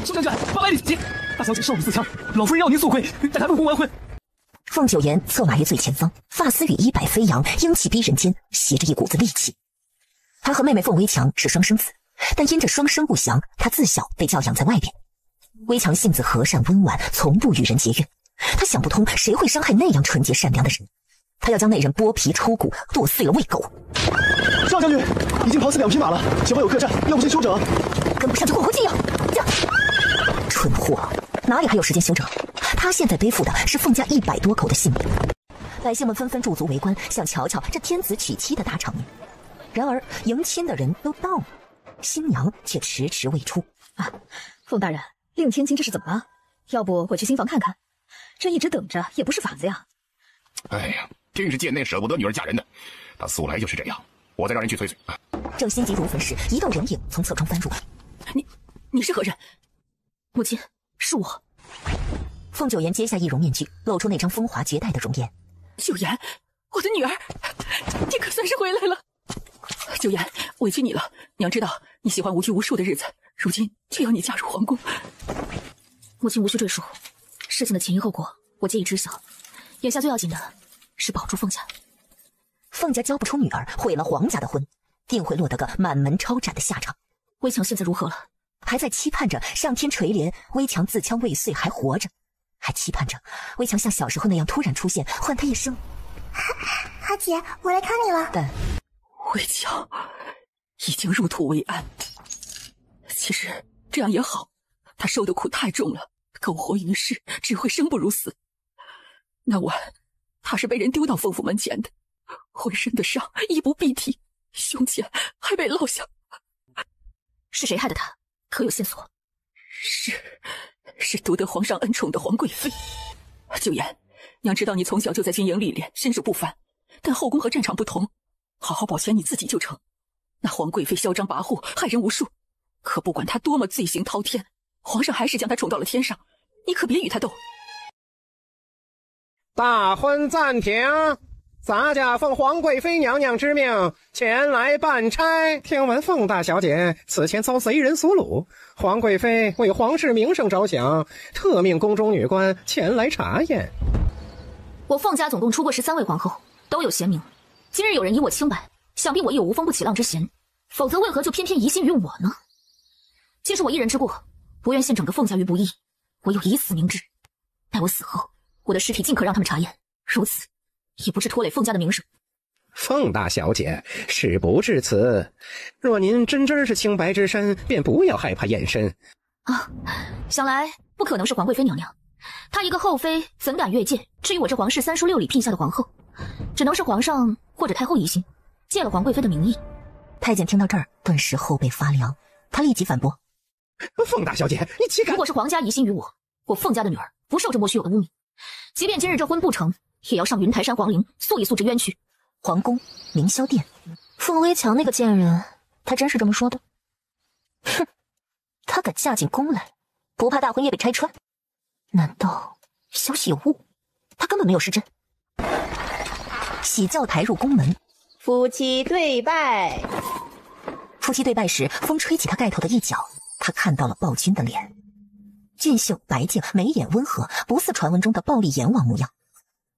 苏将军，800里紧！大小姐少女自强，老夫人要您速回，带她入宫完婚。凤九颜策马于最前方，发丝羽衣摆飞扬，英气逼人间，携着一股子戾气。他和妹妹凤微强是双生子，但因着双生不祥，他自小被教养在外边。微强性子和善温婉，从不与人结怨。他想不通谁会伤害那样纯洁善良的人，他要将那人剥皮抽骨，剁碎了喂狗。少将军，已经跑死2匹马了，前方有客栈，要不先休整？跟不上就滚回去呀！蠢货，哪里还有时间休整？他现在背负的是凤家100多口的性命。百姓们纷纷驻足围观，想瞧瞧这天子娶妻的大场面。然而迎亲的人都到了，新娘却迟迟未出。凤大人，令千金这是怎么了？要不我去新房看看？这一直等着也不是法子呀。哎呀，真是贱内舍不得女儿嫁人的，她素来就是这样。我再让人去催催。正心急如焚时，一道人影从侧窗翻入。你是何人？母亲，是我。凤九颜揭下易容面具，露出那张风华绝代的容颜。九颜，我的女儿，你可算是回来了。九颜，委屈你了。娘知道你喜欢无拘无束的日子，如今却要你嫁入皇宫。母亲无需赘述，事情的前因后果我皆已知晓。眼下最要紧的是保住凤家。凤家交不出女儿，毁了皇家的婚，定会落得个满门抄斩的下场。微强现在如何了？还在期盼着上天垂怜微强自枪未遂还活着，还期盼着微强像小时候那样突然出现，唤他一声阿姐，我来看你了。但微强已经入土为安。其实这样也好，他受的苦太重了，苟活于世只会生不如死。那晚他是被人丢到凤府门前的，浑身的伤，衣不蔽体，胸前还被烙下。是谁害的他？可有线索？是独得皇上恩宠的皇贵妃。九颜，娘知道你从小就在军营历练，身手不凡，但后宫和战场不同，好好保全你自己就成。那皇贵妃嚣张跋扈，害人无数，可不管她多么罪行滔天，皇上还是将她宠到了天上，你可别与她斗。大婚暂停，咱家奉皇贵妃娘娘之命前来办差。听闻凤大小姐此前遭贼人所掳，皇贵妃为皇室名声着想，特命宫中女官前来查验。我凤家总共出过13位皇后，都有贤名。今日有人以我清白，想必我也有无风不起浪之嫌，否则为何就偏偏疑心于我呢？既是我一人之过，不愿陷整个凤家于不义，唯有以死明志。待我死后，我的尸体尽可让他们查验，如此也不致拖累凤家的名声。凤大小姐，事不至此，若您真是清白之身，便不要害怕验身。想来不可能是皇贵妃娘娘，她一个后妃怎敢越界？至于我这皇室3书6礼聘下的皇后，只能是皇上或者太后疑心，借了皇贵妃的名义。太监听到这儿，顿时后背发凉，他立即反驳：凤大小姐，你岂敢？如果是皇家疑心于我，我凤家的女儿不受这莫须有的污名，即便今日这婚不成，也要上云台山皇陵诉一诉这冤屈。皇宫凌霄殿，凤微强那个贱人，他真是这么说的？哼，他敢嫁进宫来，不怕大婚夜被拆穿？难道消息有误？他根本没有失真。喜轿抬入宫门，夫妻对拜。夫妻对拜时，风吹起他盖头的一角，他看到了暴君的脸，俊秀白净，眉眼温和，不似传闻中的暴力阎王模样。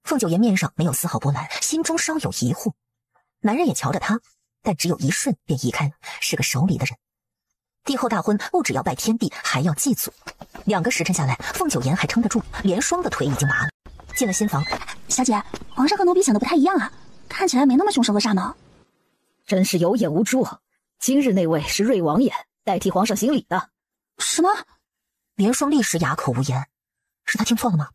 凤九颜面上没有丝毫波澜，心中稍有疑惑。男人也瞧着他，但只有一瞬便移开了，是个守礼的人。帝后大婚不只要拜天地，还要祭祖。2个时辰下来，凤九颜还撑得住，连双的腿已经麻了。进了新房，小姐，皇上和奴婢想的不太一样啊，看起来没那么凶神恶煞呢。真是有眼无珠，今日那位是瑞王爷代替皇上行礼的。什么？连双立时哑口无言，是他听错了吗？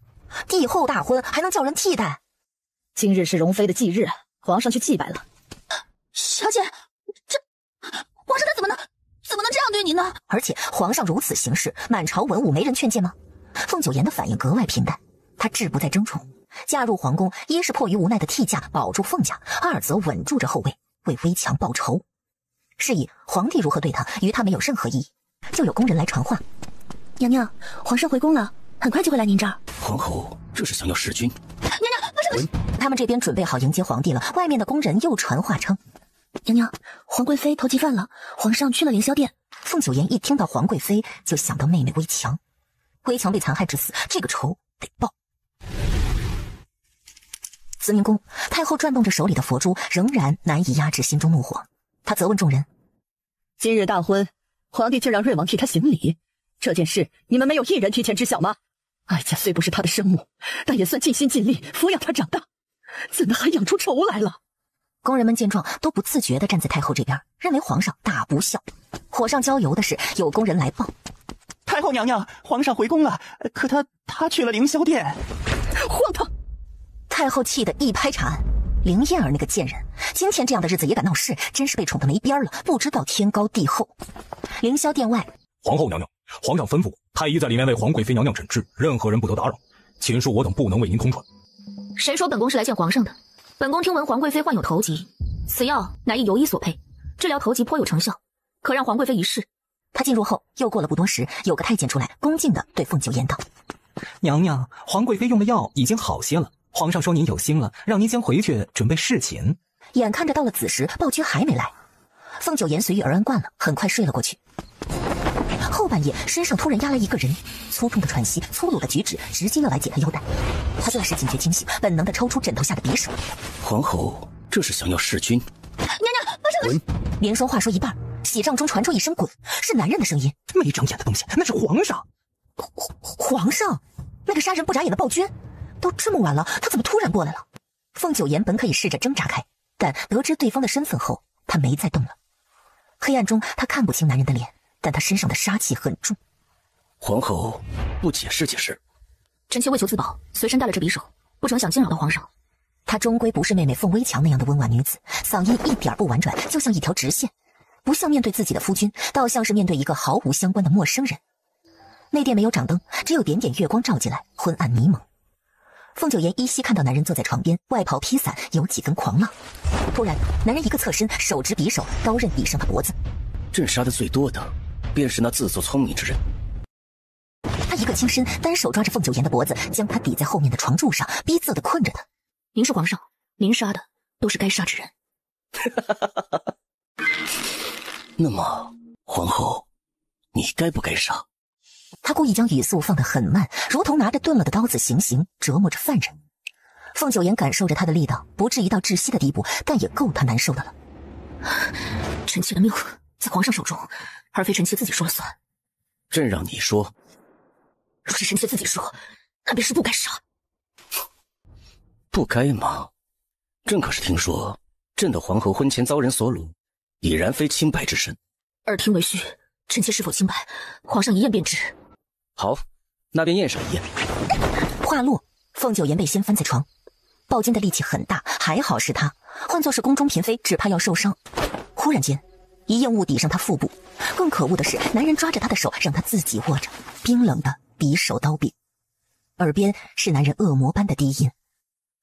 帝后大婚还能叫人替代？今日是容妃的忌日，皇上去祭拜了。小姐，这皇上他怎么能这样对您呢？而且皇上如此行事，满朝文武没人劝谏吗？凤九颜的反应格外平淡，她志不在争宠，嫁入皇宫，一是迫于无奈的替嫁保住凤家，二则稳住这后位，为微强报仇。是以皇帝如何对她，与她没有任何意义。就有宫人来传话：娘娘，皇上回宫了，很快就会来您这儿。皇后这是想要弑君？娘娘，发生了。他们这边准备好迎接皇帝了，外面的宫人又传话称：娘娘，皇贵妃投机犯了，皇上去了凌霄殿，凤九言一听到皇贵妃，就想到妹妹微强。微强被残害致死，这个仇得报。慈宁宫，太后转动着手里的佛珠，仍然难以压制心中怒火。她责问众人：今日大婚，皇帝竟让瑞王替他行礼，这件事你们没有一人提前知晓吗？哀家虽不是他的生母，但也算尽心尽力抚养他长大，怎的还养出仇来了？宫人们见状，都不自觉地站在太后这边，认为皇上大不孝。火上浇油的是，有宫人来报：太后娘娘，皇上回宫了，可他去了凌霄殿。荒唐！太后气得一拍长案，凌燕儿那个贱人，今天这样的日子也敢闹事，真是被宠得没边了，不知道天高地厚。凌霄殿外，皇后娘娘，皇上吩咐太医在里面为皇贵妃娘娘诊治，任何人不得打扰。秦叔我等不能为您空传。谁说本宫是来见皇上的？本宫听闻皇贵妃患有头疾，此药乃一游医所配，治疗头疾颇有成效，可让皇贵妃一试。他进入后，又过了不多时，有个太监出来，恭敬地对凤九言道：娘娘，皇贵妃用的药已经好些了，皇上说您有心了，让您先回去准备侍寝。眼看着到了子时，暴君还没来，凤九言随遇而安惯了，很快睡了过去。后半夜，身上突然压来一个人，粗重的喘息，粗鲁的举止，直接要来解他腰带。他顿时警觉清醒，本能地抽出枕头下的匕首。皇后这是想要弑君？娘娘，发生了滚！连说话说一半，喜帐中传出一声“滚”，是男人的声音。没长眼的东西，那是皇上！皇上，那个杀人不眨眼的暴君，都这么晚了，他怎么突然过来了？凤九言本可以试着挣扎开，但得知对方的身份后，他没再动了。黑暗中，他看不清男人的脸，但他身上的杀气很重。皇后，不解释解释。臣妾为求自保，随身带了这匕首，不成想惊扰到皇上。她终归不是妹妹凤微强那样的温婉女子，嗓音一点不婉转，就像一条直线，不像面对自己的夫君，倒像是面对一个毫无相关的陌生人。内殿没有掌灯，只有点点月光照进来，昏暗迷蒙。凤九言依稀看到男人坐在床边，外袍披散，有几分狂浪。突然，男人一个侧身，手执匕首，刀刃抵上他脖子。朕杀的最多的，便是那自作聪明之人。他一个轻身，单手抓着凤九言的脖子，将他抵在后面的床柱上，逼仄地困着他。您是皇上，您杀的都是该杀之人。那么，皇后，你该不该杀？他故意将语速放得很慢，如同拿着钝了的刀子行刑，折磨着犯人。凤九言感受着他的力道，不至于到窒息的地步，但也够他难受的了。臣妾的命在皇上手中，而非臣妾自己说了算。朕让你说，若是臣妾自己说，那便是不该杀。不该吗？朕可是听说，朕的皇后婚前遭人所掳，已然非清白之身。耳听为虚，臣妾是否清白，皇上一验便知。好，那便验上一验。话落，凤九言被掀翻在床。暴君的力气很大，还好是他，换作是宫中嫔妃，只怕要受伤。忽然间，一硬物抵上他腹部，更可恶的是，男人抓着他的手，让他自己握着，冰冷的匕首刀柄。耳边是男人恶魔般的低音：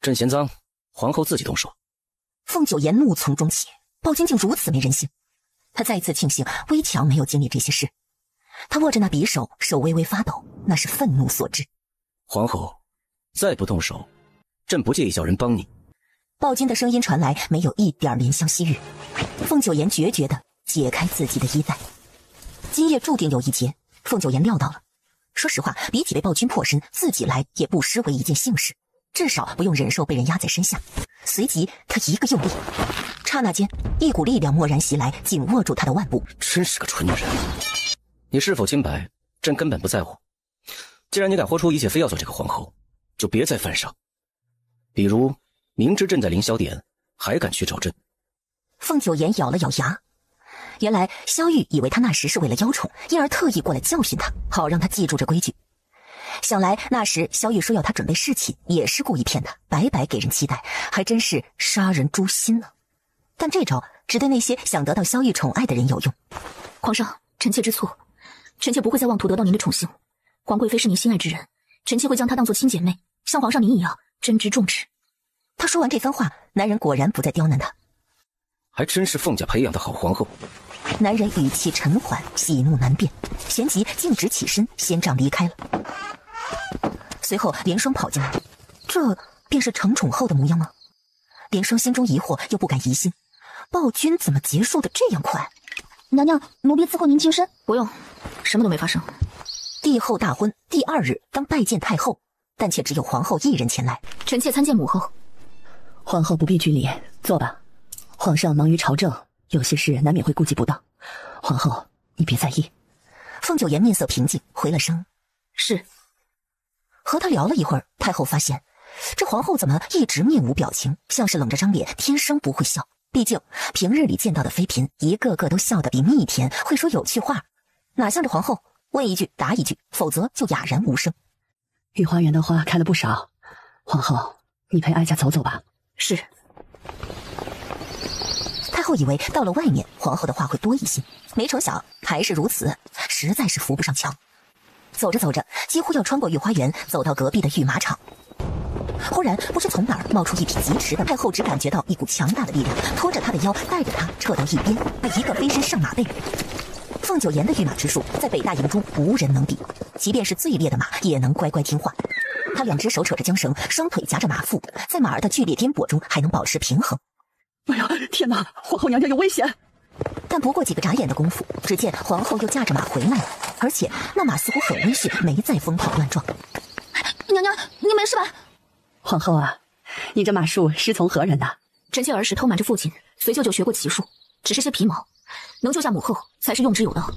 朕嫌脏，皇后自己动手。凤九言怒从中起，暴君竟如此没人性。他再次庆幸微强没有经历这些事。他握着那匕首，手微微发抖，那是愤怒所致。皇后，再不动手，朕不介意叫人帮你。暴君的声音传来，没有一点怜香惜玉。凤九言决绝地解开自己的衣带。今夜注定有一劫，凤九言料到了。说实话，比起被暴君破身，自己来也不失为一件幸事，至少不用忍受被人压在身下。随即，他一个用力，刹那间，一股力量蓦然袭来，紧握住他的腕部。真是个蠢女人！你是否清白，朕根本不在乎。既然你敢豁出一切非要做这个皇后，就别再犯上。比如，明知朕在凌霄殿，还敢去找朕。凤九言咬了咬牙，原来萧玉以为他那时是为了邀宠，因而特意过来教训他，好让他记住这规矩。想来那时萧玉说要他准备侍寝，也是故意骗他，白白给人期待，还真是杀人诛心呢。但这招只对那些想得到萧玉宠爱的人有用。皇上，臣妾知错，臣妾不会再妄图得到您的宠幸。皇贵妃是您心爱之人，臣妾会将她当作亲姐妹，像皇上您一样珍之重之。他说完这番话，男人果然不再刁难他。还真是凤家培养的好皇后。男人语气沉缓，喜怒难辨，旋即径直起身，先杖离开了。随后莲霜跑进来，这便是承宠后的模样吗？莲霜心中疑惑，又不敢疑心，暴君怎么结束的这样快？娘娘，奴婢伺候您净身。不用，什么都没发生。帝后大婚第2日，当拜见太后，但却只有皇后一人前来。臣妾参见母后。皇后不必拘礼，坐吧。皇上忙于朝政，有些事难免会顾及不到。皇后，你别在意。凤九颜面色平静，回了声是。和他聊了一会儿，太后发现这皇后怎么一直面无表情，像是冷着张脸，天生不会笑。毕竟平日里见到的妃嫔，一个个都笑得比蜜甜，会说有趣话，哪像这皇后，问一句答一句，否则就哑然无声。御花园的花开了不少，皇后，你陪哀家走走吧。是。太后以为到了外面，皇后的话会多一些，没成想还是如此，实在是扶不上墙。走着走着，几乎要穿过御花园，走到隔壁的御马场。忽然不知从哪儿冒出一匹疾驰的，太后只感觉到一股强大的力量拖着她的腰，带着她撤到一边，一个飞身上马背。凤九颜的御马之术在北大营中无人能比，即便是最烈的马也能乖乖听话。他2只手扯着缰绳，双腿夹着马腹，在马儿的剧烈颠簸中还能保持平衡。哎呀，天哪！皇后娘娘有危险！但不过几个眨眼的功夫，只见皇后又驾着马回来了，而且那马似乎很温驯，没再疯跑乱撞。娘娘，你没事吧？皇后啊，你这马术师从何人呐？臣妾儿时偷瞒着父亲，随舅舅学过骑术，只是些皮毛，能救下母后才是用之有道。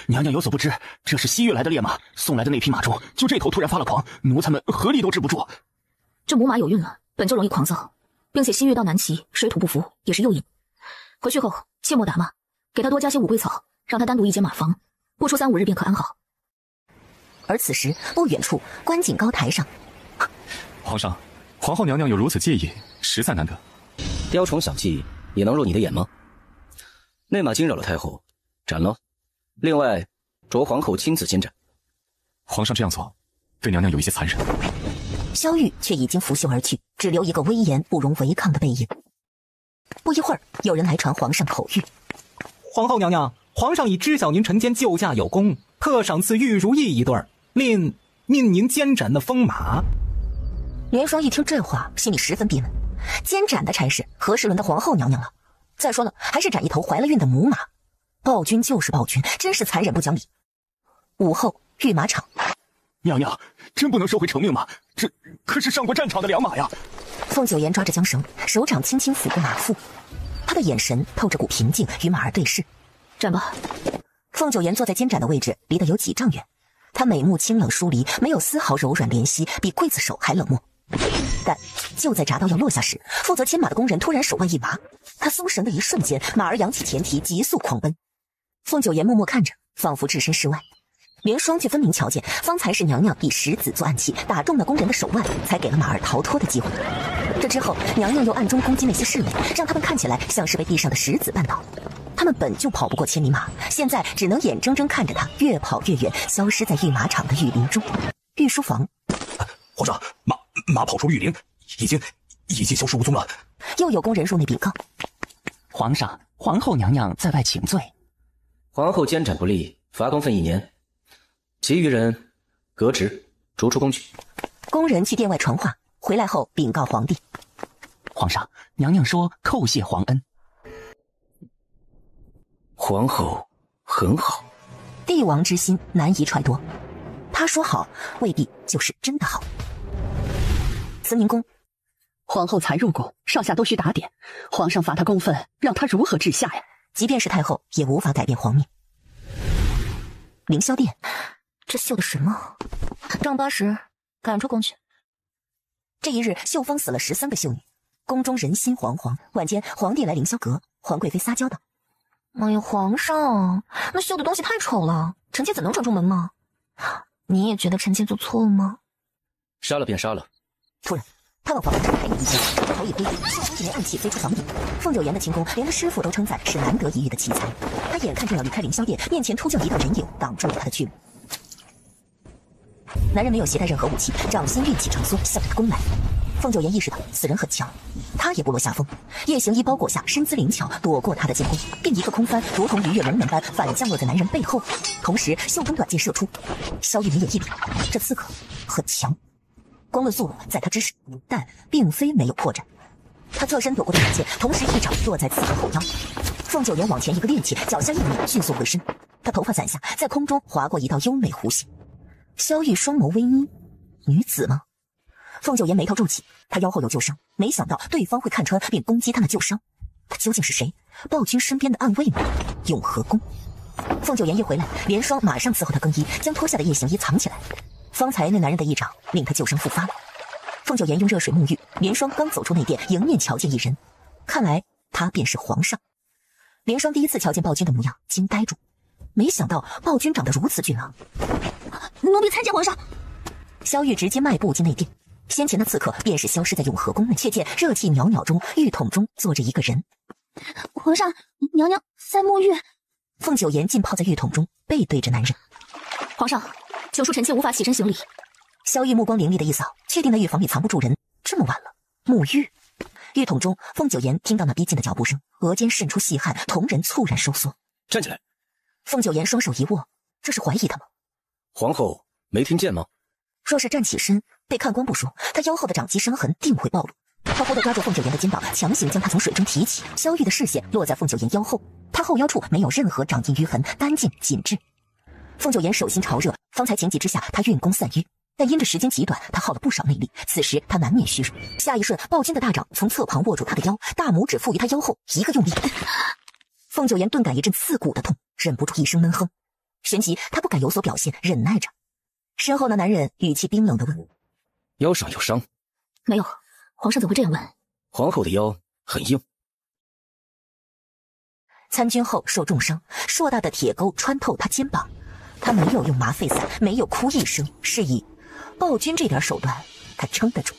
娘娘有所不知，这是西域来的烈马，送来的那匹马中，就这头突然发了狂，奴才们合力都治不住。这母马有孕了，本就容易狂躁，并且西域到南齐，水土不服，也是诱因。回去后切莫打骂，给他多加些五桂草，让他单独一间马房，不出3-5日便可安好。而此时不远处观景高台上，皇上，皇后娘娘有如此介意，实在难得。雕虫小技也能入你的眼吗？那马惊扰了太后，斩了。另外，着皇后亲自监斩。皇上这样做，对娘娘有一些残忍。萧玉却已经拂袖而去，只留一个威严不容违抗的背影。不一会儿，有人来传皇上口谕：皇后娘娘，皇上已知晓您晨间救驾有功，特赏赐玉如意1对，另命您监斩那疯马。连双一听这话，心里十分憋闷。监斩的差事何时轮到皇后娘娘了？再说了，还是斩一头怀了孕的母马。暴君就是暴君，真是残忍不讲理。午后，御马场，娘娘，真不能收回成命吗？这可是上过战场的良马呀！凤九颜抓着缰绳，手掌轻轻抚过马腹，他的眼神透着股平静，与马儿对视。斩吧。凤九颜坐在监斩的位置，离得有几丈远，他美目清冷疏离，没有丝毫柔软怜惜，比刽子手还冷漠。但就在铡刀要落下时，负责牵马的工人突然手腕一拔，他松绳的一瞬间，马儿扬起前蹄，急速狂奔。凤九颜默默看着，仿佛置身事外。连双却分明瞧见，方才是娘娘以石子做暗器，打中了工人的手腕，才给了马儿逃脱的机会。这之后，娘娘又暗中攻击那些侍卫，让他们看起来像是被地上的石子绊倒。他们本就跑不过千里马，现在只能眼睁睁看着他越跑越远，消失在御马场的御林中。御书房，皇上，马跑出御林，已经消失无踪了。又有工人入内禀告：皇上，皇后娘娘在外请罪。皇后监斩不力，罚公分1年，其余人革职，逐出宫去。工人去殿外传话，回来后禀告皇帝：皇上，娘娘说叩谢皇恩。皇后很好，帝王之心难以揣度，他说好，未必就是真的好。慈宁宫，皇后才入宫，上下都需打点，皇上罚她公分，让她如何治下呀？即便是太后，也无法改变皇命。凌霄殿，这绣的什么？正8时赶出宫去。这一日，绣坊死了13个绣女，宫中人心惶惶。晚间，皇帝来凌霄阁，皇贵妃撒娇道：“哎呀，皇上，那绣的东西太丑了，臣妾怎能转出门吗？你也觉得臣妾做错了吗？”杀了便杀了。突然，他往房门上抬眼一击，头一挥，绣中一枚暗器飞出房顶。凤九颜的轻功，连他师傅都称赞是难得一遇的奇才。他眼看正要离开凌霄殿，面前突降一道人影，挡住了他的去路。男人没有携带任何武器，掌心运气长缩，向着他攻来。凤九颜意识到此人很强，他也不落下风。夜行衣包裹下，身姿灵巧，躲过他的进攻，并一个空翻，如同鱼跃龙门般反降落在男人背后。同时，袖中短剑射出。萧玉眉眼一挑，这刺客很强。攻了速度在他之上，但并非没有破绽。他侧身躲过短剑，同时一掌落在刺客后腰。凤九颜往前一个趔趄，脚下一扭，迅速回身。他头发散下，在空中划过一道优美弧线。萧玉双眸微眯，女子吗？凤九颜眉头皱起，他腰后有旧伤，没想到对方会看穿并攻击他那旧伤。他究竟是谁？暴君身边的暗卫吗？永和宫。凤九颜一回来，连双马上伺候他更衣，将脱下的夜行衣藏起来。方才那男人的一掌令他旧伤复发了。凤九颜用热水沐浴，连双刚走出内殿，迎面瞧见一人，看来他便是皇上。连双第一次瞧见暴君的模样，惊呆住，没想到暴君长得如此俊朗。奴婢参见皇上。萧玉直接迈步进内殿，先前的刺客便是消失在永和宫内，却见热气袅袅中，浴桶中坐着一个人。皇上，娘娘在沐浴。凤九颜浸泡在浴桶中，背对着男人。皇上，久恕臣妾无法起身行礼。萧玉目光凌厉的一扫，确定那浴房里藏不住人。这么晚了，沐浴。浴桶中，凤九颜听到那逼近的脚步声，额间渗出细汗，瞳仁猝然收缩。站起来。凤九颜双手一握，这是怀疑他吗？皇后没听见吗？若是站起身被看光不说，他腰后的掌击伤痕定会暴露。他忽地抓住凤九颜的肩膀，强行将她从水中提起。萧玉的视线落在凤九颜腰后，她后腰处没有任何掌印淤痕，干净紧致。凤九颜手心潮热，方才情急之下她运功散瘀，但因着时间极短，她耗了不少内力，此时她难免虚弱。下一瞬，暴君的大掌从侧旁握住她的腰，大拇指附于她腰后，一个用力。凤九颜顿感一阵刺骨的痛，忍不住一声闷哼，旋即她不敢有所表现，忍耐着。身后那男人语气冰冷地问：腰上有伤？没有，皇上怎会这样问？皇后的腰很硬。参军后受重伤，硕大的铁钩穿透他肩膀，他没有用麻沸散，没有哭一声，是以暴君这点手段他撑得住。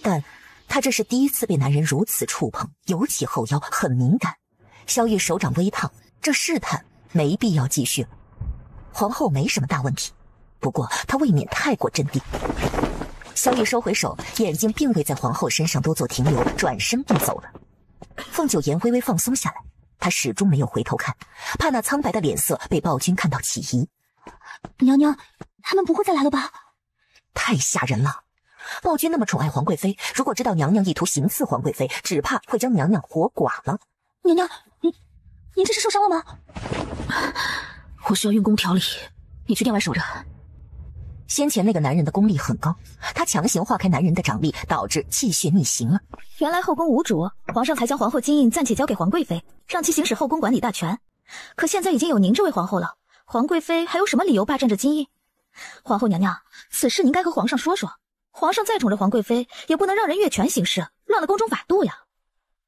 但他这是第一次被男人如此触碰，尤其后腰很敏感。萧玉手掌微烫，这试探没必要继续了。皇后没什么大问题，不过她未免太过镇定。萧玉收回手，眼睛并未在皇后身上多做停留，转身便走了。凤九颜微微放松下来，她始终没有回头看，怕那苍白的脸色被暴君看到起疑。娘娘，他们不会再来了吧？太吓人了！暴君那么宠爱皇贵妃，如果知道娘娘意图行刺皇贵妃，只怕会将娘娘活剐了。娘娘，您这是受伤了吗？我需要运功调理，你去殿外守着。先前那个男人的功力很高，他强行化开男人的掌力，导致气血逆行了。原来后宫无主，皇上才将皇后金印暂且交给皇贵妃，让其行使后宫管理大权。可现在已经有您这位皇后了，皇贵妃还有什么理由霸占着金印？皇后娘娘，此事您该和皇上说说。皇上再宠着皇贵妃，也不能让人越权行事，乱了宫中法度呀。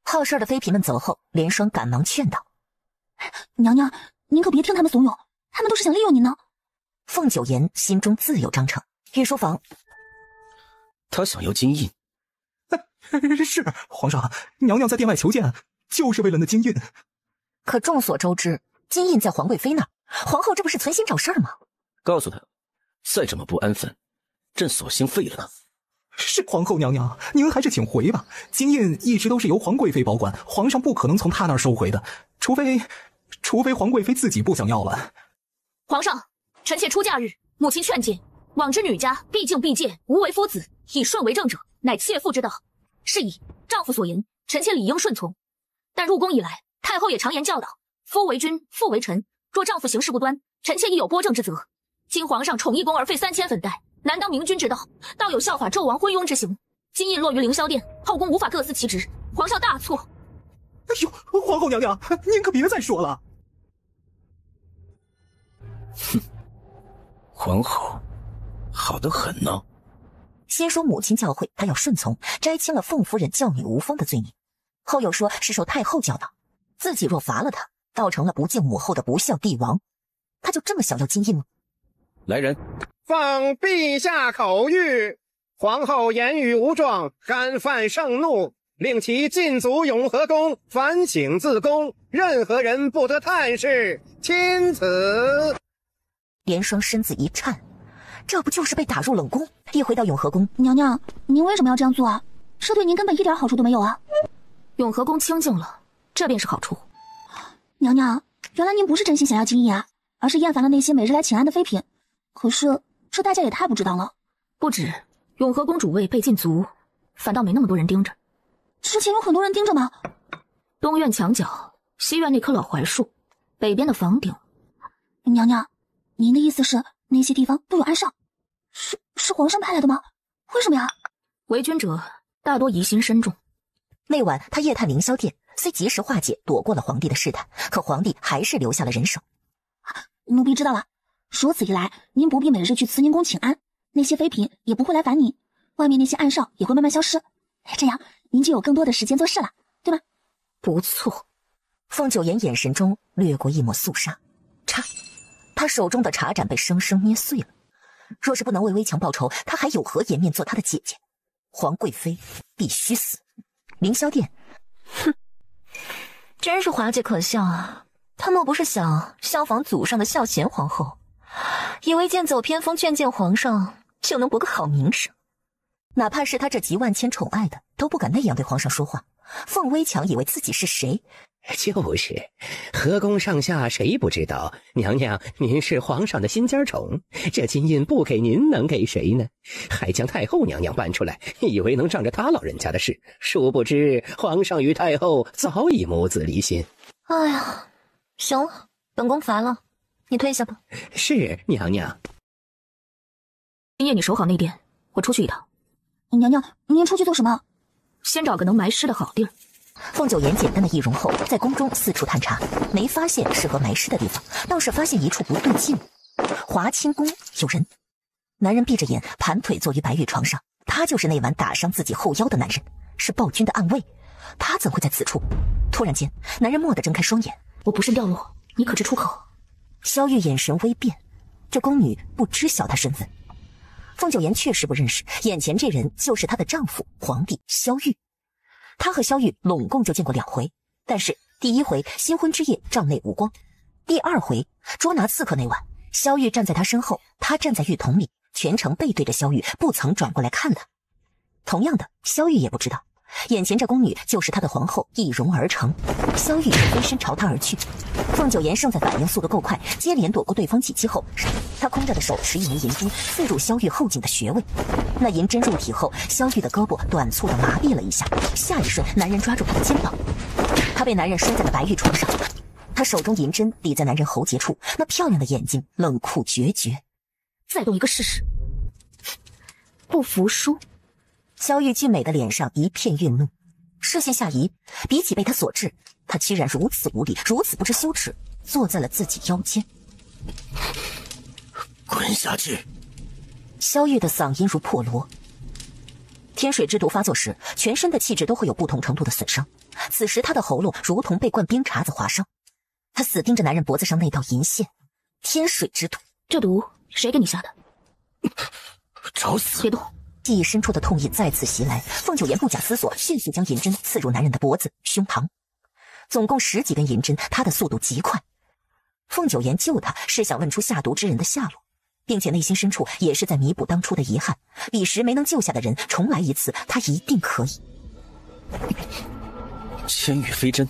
好事的妃嫔们走后，连双赶忙劝道：娘娘，您可别听他们怂恿，他们都是想利用您呢。凤九颜心中自有章程。御书房，他想要金印。是皇上，娘娘在殿外求见，就是为了那金印。可众所周知，金印在皇贵妃那儿，皇后这不是存心找事儿吗？告诉他，再这么不安分，朕索性废了他。是皇后娘娘，您还是请回吧。金印一直都是由皇贵妃保管，皇上不可能从她那儿收回的，除非皇贵妃自己不想要了。皇上，臣妾出嫁日，母亲劝诫，往之女家必敬必戒，无为夫子，以顺为正者，乃妾妇之道。是以丈夫所言，臣妾理应顺从。但入宫以来，太后也常言教导，夫为君，妇为臣。若丈夫行事不端，臣妾亦有拨正之责。今皇上宠一宫而废3000粉黛，难当明君之道，倒有效法纣王昏庸之行。金印落于凌霄殿，后宫无法各司其职，皇上大错。哎呦，皇后娘娘，您可别再说了。哼，皇后好得很呢。先说母亲教诲，她要顺从，摘清了凤夫人教女无方的罪孽；后又说是受太后教导，自己若罚了她，倒成了不敬母后的不孝帝王。她就这么想要金印吗？来人，奉陛下口谕，皇后言语无状，干犯盛怒，令其禁足永和宫，反省自宫，任何人不得探视，钦此。连双身子一颤，这不就是被打入冷宫？一回到永和宫，娘娘，您为什么要这样做啊？这对您根本一点好处都没有啊！永和宫清静了，这便是好处。娘娘，原来您不是真心想要金印啊，而是厌烦了那些每日来请安的妃嫔。可是这大家也太不值当了。不止，永和宫主位被禁足，反倒没那么多人盯着。之前有很多人盯着吗？东院墙角西院那棵老槐树，北边的房顶。娘娘，您的意思是那些地方都有暗哨？是皇上派来的吗？为什么呀？为君者大多疑心深重。那晚他夜探凌霄殿，虽及时化解，躲过了皇帝的试探，可皇帝还是留下了人手。奴婢知道了。如此一来，您不必每日去慈宁宫请安，那些妃嫔也不会来烦你，外面那些暗哨也会慢慢消失，这样您就有更多的时间做事了，对吗？不错。凤九妍眼神中掠过一抹肃杀，嚓，他手中的茶盏被生生捏碎了。若是不能为危墙报仇，他还有何颜面做他的姐姐？皇贵妃必须死！凌霄殿，哼，真是滑稽可笑啊！他莫不是想效仿祖上的孝贤皇后，以为剑走偏锋劝谏皇上就能博个好名声？哪怕是他这集万千宠爱的，都不敢那样对皇上说话。凤微强以为自己是谁？就是，河宫上下谁不知道，娘娘您是皇上的心尖宠，这金印不给您能给谁呢？还将太后娘娘搬出来，以为能仗着他老人家的事，殊不知皇上与太后早已母子离心。哎呀，行了，本宫烦了，你退下吧。是，娘娘。今夜你守好内殿，我出去一趟。娘娘，您出去做什么？先找个能埋尸的好地儿。凤九妍简单的易容后，在宫中四处探查，没发现适合埋尸的地方，倒是发现一处不对劲。华清宫有人，男人闭着眼，盘腿坐于白玉床上，他就是那晚打伤自己后腰的男人，是暴君的暗卫，他怎会在此处？突然间，男人蓦地睁开双眼，我不慎掉落，你可知出口？萧玉眼神微变，这宫女不知晓他身份。凤九妍确实不认识，眼前这人就是她的丈夫皇帝萧玉。她和萧玉拢共就见过2回，但是第1回新婚之夜帐内无光，第2回捉拿刺客那晚，萧玉站在他身后，他站在浴桶里，全程背对着萧玉，不曾转过来看他。同样的，萧玉也不知道，眼前这宫女就是他的皇后易容而成。萧玉飞身朝他而去，凤九妍胜在反应速度够快，接连躲过对方几击后，他空着的手持一枚银珠刺入萧玉后颈的穴位。那银针入体后，萧玉的胳膊短促的麻痹了一下，下一瞬，男人抓住他的肩膀，他被男人摔在了白玉床上，他手中银针抵在男人喉结处，那漂亮的眼睛冷酷决绝。再动一个试试。不服输。萧玉俊美的脸上一片愠怒，视线下移，比起被他所制，他居然如此无礼，如此不知羞耻，坐在了自己腰间。滚下去！萧玉的嗓音如破锣。天水之毒发作时，全身的气质都会有不同程度的损伤，此时他的喉咙如同被灌冰碴子划伤。他死盯着男人脖子上那道银线，天水之毒。这毒谁给你下的？找死！别动！记忆深处的痛意再次袭来，凤九妍不假思索，迅速将银针刺入男人的脖子、胸膛。总共10几根银针，他的速度极快。凤九妍救他是想问出下毒之人的下落，并且内心深处也是在弥补当初的遗憾。彼时没能救下的人，重来一次，他一定可以。千羽飞针，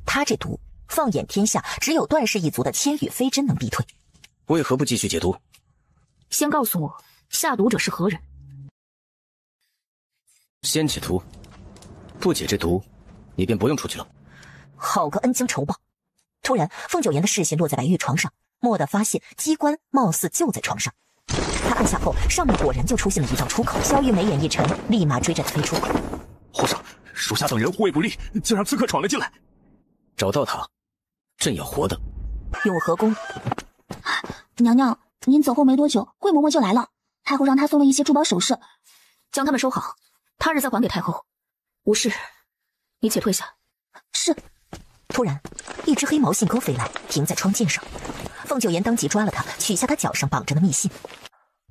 他这毒放眼天下，只有段氏一族的千羽飞针能逼退。为何不继续解毒？先告诉我，下毒者是何人？先解毒，不解这毒，你便不用出去了。好个恩将仇报！突然，凤九妍的视线落在白玉床上，蓦地发现机关貌似就在床上。他按下后，上面果然就出现了一道出口。萧玉眉眼一沉，立马追着他飞出。皇上，属下等人护卫不力，竟让刺客闯了进来。找到他，朕要活的。永和宫，娘娘，您走后没多久，桂嬷嬷就来了。太后让她送了一些珠宝首饰，将它们收好，他日再还给太后。无事，你且退下。是。突然，一只黑毛信鸽飞来，停在窗间上。凤九妍当即抓了他，取下他脚上绑着的密信。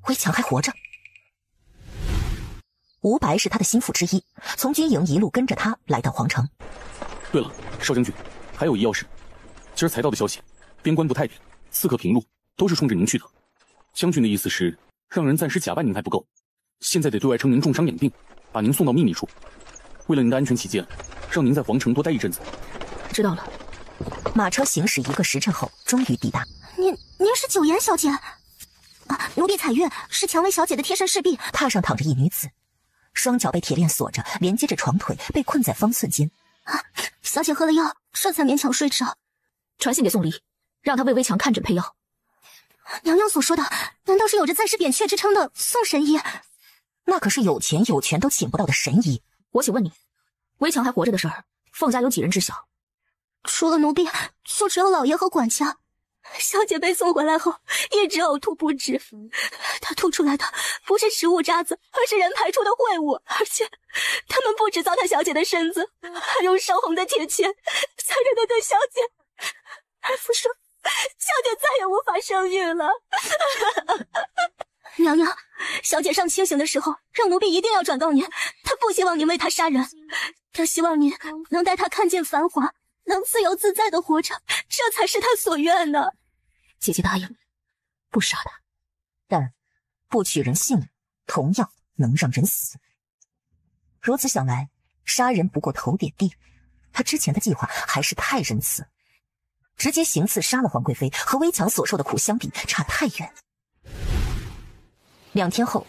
微强还活着。吴白是他的心腹之一，从军营一路跟着他来到皇城。对了，少将军，还有一要事，今儿才到的消息，边关不太平，刺客平路，都是冲着您去的。将军的意思是，让人暂时假扮您还不够，现在得对外称您重伤养病，把您送到秘密处。为了您的安全起见，让您在皇城多待一阵子。知道了。马车行驶1个时辰后，终于抵达。您是九妍小姐？啊，奴婢彩月是蔷薇小姐的贴身侍婢。榻上躺着一女子，双脚被铁链锁着，连接着床腿，被困在方寸间。小姐喝了药，这才勉强睡着。传信给宋离，让他为微强看诊配药。娘娘所说的，难道是有着在世扁鹊之称的宋神医？那可是有钱有权都请不到的神医。我请问你，微强还活着的事儿，凤家有几人知晓？除了奴婢，就只有老爷和管家。小姐被送回来后，一直呕吐不止。她吐出来的不是食物渣子，而是人排出的秽物，而且他们不止糟蹋小姐的身子，还用烧红的铁钳残忍地对小姐二夫说，小姐再也无法生育了。娘娘，小姐尚清醒的时候，让奴婢一定要转告您，她不希望您为她杀人，她希望您能带她看见繁华，能自由自在的活着，这才是她所愿呢。姐姐答应不杀她，但不取人性命，同样能让人死。如此想来，杀人不过头点地，他之前的计划还是太仁慈，直接行刺杀了皇贵妃，和微强所受的苦相比，差太远。2天后，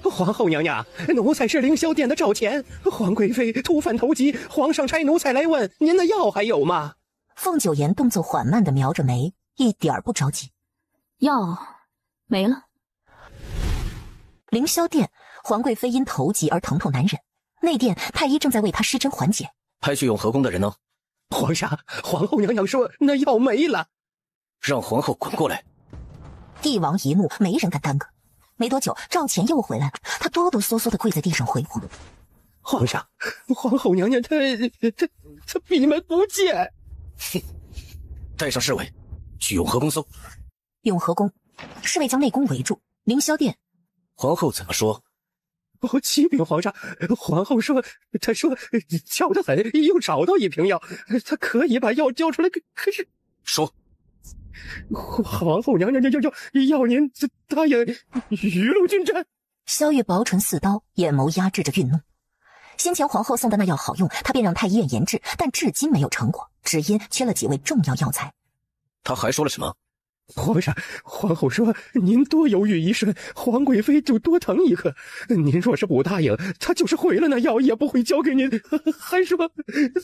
皇后娘娘，奴才是凌霄殿的赵乾，皇贵妃突犯头疾，皇上差奴才来问您的药还有吗？凤九言动作缓慢地描着眉，一点不着急。药没了。凌霄殿，皇贵妃因头疾而疼痛难忍，内殿太医正在为她施针缓解。派去永和宫的人呢？皇上，皇后娘娘说那药没了。让皇后滚过来。帝王一怒，没人敢耽搁。没多久，赵乾又回来了，他哆哆嗦嗦地跪在地上回话：皇上，皇后娘娘她闭门不见。带上侍卫去永和宫搜。永和宫，侍卫将内宫围住。凌霄殿，皇后怎么说？我启禀皇上，皇后说，她说巧得很，又找到一瓶药，她可以把药交出来。可是说，皇后娘娘要您答应雨露均沾。萧月薄唇似刀，眼眸压制着愠怒。先前皇后送的那药好用，他便让太医院研制，但至今没有成果，只因缺了几味重要药材。他还说了什么？皇上，皇后说您多犹豫一瞬，皇贵妃就多疼一刻。您若是不答应，她就是毁了那药也不会交给您。还说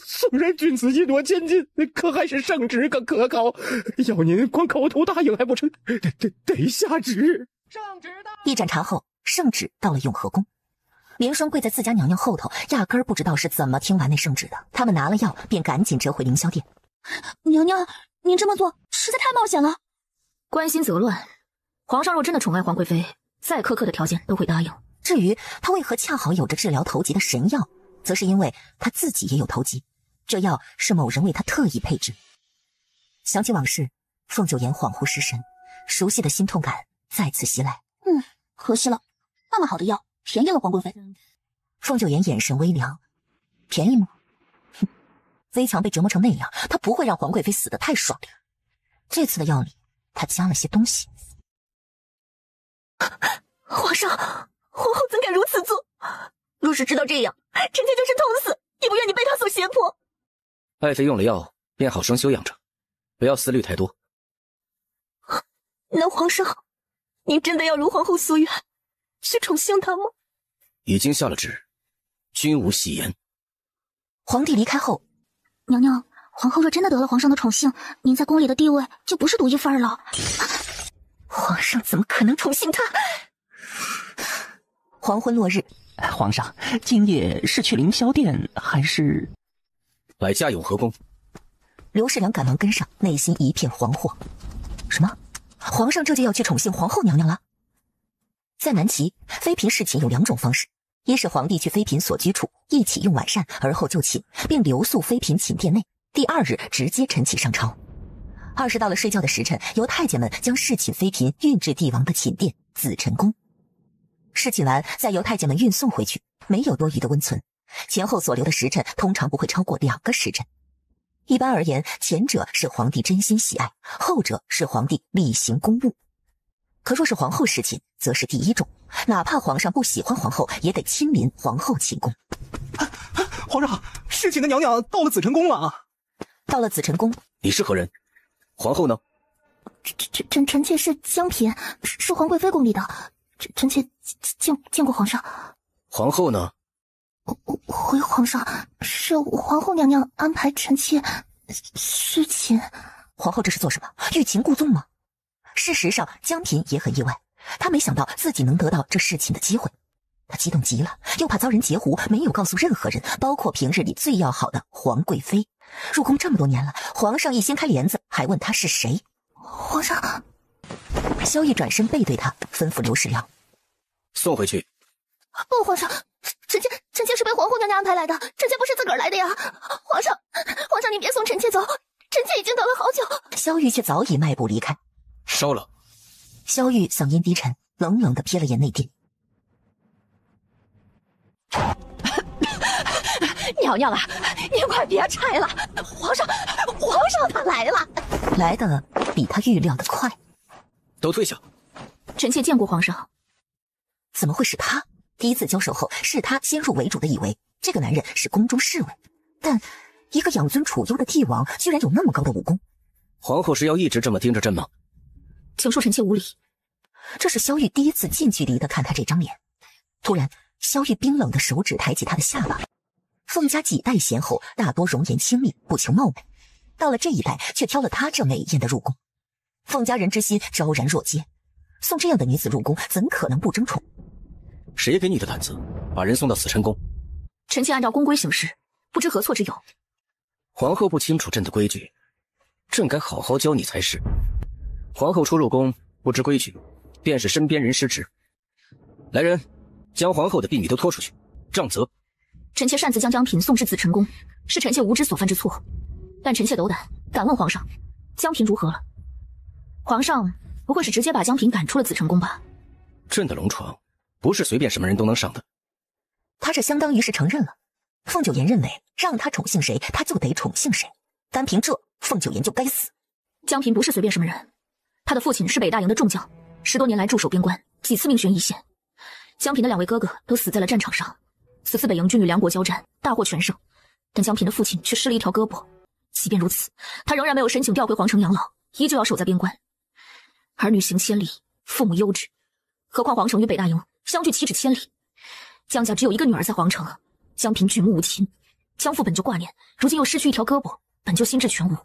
虽然君子一诺千金，可还是圣旨更可靠。要您光口头答应还不成，得下旨。一盏茶后，圣旨到了永和宫。连双跪在自家娘娘后头，压根儿不知道是怎么听完那圣旨的。他们拿了药，便赶紧折回凌霄殿。娘娘，您这么做实在太冒险了。关心则乱，皇上若真的宠爱皇贵妃，再苛刻的条件都会答应。至于他为何恰好有着治疗头疾的神药，则是因为他自己也有头疾，这药是某人为他特意配制。想起往事，凤九言恍惚失神，熟悉的心痛感再次袭来。可惜了，那么好的药便宜了皇贵妃。凤九言眼神微凉，便宜吗？哼，微强被折磨成那样，他不会让皇贵妃死得太爽利。这次的药里他加了些东西。皇上，皇后怎敢如此做？若是知道这样，臣妾就是痛死，也不愿你被他所胁迫。爱妃用了药，便好生休养着，不要思虑太多。那皇上，您真的要如皇后所愿，去宠幸她吗？已经下了旨，均无戏言。皇帝离开后，娘娘，皇后若真的得了皇上的宠幸，您在宫里的地位就不是独一份了。皇上怎么可能宠幸她？黄昏落日，皇上，今夜是去凌霄殿还是？来驾永和宫。刘世良赶忙跟上，内心一片惶惑。什么？皇上这就要去宠幸皇后娘娘了？在南齐，妃嫔侍寝有2种方式：一是皇帝去妃嫔所居处一起用晚膳，而后就寝，并留宿妃嫔寝殿内；第2日直接晨起上朝。2是到了睡觉的时辰，由太监们将侍寝妃嫔运至帝王的寝殿紫宸宫。侍寝完，再由太监们运送回去，没有多余的温存。前后所留的时辰通常不会超过2个时辰。一般而言，前者是皇帝真心喜爱，后者是皇帝例行公务。可若是皇后侍寝，则是第1种，哪怕皇上不喜欢皇后，也得亲临皇后寝宫。皇上，侍寝的娘娘到了紫宸宫了。到了紫宸宫，你是何人？皇后呢？臣妾是江嫔，是皇贵妃宫里的。臣妾见过皇上。皇后呢？回皇上，是皇后娘娘安排臣妾侍寝。皇后这是做什么？欲擒故纵吗？事实上，江嫔也很意外，她没想到自己能得到这侍寝的机会，她激动极了，又怕遭人截胡，没有告诉任何人，包括平日里最要好的皇贵妃。入宫这么多年了，皇上一掀开帘子，还问她是谁。皇上，萧逸转身背对她，吩咐刘世良送回去。不，皇上，臣妾是被皇后娘娘安排来的，臣妾不是自个儿来的呀。皇上，你别送臣妾走，臣妾已经等了好久。萧玉却早已迈步离开。烧了。萧玉嗓音低沉，冷冷地瞥了眼内殿。娘娘啊，您快别拆了，皇上他来了，来的比他预料的快。都退下。臣妾见过皇上。怎么会是他？第一次交手后，是他先入为主的以为这个男人是宫中侍卫，但一个养尊处优的帝王居然有那么高的武功。皇后是要一直这么盯着朕吗？请恕臣妾无礼。这是萧玉第一次近距离的看他这张脸。突然，萧玉冰冷的手指抬起他的下巴。凤家几代贤后大多容颜清丽，不求貌美，到了这一代却挑了他这美艳的入宫。凤家人之心昭然若揭，送这样的女子入宫，怎可能不争宠？谁给你的胆子，把人送到死神宫？臣妾按照宫规行事，不知何错之有。皇后不清楚朕的规矩，朕该好好教你才是。皇后初入宫，不知规矩，便是身边人失职。来人，将皇后的婢女都拖出去，杖责。臣妾擅自将江嫔送至紫晨宫，是臣妾无知所犯之错。但臣妾斗胆，敢问皇上，江嫔如何了？皇上不会是直接把江嫔赶出了紫晨宫吧？朕的龙床不是随便什么人都能上的。他这相当于是承认了。凤九妍认为让他宠幸谁，他就得宠幸谁。单凭这，凤九妍就该死。江嫔不是随便什么人，他的父亲是北大营的重将，10多年来驻守边关，几次命悬一线。江嫔的2位哥哥都死在了战场上。此次北营军与梁国交战，大获全胜，但江嫔的父亲却失了一条胳膊。即便如此，他仍然没有申请调回皇城养老，依旧要守在边关。儿女行千里，父母忧之，何况皇城与北大营相距7指千里。江家只有一个女儿在皇城，江嫔举目无亲，江父本就挂念，如今又失去一条胳膊，本就心智全无。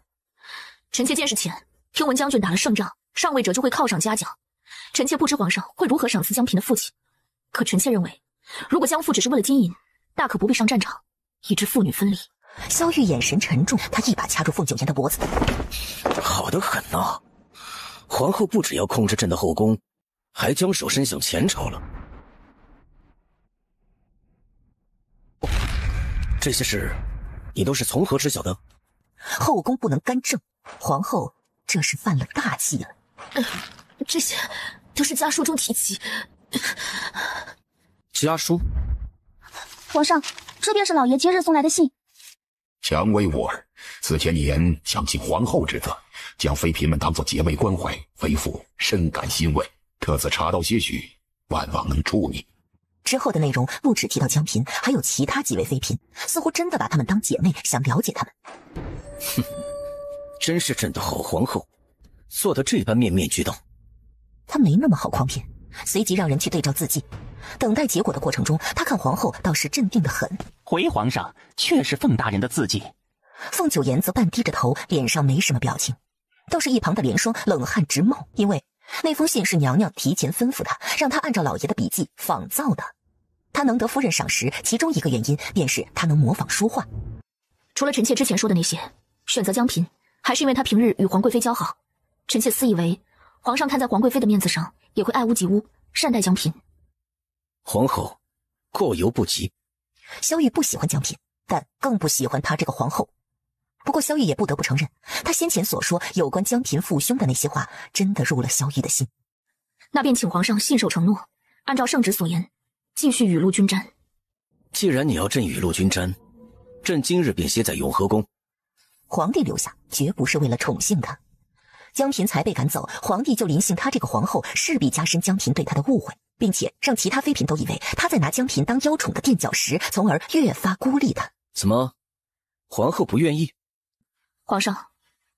臣妾见识浅，听闻将军打了胜仗，上位者就会犒赏嘉奖。臣妾不知皇上会如何赏赐江嫔的父亲，可臣妾认为，如果江父只是为了金银，大可不必上战场，以致父女分离。萧玉眼神沉重，他一把掐住凤九妍的脖子。好得很啊！皇后不只要控制朕的后宫，还将手伸向前朝了。这些事，你都是从何知晓的？后宫不能干政，皇后这是犯了大忌了。这些都是家书中提及。家书？皇上，这便是老爷今日送来的信。蔷薇吾儿，此前你言想尽皇后之责，将妃嫔们当作姐妹关怀，为父深感欣慰。特此查到些许，万望能助你。之后的内容不只提到江嫔，还有其他几位妃嫔，似乎真的把她们当姐妹，想了解她们。哼，真是朕的好皇后，做得这般面面俱到。她没那么好诓骗，随即让人去对照字迹。等待结果的过程中，他看皇后倒是镇定得很。回皇上，确是凤大人的字迹。凤九妍则半低着头，脸上没什么表情。倒是一旁的莲霜冷汗直冒，因为那封信是娘娘提前吩咐他，让他按照老爷的笔记仿造的。他能得夫人赏识，其中一个原因便是他能模仿说话。除了臣妾之前说的那些，选择江嫔还是因为她平日与皇贵妃交好。臣妾私以为，皇上看在皇贵妃的面子上，也会爱屋及乌，善待江嫔。皇后过犹不及。萧玉不喜欢江嫔，但更不喜欢她这个皇后。不过萧玉也不得不承认，他先前所说有关江嫔父兄的那些话，真的入了萧玉的心。那便请皇上信守承诺，按照圣旨所言，继续雨露均沾。既然你要朕雨露均沾，朕今日便歇在永和宫。皇帝留下，绝不是为了宠幸他。江嫔才被赶走，皇帝就临幸他这个皇后，势必加深江嫔对他的误会，并且让其他妃嫔都以为他在拿江嫔当邀宠的垫脚石，从而越发孤立他。怎么，皇后不愿意？皇上，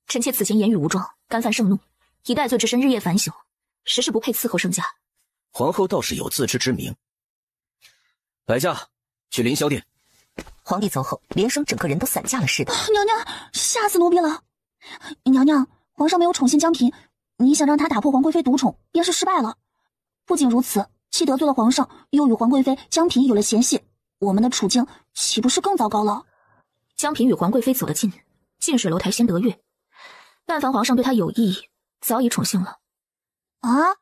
臣妾此前言语无状，干犯盛怒，一代罪之身日夜反省，实是不配伺候圣驾。皇后倒是有自知之明。摆驾，去凌霄殿。皇帝走后，连生整个人都散架了似的。娘娘，吓死奴婢了！娘娘，皇上没有宠幸江嫔，你想让他打破皇贵妃独宠，便是失败了。不仅如此，既得罪了皇上，又与皇贵妃江嫔有了嫌隙，我们的处境岂不是更糟糕了？江嫔与皇贵妃走得近，近水楼台先得月。但凡皇上对她有意，早已宠幸了。啊？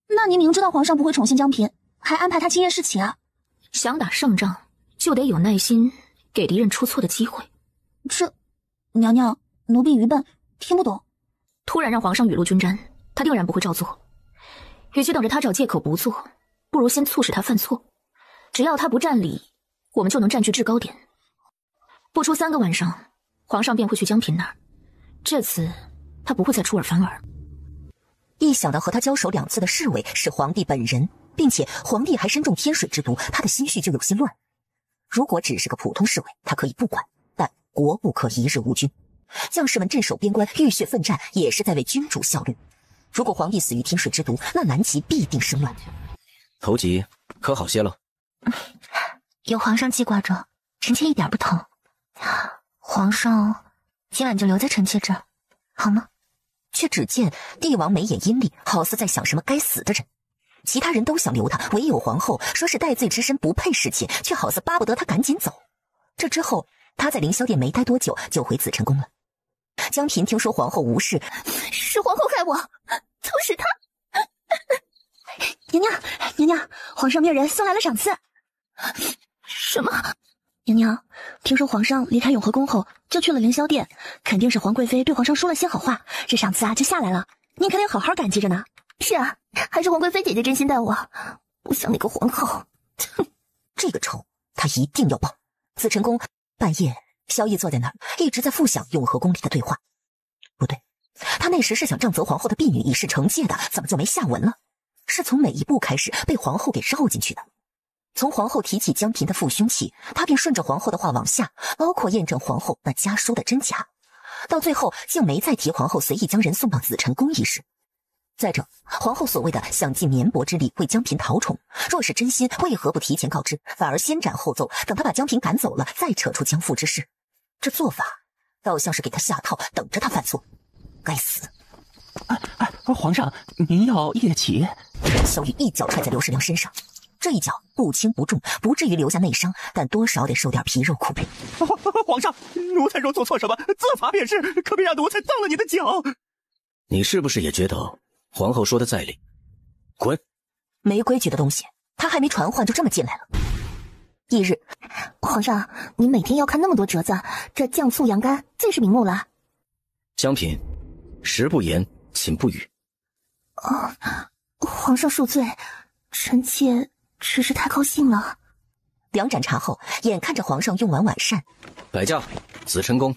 那您明知道皇上不会宠幸江嫔，还安排她今夜侍寝啊？想打胜仗，就得有耐心，给敌人出错的机会。这，娘娘，奴婢愚笨，听不懂。突然让皇上雨露均沾，他定然不会照做。与其等着他找借口不做，不如先促使他犯错。只要他不占理，我们就能占据制高点。不出3个晚上，皇上便会去江嫔那儿。这次他不会再出尔反尔。一想到和他交手2次的侍卫是皇帝本人，并且皇帝还身中天水之毒，他的心绪就有些乱。如果只是个普通侍卫，他可以不管，但国不可一日无君。将士们镇守边关，浴血奋战，也是在为君主效力。如果皇帝死于天水之毒，那南齐必定生乱。头疾可好些了？有皇上记挂着，臣妾一点不疼。皇上今晚就留在臣妾这儿，好吗？却只见帝王眉眼阴厉，好似在想什么该死的人。其他人都想留他，唯有皇后说是戴罪之身不配侍寝，却好似巴不得他赶紧走。这之后，他在凌霄殿没待多久，就回紫宸宫了。江嫔听说皇后无事，是皇后害我，都是她。娘娘，娘娘，皇上命人送来了赏赐。什么？娘娘，听说皇上离开永和宫后就去了凌霄殿，肯定是皇贵妃对皇上说了些好话，这赏赐啊就下来了。您可得好好感激着呢。是啊，还是皇贵妃姐姐真心待我，不像那个皇后。这个仇他一定要报。紫宸宫半夜，萧逸坐在那儿，一直在复想永和宫里的对话。不对，他那时是想杖责皇后的婢女以示惩戒的，怎么就没下文了？是从哪一步开始被皇后给绕进去的？从皇后提起江嫔的父兄起，他便顺着皇后的话往下，包括验证皇后那家书的真假，到最后竟没再提皇后随意将人送到紫宸宫一事。再者，皇后所谓的想尽绵薄之力为江嫔讨宠，若是真心，为何不提前告知，反而先斩后奏，等他把江嫔赶走了，再扯出江父之事？这做法倒像是给他下套，等着他犯错。该死！皇上，您要夜起？萧玉一脚踹在刘世良身上，这一脚不轻不重，不至于留下内伤，但多少得受点皮肉苦悲。皇上，奴才若做错什么，责罚便是，可别让奴才脏了你的脚。你是不是也觉得皇后说的在理？滚！没规矩的东西，他还没传唤就这么进来了。翌日，皇上，您每天要看那么多折子，这酱醋羊肝最是明目了。江嫔，食不言，寝不语。皇上恕罪，臣妾只是太高兴了。2盏茶后，眼看着皇上用完晚膳，摆驾，紫宸宫。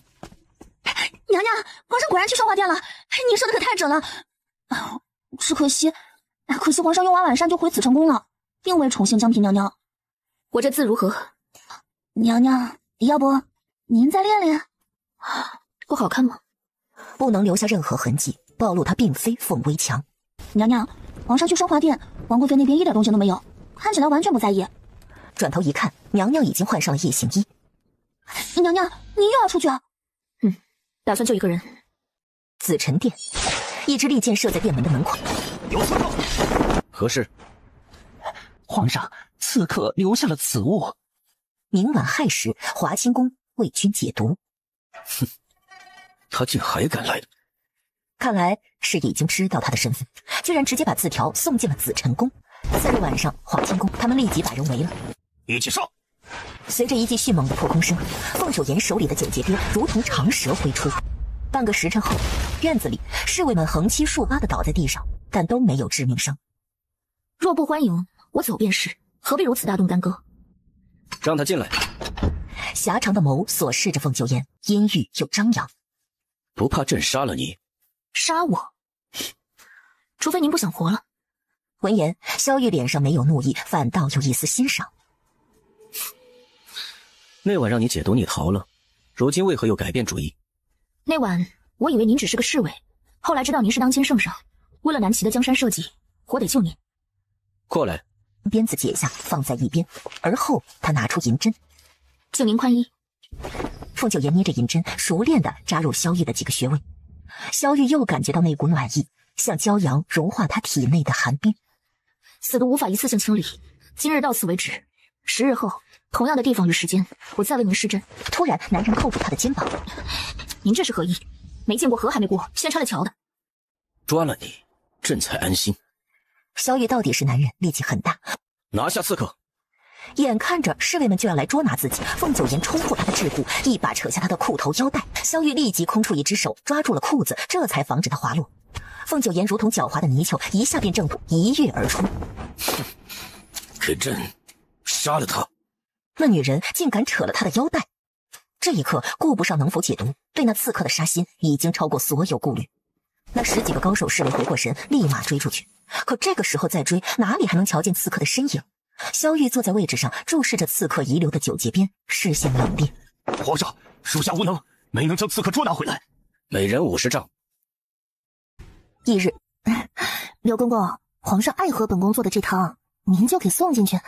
娘娘，皇上果然去双华殿了，您说的可太准了。只可惜皇上用完晚膳就回紫宸宫了，并未宠幸江嫔娘娘。我这字如何？娘娘，要不您再练练？不好看吗？不能留下任何痕迹，暴露他并非凤微墙。娘娘，皇上去双华殿，王贵妃那边一点动静都没有，看起来完全不在意。转头一看，娘娘已经换上了夜行衣。娘娘，您又要出去啊？打算就一个人。紫宸殿，一支利箭射在殿门的门口。有刺客！何事？皇上，刺客留下了此物。明晚亥时，华清宫为君解毒。哼，他竟还敢来！看来是已经知道他的身份，居然直接把字条送进了紫宸宫。次日晚上，华清宫他们立即把人围了。一起上！随着一记迅猛的破空声，凤守言手里的九节鞭如同长蛇挥出。半个时辰后，院子里侍卫们横七竖八地倒在地上，但都没有致命伤。若不欢迎，我走便是，何必如此大动干戈？让他进来。狭长的眸所视着凤九言，阴郁又张扬。不怕朕杀了你？杀我？除非您不想活了。闻言，萧玉脸上没有怒意，反倒有一丝欣赏。那晚让你解毒，你逃了，如今为何又改变主意？那晚我以为您只是个侍卫，后来知道您是当今圣上，为了南齐的江山社稷，我得救您。过来。鞭子解下，放在一边，而后他拿出银针。请您宽衣，凤九言捏着银针，熟练地扎入萧玉的几个穴位。萧玉又感觉到那股暖意，像骄阳融化他体内的寒冰。死毒无法一次性清理，今日到此为止。10日后，同样的地方与时间，我再为您施针。突然，男人扣住他的肩膀：“您这是何意？没见过河还没过，先拆了桥的。”抓了你，朕才安心。萧玉到底是男人，力气很大。拿下刺客！眼看着侍卫们就要来捉拿自己，凤九言冲破他的桎梏，一把扯下他的裤头腰带。萧玉立即空出一只手抓住了裤子，这才防止他滑落。凤九言如同狡猾的泥鳅，一下便正步一跃而出。给朕杀了他！那女人竟敢扯了他的腰带。这一刻顾不上能否解毒，对那刺客的杀心已经超过所有顾虑。那10几个高手侍卫回过神，立马追出去。可这个时候再追，哪里还能瞧见刺客的身影？萧玉坐在位置上，注视着刺客遗留的九节鞭，视线冷冽。皇上，属下无能，没能将刺客捉拿回来。每人50丈。翌日，刘公公，皇上爱喝本宫做的这汤，您就给送进去。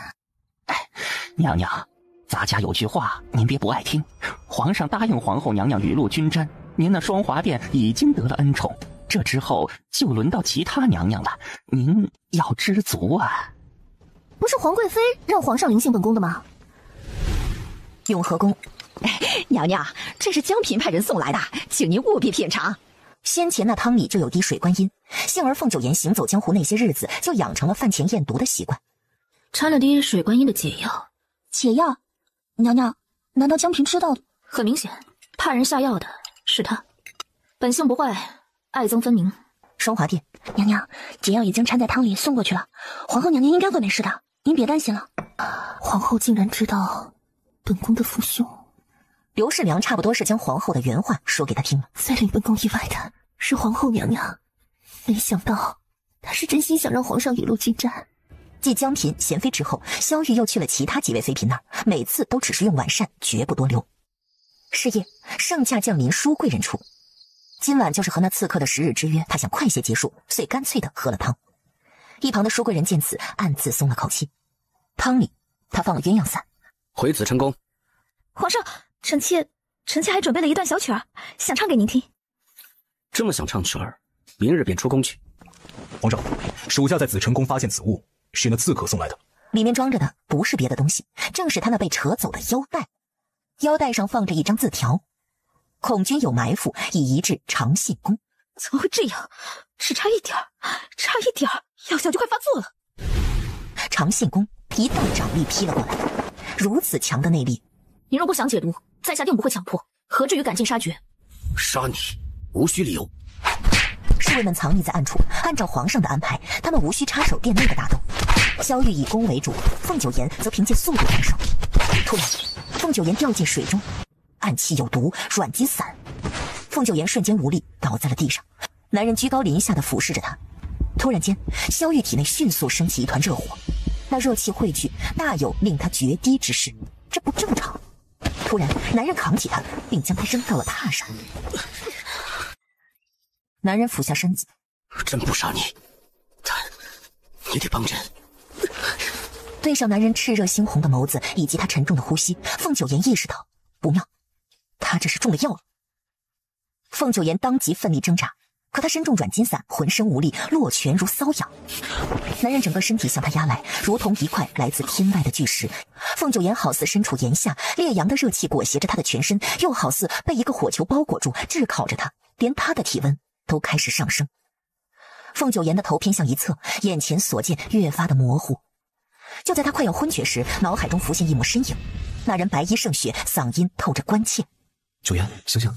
娘娘，咱家有句话，您别不爱听。皇上答应皇后娘娘雨露均沾，您那双华殿已经得了恩宠，这之后就轮到其他娘娘了，您要知足啊。不是皇贵妃让皇上临幸本宫的吗？永和宫，娘娘，这是江嫔派人送来的，请您务必品尝。先前那汤里就有滴水观音，幸而凤九言行走江湖那些日子，就养成了饭前验毒的习惯。掺了滴水观音的解药。解药？娘娘，难道江嫔知道的？很明显，派人下药的是他。本性不坏，爱憎分明。双华殿，娘娘，解药已经掺在汤里送过去了，皇后娘娘应该会没事的，您别担心了。皇后竟然知道本宫的父兄。刘世良差不多是将皇后的原话说给他听了。最令本宫意外的是皇后娘娘，没想到她是真心想让皇上雨露均沾。继江嫔、娴妃之后，萧玉又去了其他几位妃嫔那儿，每次都只是用晚膳，绝不多留。是夜，圣驾降临舒贵人处。今晚就是和那刺客的10日之约，他想快些结束，遂干脆的喝了汤。一旁的舒贵人见此，暗自松了口气。汤里，他放了鸳鸯伞。回子成功。皇上，臣妾还准备了一段小曲儿，想唱给您听。这么想唱曲儿，明日便出宫去。皇上，属下在紫晨宫发现此物，是那刺客送来的。里面装着的不是别的东西，正是他那被扯走的腰带。腰带上放着一张字条：孔君有埋伏，已移至长信宫。怎么会这样？只差一点，药效就快发作了。长信宫一道掌力劈了过来，如此强的内力，你若不想解毒，在下定不会强迫，何至于赶尽杀绝？杀你，无需理由。侍卫们藏匿在暗处，按照皇上的安排，他们无需插手殿内的打斗。萧玉以攻为主，凤九言则凭借速度还手。突然，凤九言掉进水中，暗器有毒，软筋散。凤九言瞬间无力，倒在了地上。男人居高临下的俯视着他。突然间，萧玉体内迅速升起一团热火，那热气汇聚，大有令他决堤之势。这不正常。突然，男人扛起他，并将他扔到了榻上。男人俯下身子，朕不杀你，但你得帮朕。对上男人炽热猩红的眸子以及他沉重的呼吸，凤九言意识到不妙，他这是中了药了。凤九言当即奋力挣扎，可他身中软筋散，浑身无力，落拳如瘙痒。男人整个身体向他压来，如同一块来自天外的巨石。凤九言好似身处炎夏，烈阳的热气裹挟着他的全身，又好似被一个火球包裹住，炙烤着他，连他的体温都开始上升。凤九言的头偏向一侧，眼前所见越发的模糊。就在他快要昏厥时，脑海中浮现一抹身影，那人白衣胜雪，嗓音透着关切：“九言，醒醒！”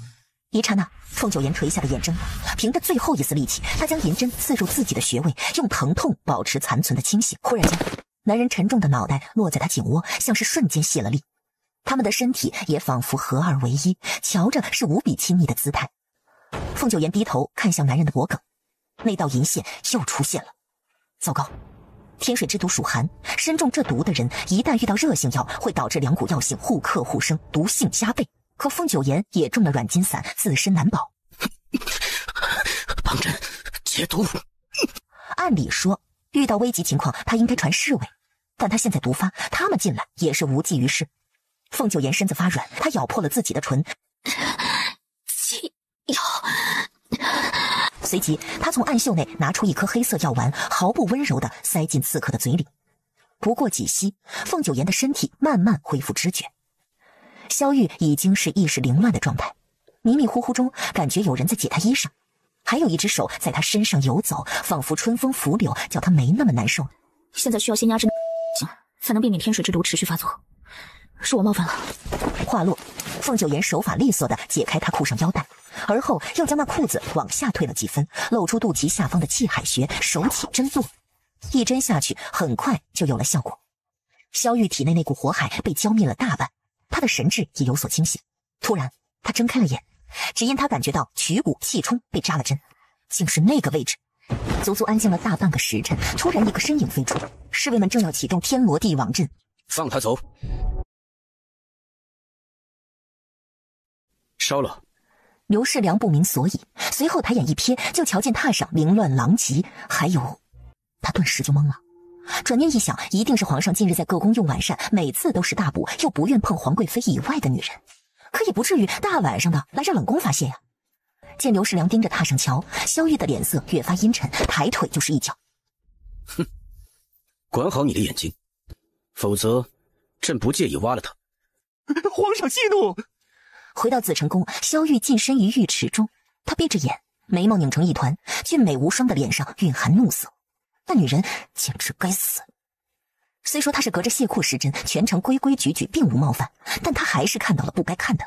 一刹那，凤九言垂下了眼睁，凭着最后一丝力气，他将银针刺入自己的穴位，用疼痛保持残存的清醒。忽然间，男人沉重的脑袋落在他颈窝，像是瞬间泄了力。他们的身体也仿佛合二为一，瞧着是无比亲密的姿态。凤九言低头看向男人的脖颈，那道银线又出现了。糟糕！天水之毒属寒，身中这毒的人一旦遇到热性药，会导致两股药性互克互生，毒性加倍。可凤九言也中了软筋散，自身难保。帮朕解毒。按理说，遇到危急情况，他应该传侍卫，但他现在毒发，他们进来也是无济于事。凤九言身子发软，他咬破了自己的唇，随即，他从暗袖内拿出一颗黑色药丸，毫不温柔地塞进刺客的嘴里。不过几息，凤九妍的身体慢慢恢复知觉。萧玉已经是意识凌乱的状态，迷迷糊糊中感觉有人在解他衣裳，还有一只手在他身上游走，仿佛春风拂柳，叫他没那么难受。现在需要先压制才能避免天水之毒持续发作，是我冒犯了。话落，凤九妍手法利索地解开他裤上腰带，而后又将那裤子往下退了几分，露出肚脐下方的气海穴，手起针落，一针下去，很快就有了效果。萧玉体内那股火海被浇灭了大半，他的神智也有所清醒。突然，他睁开了眼，只因他感觉到曲骨气冲被扎了针，竟是那个位置。足足安静了大半个时辰，突然一个身影飞出，侍卫们正要启动天罗地网阵。放他走。烧了。刘世良不明所以，随后抬眼一瞥，就瞧见榻上凌乱狼藉，还有……他顿时就懵了。转念一想，一定是皇上近日在各宫用晚膳，每次都是大补，又不愿碰皇贵妃以外的女人，可也不至于大晚上的来这冷宫发泄呀。见刘世良盯着榻上瞧，萧玉的脸色越发阴沉，抬腿就是一脚。哼，管好你的眼睛，否则朕不介意挖了他。皇上息怒。回到紫晨宫，萧玉近身于浴池中，他闭着眼，眉毛拧成一团，俊美无双的脸上蕴含怒色。那女人简直该死。虽说她是隔着谢库施针，全程规规矩矩，并无冒犯，但他还是看到了不该看的。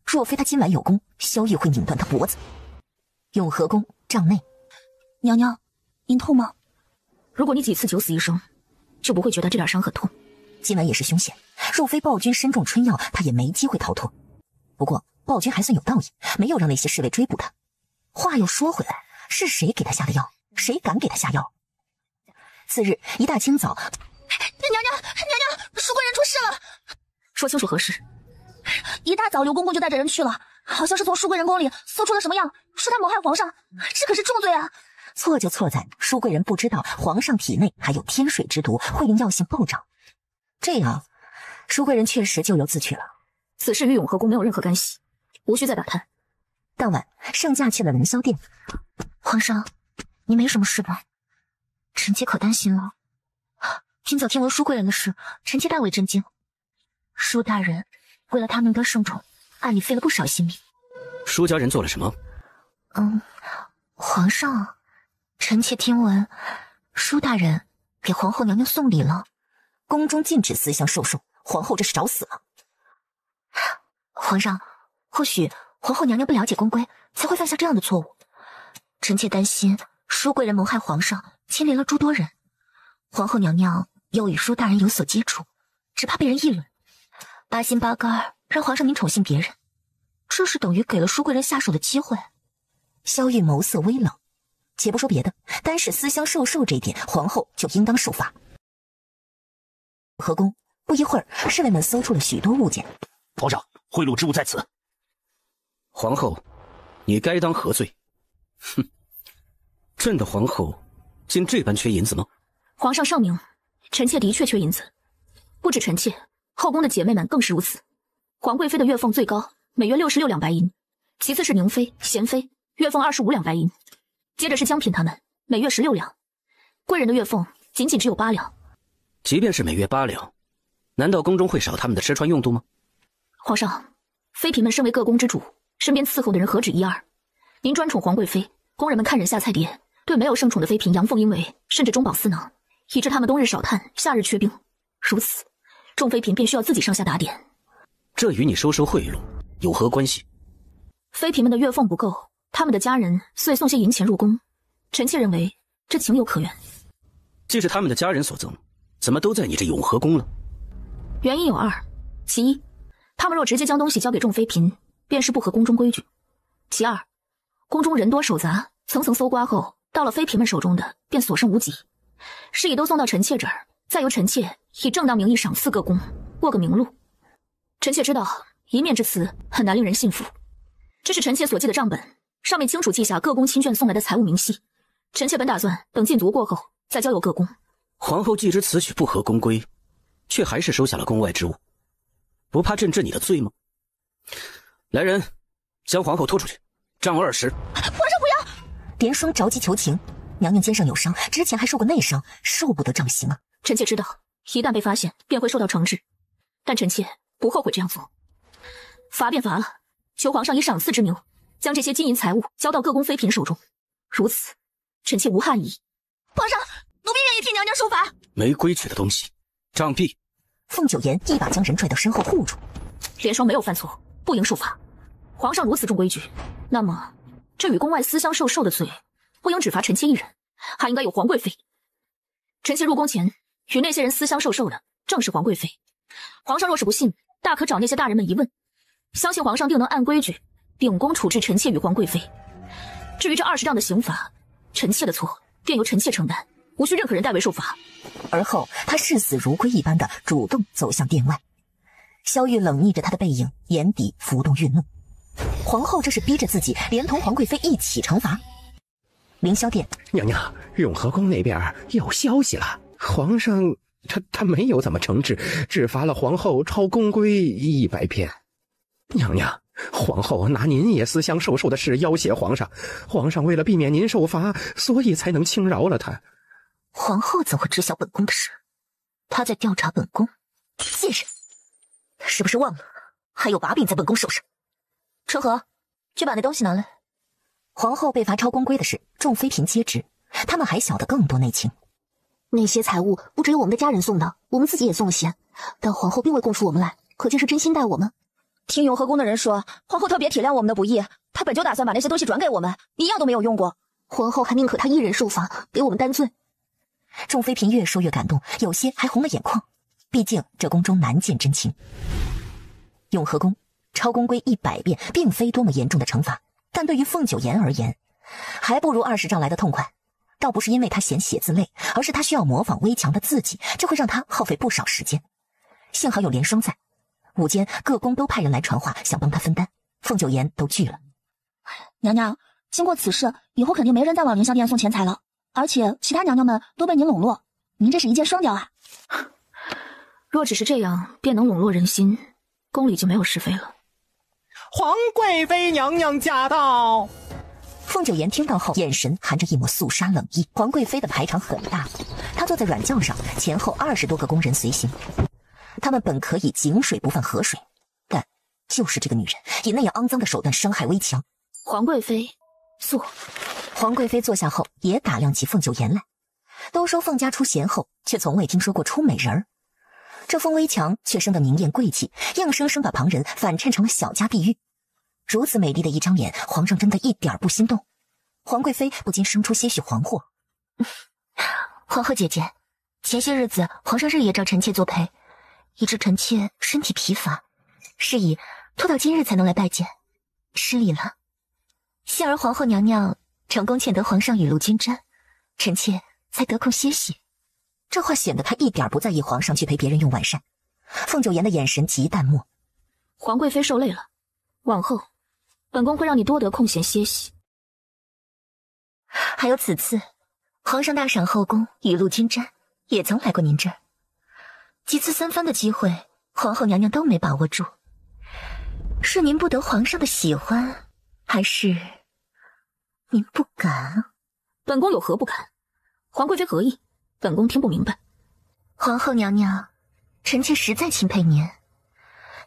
若非他今晚有功，萧玉会拧断他脖子。永和宫帐内，娘娘，您痛吗？如果你几次九死一生，就不会觉得这点伤很痛。今晚也是凶险，若非暴君身中春药，他也没机会逃脱。不过暴君还算有道义，没有让那些侍卫追捕他。话又说回来，是谁给他下的药？谁敢给他下药？次日一大清早，娘娘，淑贵人出事了！说清楚何事？一大早刘公公就带着人去了，好像是从淑贵人宫里搜出了什么药，说他谋害皇上，这可是重罪啊！错就错在淑贵人不知道皇上体内还有天水之毒，会令药性暴涨。这样，淑贵人确实咎由自取了。此事与永和宫没有任何干系，无需再打探。当晚，盛驾去了凌霄殿。皇上，你没什么事吧？臣妾可担心了。今早听闻淑贵人的事，臣妾大为震惊。舒大人为了他能得圣宠，暗里费了不少心力。舒家人做了什么？皇上，臣妾听闻舒大人给皇后娘娘送礼了。宫中禁止私相授受，皇后这是找死了。皇上，或许皇后娘娘不了解宫规，才会犯下这样的错误。臣妾担心舒贵人谋害皇上，牵连了诸多人。皇后娘娘又与舒大人有所接触，只怕被人议论，八心八肝让皇上您宠幸别人，这是等于给了舒贵人下手的机会。萧玉眸色微冷，且不说别的，单是私相授受这一点，皇后就应当受罚。和宫不一会儿，侍卫们搜出了许多物件。皇上，贿赂之物在此。皇后，你该当何罪？哼，朕的皇后竟这般缺银子吗？皇上圣明，臣妾的确缺银子，不止臣妾，后宫的姐妹们更是如此。皇贵妃的月俸最高，每月66两白银，其次是宁妃、娴妃，月俸25两白银，接着是江嫔她们，每月16两。贵人的月俸仅仅只有8两。即便是每月8两，难道宫中会少他们的吃穿用度吗？皇上，妃嫔们身为各宫之主，身边伺候的人何止1、2？您专宠皇贵妃，宫人们看人下菜碟，对没有圣宠的妃嫔阳奉阴违，甚至中饱私囊，以致他们冬日少炭，夏日缺兵。如此，众妃嫔便需要自己上下打点。这与你收贿赂有何关系？妃嫔们的月俸不够，他们的家人遂送些银钱入宫，臣妾认为这情有可原。既是他们的家人所赠，怎么都在你这永和宫了？原因有2，其一，他们若直接将东西交给众妃嫔，便是不合宫中规矩；其2，宫中人多手杂，层层搜刮后，到了妃嫔们手中的便所剩无几，是以都送到臣妾这儿，再由臣妾以正当名义赏赐各宫，握个名录。臣妾知道一面之词很难令人信服，这是臣妾所记的账本，上面清楚记下各宫亲眷送来的财物明细。臣妾本打算等禁足过后再交由各宫。皇后既知此举不合宫规，却还是收下了宫外之物，不怕朕治你的罪吗？来人，将皇后拖出去，杖20。皇上不要！连双着急求情。娘娘肩上有伤，之前还受过内伤，受不得杖刑啊！臣妾知道，一旦被发现，便会受到惩治，但臣妾不后悔这样做。罚便罚了，求皇上以赏赐之名，将这些金银财物交到各宫妃嫔手中，如此，臣妾无憾意。皇上，奴婢愿意替娘娘受罚。没规矩的东西，杖毙！凤九言一把将人拽到身后护住。莲霜没有犯错，不应受罚。皇上如此重规矩，那么这与宫外私相授受的罪，不应只罚臣妾一人，还应该有皇贵妃。臣妾入宫前与那些人私相授受的正是皇贵妃。皇上若是不信，大可找那些大人们一问，相信皇上定能按规矩秉公处置臣妾与皇贵妃。至于这20杖的刑罚，臣妾的错便由臣妾承担，无需任何人代为受罚。而后他视死如归一般的主动走向殿外。萧玉冷睨着他的背影，眼底浮动愠怒。皇后这是逼着自己连同皇贵妃一起惩罚。凌霄殿，娘娘，永和宫那边有消息了，皇上他没有怎么惩治，只罚了皇后抄宫规100篇。娘娘，皇后拿您也私相授受的事要挟皇上，皇上为了避免您受罚，所以才能轻饶了他。皇后怎会知晓本宫的事？她在调查本宫。贱人，是不是忘了还有把柄在本宫手上？陈和，去把那东西拿来。皇后被罚抄宫规的事，众妃嫔皆知，他们还晓得更多内情。那些财物不只有我们的家人送的，我们自己也送了些，但皇后并未供出我们来，可见是真心待我们。听永和宫的人说，皇后特别体谅我们的不易，她本就打算把那些东西转给我们，一样都没有用过。皇后还宁可她一人受罚，给我们担罪。众妃嫔越说越感动，有些还红了眼眶。毕竟这宫中难见真情。永和宫抄宫规100遍，并非多么严重的惩罚，但对于凤九言而言，还不如20杖来的痛快。倒不是因为他嫌写字累，而是他需要模仿微强的字迹，这会让他耗费不少时间。幸好有莲霜在，午间各宫都派人来传话，想帮他分担，凤九言都拒了。娘娘，经过此事，以后肯定没人再往凌霄殿送钱财了，而且其他娘娘们都被您笼络，您这是一箭双雕啊！若只是这样便能笼络人心，宫里就没有是非了。皇贵妃娘娘驾到！凤九言听到后，眼神含着一抹肃杀冷意。皇贵妃的排场很大，她坐在软轿上，前后20多个宫人随行。他们本可以井水不犯河水，但就是这个女人以那样肮脏的手段伤害微强。皇贵妃，坐。皇贵妃坐下后，也打量起凤九言来。都说凤家出贤后，却从未听说过出美人儿。这凤微强却生得明艳贵气，硬生生把旁人反衬成了小家碧玉。如此美丽的一张脸，皇上真的一点不心动。皇贵妃不禁生出些许惶惑。皇后姐姐，前些日子皇上日夜召臣妾作陪，以致臣妾身体疲乏，是以拖到今日才能来拜见，失礼了。幸而皇后娘娘成功劝得皇上雨露均沾，臣妾才得空歇息。这话显得他一点不在意皇上去陪别人用晚膳。凤九言的眼神极淡漠。皇贵妃受累了，往后本宫会让你多得空闲歇息。还有此次皇上大赏后宫雨露均沾，也曾来过您这儿，几次3番的机会，皇后娘娘都没把握住。是您不得皇上的喜欢，还是您不敢？本宫有何不敢？皇贵妃何意？本宫听不明白。皇后娘娘，臣妾实在钦佩您。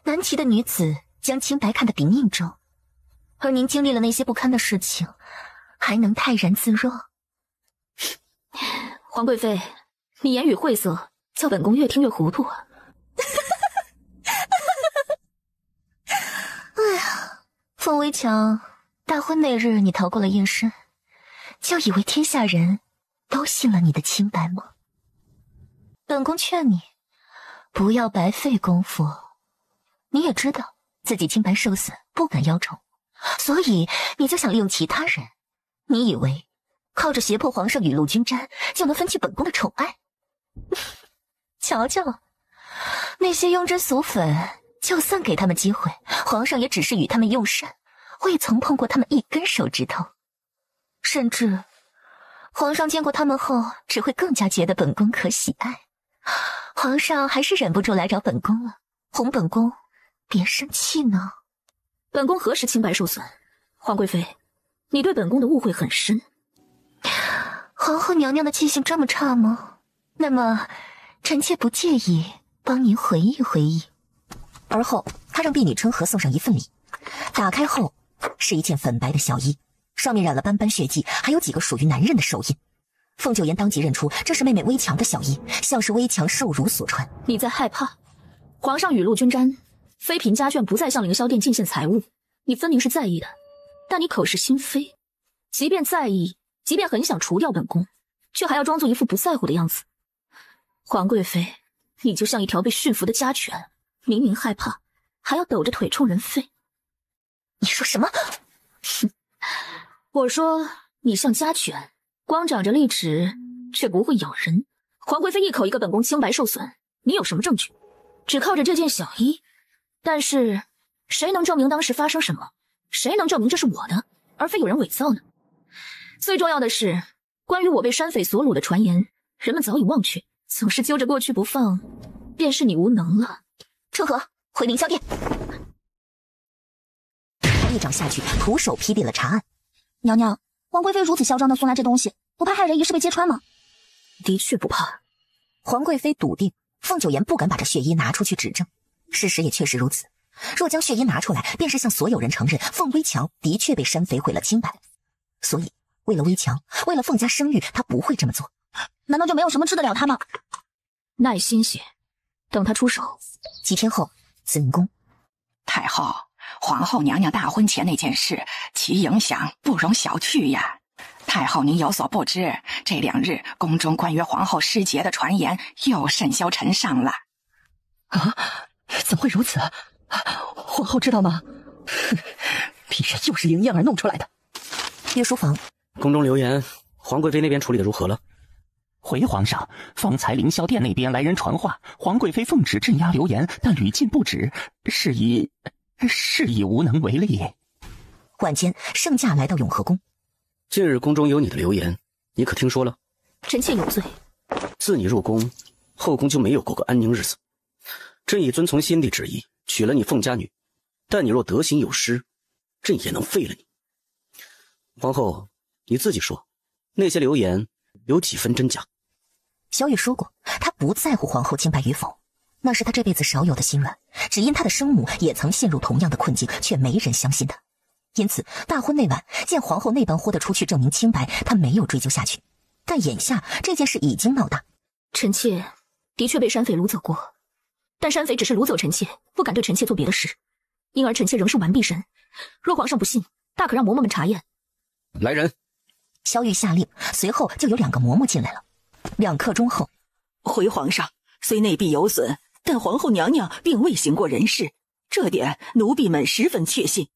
南齐的女子将清白看得比命重，而您经历了那些不堪的事情，还能泰然自若。皇贵妃，你言语晦涩，叫本宫越听越糊涂啊。哎呀，凤微强，大婚那日你逃过了验身，就以为天下人都信了你的清白吗？本宫劝你不要白费功夫。你也知道自己清白受损，不敢邀宠，所以你就想利用其他人。你以为靠着胁迫皇上雨露均沾就能分去本宫的宠爱？瞧瞧，那些庸脂俗粉，就算给他们机会，皇上也只是与他们用膳，未曾碰过他们一根手指头。甚至皇上见过他们后，只会更加觉得本宫可喜爱。皇上还是忍不住来找本宫了，哄本宫别生气呢。本宫何时清白受损？皇贵妃，你对本宫的误会很深。皇后娘娘的记性这么差吗？那么，臣妾不介意帮您回忆回忆。而后，他让婢女春和送上一份礼，打开后是一件粉白的小衣，上面染了斑斑血迹，还有几个属于男人的手印。凤九言当即认出这是妹妹微强的小衣，像是微强受辱所穿。你在害怕？皇上雨露均沾，妃嫔家眷不再向凌霄殿进献财物，你分明是在意的，但你口是心非。即便在意，即便很想除掉本宫，却还要装作一副不在乎的样子。皇贵妃，你就像一条被驯服的家犬，明明害怕，还要抖着腿冲人吠。你说什么？我说你像家犬，光长着利齿，却不会咬人。皇贵妃一口一个本宫清白受损，你有什么证据？只靠着这件小衣，但是谁能证明当时发生什么？谁能证明这是我的，而非有人伪造呢？最重要的是，关于我被山匪所掳的传言，人们早已忘却，总是揪着过去不放，便是你无能了。春和，回凌霄殿。一掌下去，徒手批毙了查案。娘娘，皇贵妃如此嚣张的送来这东西，不怕害人一事被揭穿吗？的确不怕。皇贵妃笃定凤九言不敢把这血衣拿出去指证，事实也确实如此。若将血衣拿出来，便是向所有人承认凤微强的确被山匪毁了清白。所以，为了微强，为了凤家声誉，他不会这么做。难道就没有什么治得了他吗？耐心些，等他出手。几天后，紫云宫，太后，皇后娘娘大婚前那件事，其影响不容小觑呀。太后您有所不知，这2日宫中关于皇后失节的传言又甚嚣尘上了。啊，怎么会如此？皇后知道吗？必然又是凌燕儿弄出来的。阅书房，宫中流言，皇贵妃那边处理的如何了？回皇上，方才凌霄殿那边来人传话，皇贵妃奉旨镇压流言，但屡禁不止，是以无能为力。晚间，圣驾来到永和宫。近日宫中有你的流言，你可听说了？臣妾有罪。自你入宫，后宫就没有过个安宁日子。朕已遵从先帝旨意，娶了你凤家女，但你若德行有失，朕也能废了你。皇后，你自己说，那些流言有几分真假？萧玉说过，他不在乎皇后清白与否，那是他这辈子少有的心软。只因他的生母也曾陷入同样的困境，却没人相信他。因此，大婚那晚见皇后那般豁得出去证明清白，他没有追究下去。但眼下这件事已经闹大，臣妾的确被山匪掳走过，但山匪只是掳走臣妾，不敢对臣妾做别的事，因而臣妾仍是完璧身。若皇上不信，大可让嬷嬷们查验。来人！萧玉下令，随后就有2个嬷嬷进来了。2刻钟后，回皇上，虽内婢有损，但皇后娘娘并未行过人事，这点奴婢们十分确信。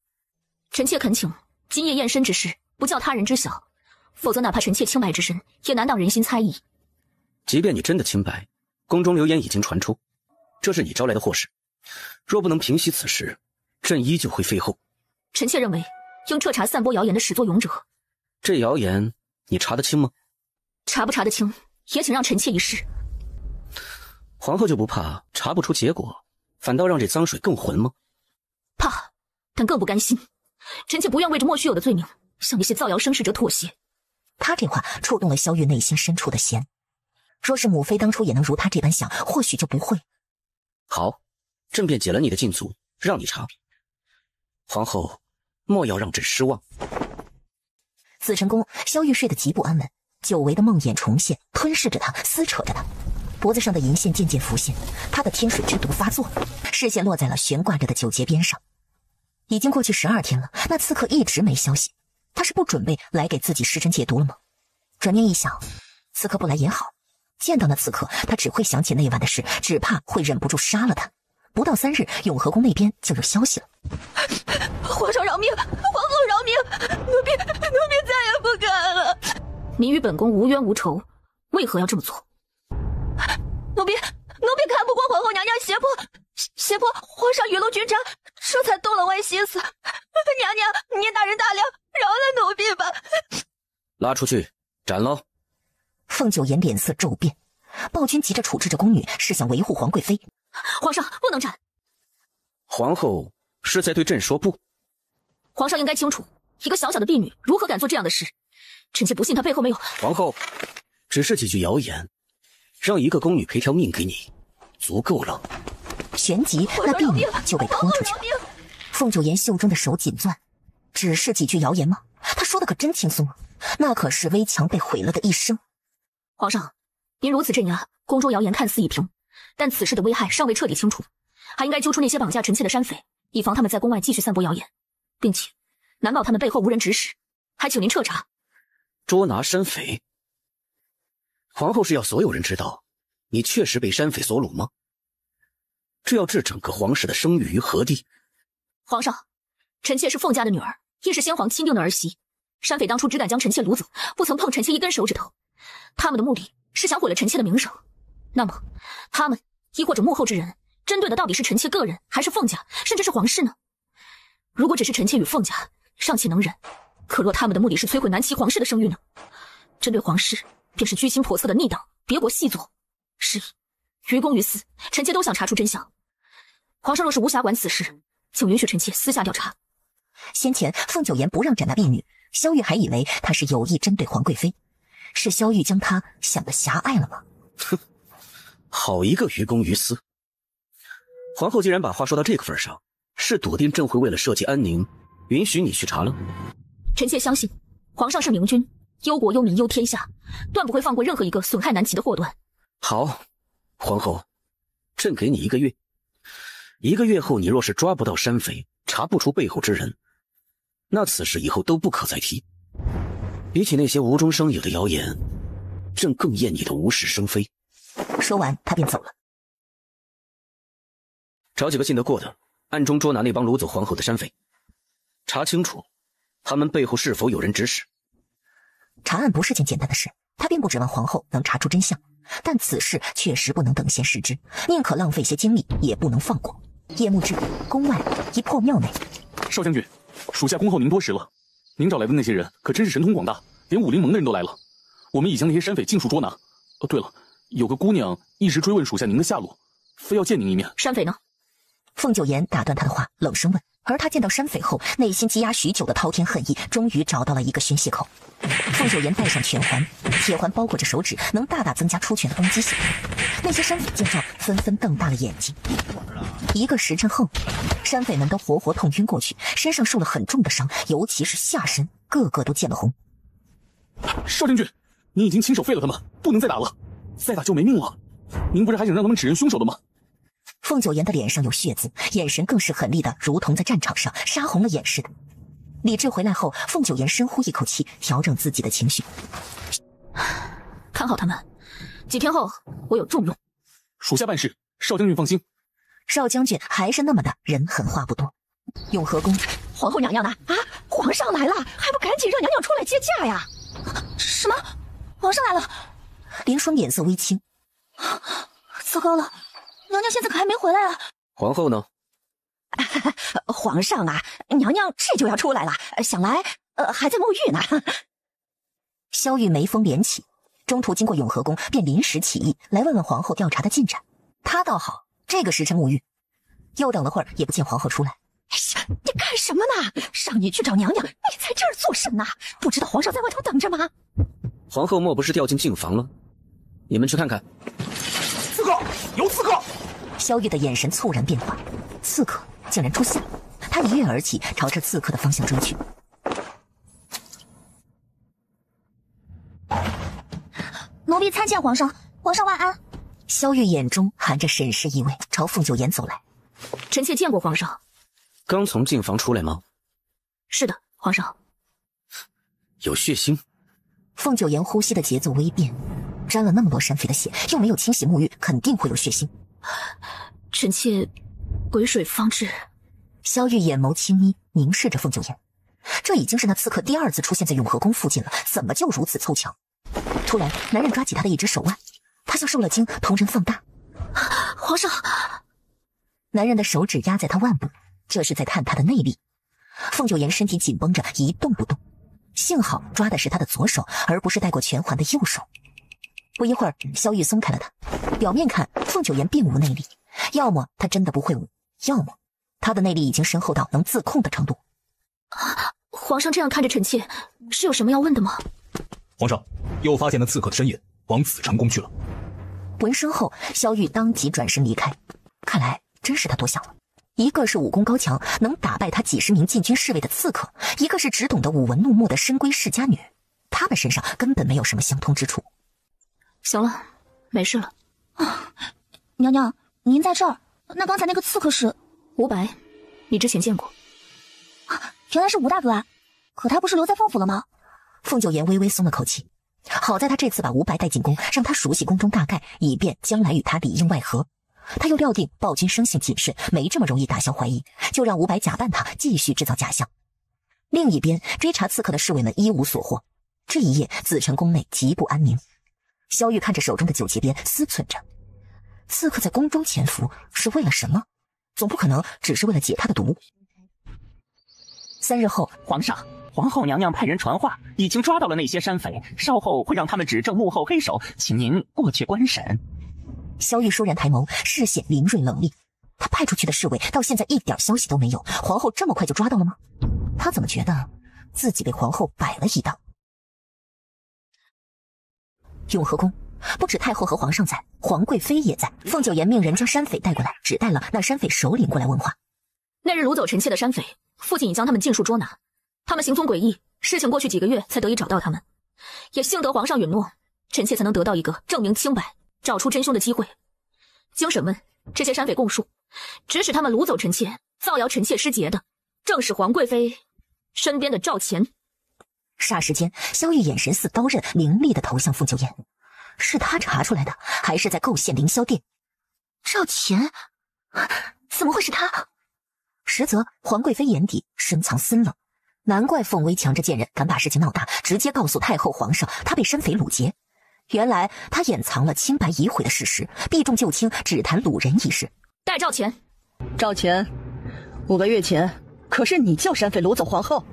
臣妾恳请，今夜验身之事不叫他人知晓，否则哪怕臣妾清白之身，也难挡人心猜疑。即便你真的清白，宫中流言已经传出，这是你招来的祸事。若不能平息此事，朕依旧会废后。臣妾认为，应彻查散播谣言的始作俑者。这谣言你查得清吗？查不查得清，也请让臣妾一试。皇后就不怕查不出结果，反倒让这脏水更浑吗？怕，但更不甘心。臣妾不愿为这莫须有的罪名向那些造谣生事者妥协。他这话触动了萧玉内心深处的弦。若是母妃当初也能如他这般想，或许就不会。好，朕便解了你的禁足，让你查。皇后，莫要让朕失望。紫晨宫，萧玉睡得极不安稳，久违的梦魇重现，吞噬着他，撕扯着他。脖子上的银线渐渐浮现，他的天水之毒发作，视线落在了悬挂着的九节边上。已经过去12天了，那刺客一直没消息，他是不准备来给自己施针解毒了吗？转念一想，刺客不来也好，见到那刺客，他只会想起那晚的事，只怕会忍不住杀了他。不到3日，永和宫那边就有消息了。皇上饶命，皇后饶命，奴婢再也不敢了。您与本宫无冤无仇，为何要这么做？奴婢看不过皇后娘娘胁迫皇上雨露均沾，这才动了歪心思。娘娘，您大人大量，饶了奴婢吧。拉出去斩喽！凤九言脸色骤变，暴君急着处置着宫女，是想维护皇贵妃。皇上不能斩。皇后是在对朕说不？皇上应该清楚，一个小小的婢女如何敢做这样的事，臣妾不信他背后没有。皇后，只是几句谣言，让一个宫女赔条命给你，足够了。旋即，那婢女就被拖出去了。凤九妍袖中的手紧攥，只是几句谣言吗？他说的可真轻松啊，那可是危墙被毁了的一生。皇上，您如此镇压，宫中谣言看似已平，但此事的危害尚未彻底清除，还应该揪出那些绑架臣妾的山匪，以防他们在宫外继续散播谣言，并且难保他们背后无人指使，还请您彻查。捉拿山匪？皇后是要所有人知道，你确实被山匪所掳吗？这要置整个皇室的声誉于何地？皇上，臣妾是凤家的女儿，亦是先皇钦定的儿媳。山匪当初只敢将臣妾掳走，不曾碰臣妾一根手指头。他们的目的是想毁了臣妾的名声。那么，他们亦或者幕后之人，针对的到底是臣妾个人，还是凤家，甚至是皇室呢？如果只是臣妾与凤家，尚且能忍；可若他们的目的是摧毁南齐皇室的声誉呢？针对皇室，便是居心叵测的逆党，别国细作。是以，于公于私，臣妾都想查出真相。皇上若是无暇管此事，请允许臣妾私下调查。先前凤九妍不让斩那婢女，萧玉还以为他是有意针对皇贵妃，是萧玉将他想得狭隘了吗？哼，好一个于公于私！皇后既然把话说到这个份上，是笃定朕会为了社稷安宁，允许你去查了？臣妾相信，皇上是明君，忧国忧民忧天下，断不会放过任何一个损害南齐的祸端。好，皇后，朕给你1个月。1个月后，你若是抓不到山匪，查不出背后之人，那此事以后都不可再提。比起那些无中生有的谣言，朕更厌你的无事生非。说完，他便走了。找几个信得过的，暗中捉拿那帮掳走皇后的山匪，查清楚他们背后是否有人指使。查案不是件简单的事，他并不指望皇后能查出真相，但此事确实不能等闲视之，宁可浪费些精力，也不能放过。夜幕至，宫外一破庙内，少将军，属下恭候您多时了。您找来的那些人可真是神通广大，连武林盟的人都来了。我们已将那些山匪尽数捉拿。哦，对了，有个姑娘一直追问属下您的下落，非要见您一面。山匪呢？凤九妍打断他的话，冷声问。而他见到山匪后，内心积压许久的滔天恨意终于找到了一个宣泄口。凤九妍戴上拳环，铁环包裹着手指，能大大增加出拳的攻击性。那些山匪见状，纷纷瞪大了眼睛。1个时辰后，山匪们都活活痛晕过去，身上受了很重的伤，尤其是下身，个个都见了红。少将军，您已经亲手废了他们，不能再打了，再打就没命了。您不是还想让他们指认凶手的吗？凤九妍的脸上有血渍，眼神更是狠厉的，如同在战场上杀红了眼似的。理智回来后，凤九妍深呼一口气，调整自己的情绪。看好他们，几天后我有重用。属下办事，少将军放心。少将军还是那么的人狠话不多。永和宫，皇后娘娘呢？啊，皇上来了，还不赶紧让娘娘出来接驾呀？什么？皇上来了？林霜脸色微青。糟糕了，娘娘现在可还没回来啊！皇后呢？皇上啊，娘娘这就要出来了，想来还在沐浴呢。萧玉眉峰连起，中途经过永和宫，便临时起意来问问皇后调查的进展。他倒好，这个时辰沐浴，又等了会儿也不见皇后出来。哎呀，你干什么呢？让你去找娘娘，你在这儿做甚呢？不知道皇上在外头等着吗？皇后莫不是掉进禁房了？你们去看看。刺客，有刺客！萧玉的眼神猝然变化，刺客竟然出现了。他一跃而起，朝着刺客的方向追去。奴婢参见皇上，皇上万安。萧玉眼中含着审视意味，朝凤九妍走来。臣妾见过皇上。刚从禁房出来吗？是的，皇上。有血腥。凤九妍呼吸的节奏微变，沾了那么多山匪的血，又没有清洗沐浴，肯定会有血腥。臣妾鬼水方至。萧玉眼眸轻眯，凝视着凤九妍。这已经是那刺客第2次出现在永和宫附近了，怎么就如此凑巧？突然，男人抓起他的一只手腕，他像受了惊，瞳仁放大。皇上！男人的手指压在他腕部，这是在探他的内力。凤九妍身体紧绷着，一动不动。幸好抓的是他的左手，而不是戴过拳环的右手。不一会儿，萧玉松开了他。表面看，凤九妍并无内力，要么他真的不会武，要么他的内力已经深厚到能自控的程度。皇上这样看着臣妾，是有什么要问的吗？皇上，又发现了刺客的身影，往紫晨宫去了。闻声后，萧玉当即转身离开。看来真是他多想了。一个是武功高强，能打败他几十名禁军侍卫的刺客；一个是只懂得舞文怒墨的深闺世家女。他们身上根本没有什么相通之处。行了，没事了。娘娘，您在这儿？那刚才那个刺客是吴白，你之前见过。原来是吴大哥啊！可他不是留在凤府了吗？凤九言微微松了口气，好在他这次把吴白带进宫，让他熟悉宫中大概，以便将来与他里应外合。他又料定暴君生性谨慎，没这么容易打消怀疑，就让吴白假扮他，继续制造假象。另一边，追查刺客的侍卫们一无所获。这一夜，紫晨宫内极不安宁。萧玉看着手中的酒节鞭，思忖着：刺客在宫中潜伏是为了什么？总不可能只是为了解他的毒。3日后，皇上，皇后娘娘派人传话，已经抓到了那些山匪，稍后会让他们指证幕后黑手，请您过去观审。萧玉倏然抬眸，视线凌锐冷厉。他派出去的侍卫到现在一点消息都没有，皇后这么快就抓到了吗？他怎么觉得自己被皇后摆了一道？永和宫不止太后和皇上在，皇贵妃也在。凤九言命人将山匪带过来，只带了那山匪首领过来问话。那日掳走臣妾的山匪，父亲已将他们尽数捉拿。他们行踪诡异，事情过去几个月才得以找到他们，也幸得皇上允诺，臣妾才能得到一个证明清白、找出真凶的机会。经审问，这些山匪供述，指使他们掳走臣妾、造谣臣妾失节的，正是皇贵妃身边的赵钱。霎时间，萧玉眼神似刀刃，凌厉地投向凤九言。是他查出来的，还是在构陷凌霄殿？赵钱？怎么会是他？实则皇贵妃眼底深藏森冷，难怪凤薇强这贱人敢把事情闹大，直接告诉太后皇上她被山匪掳劫。原来他掩藏了清白已毁的事实，避重就轻，只谈掳人一事。带赵钱。赵钱，5个月前可是你叫山匪掳走皇后？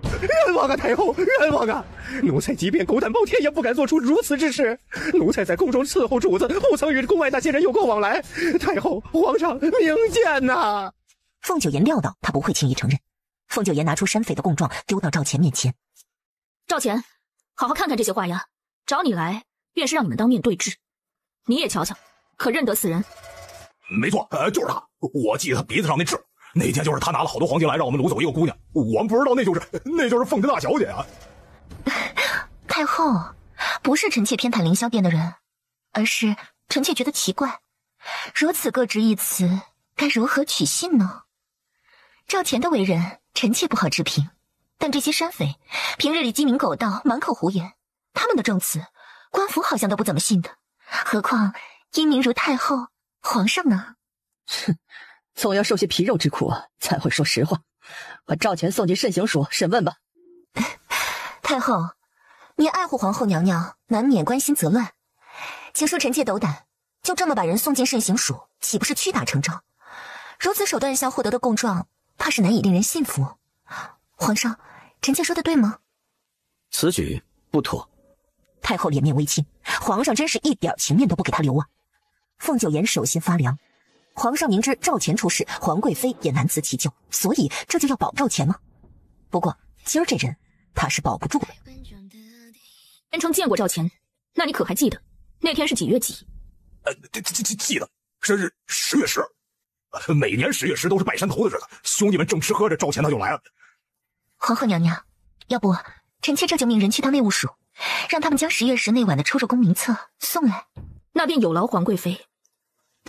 冤枉啊，太后，冤枉啊！奴才即便狗胆包天，也不敢做出如此之事。奴才在宫中伺候主子，不曾与宫外那些人有过往来。太后，皇上明鉴呐！凤九言料到他不会轻易承认。凤九言拿出山匪的供状，丢到赵钱面前。赵钱，好好看看这些画押，找你来便是让你们当面对质。你也瞧瞧，可认得此人？没错，就是他。我记得他鼻子上那痣。那天就是他拿了好多黄金来让我们掳走一个姑娘，我们不知道那就是凤阁大小姐啊。太后，不是臣妾偏袒凌霄殿的人，而是臣妾觉得奇怪，如此各执一词，该如何取信呢？赵钱的为人，臣妾不好置评，但这些山匪平日里鸡鸣狗盗，满口胡言，他们的证词，官府好像都不怎么信的，何况英明如太后、皇上呢？哼。总要受些皮肉之苦才会说实话，把赵钱送进慎刑署审问吧。太后，你爱护皇后娘娘，难免关心则乱，请恕臣妾斗胆，就这么把人送进慎刑署，岂不是屈打成招？如此手段下获得的供状，怕是难以令人信服。皇上，臣妾说的对吗？此举不妥。太后脸面微青，皇上真是一点情面都不给他留啊！凤九言手心发凉。皇上明知赵钱出事，皇贵妃也难辞其咎，所以这就要保赵钱吗？不过今儿这人他是保不住了。宣称见过赵钱，那你可还记得那天是几月几？记得，是10月10。每年10月10都是拜山头的日子，兄弟们正吃喝着，赵钱他就来了。皇后娘娘，要不臣妾这就命人去到内务署，让他们将10月10那晚的抽着功名册送来。那便有劳皇贵妃。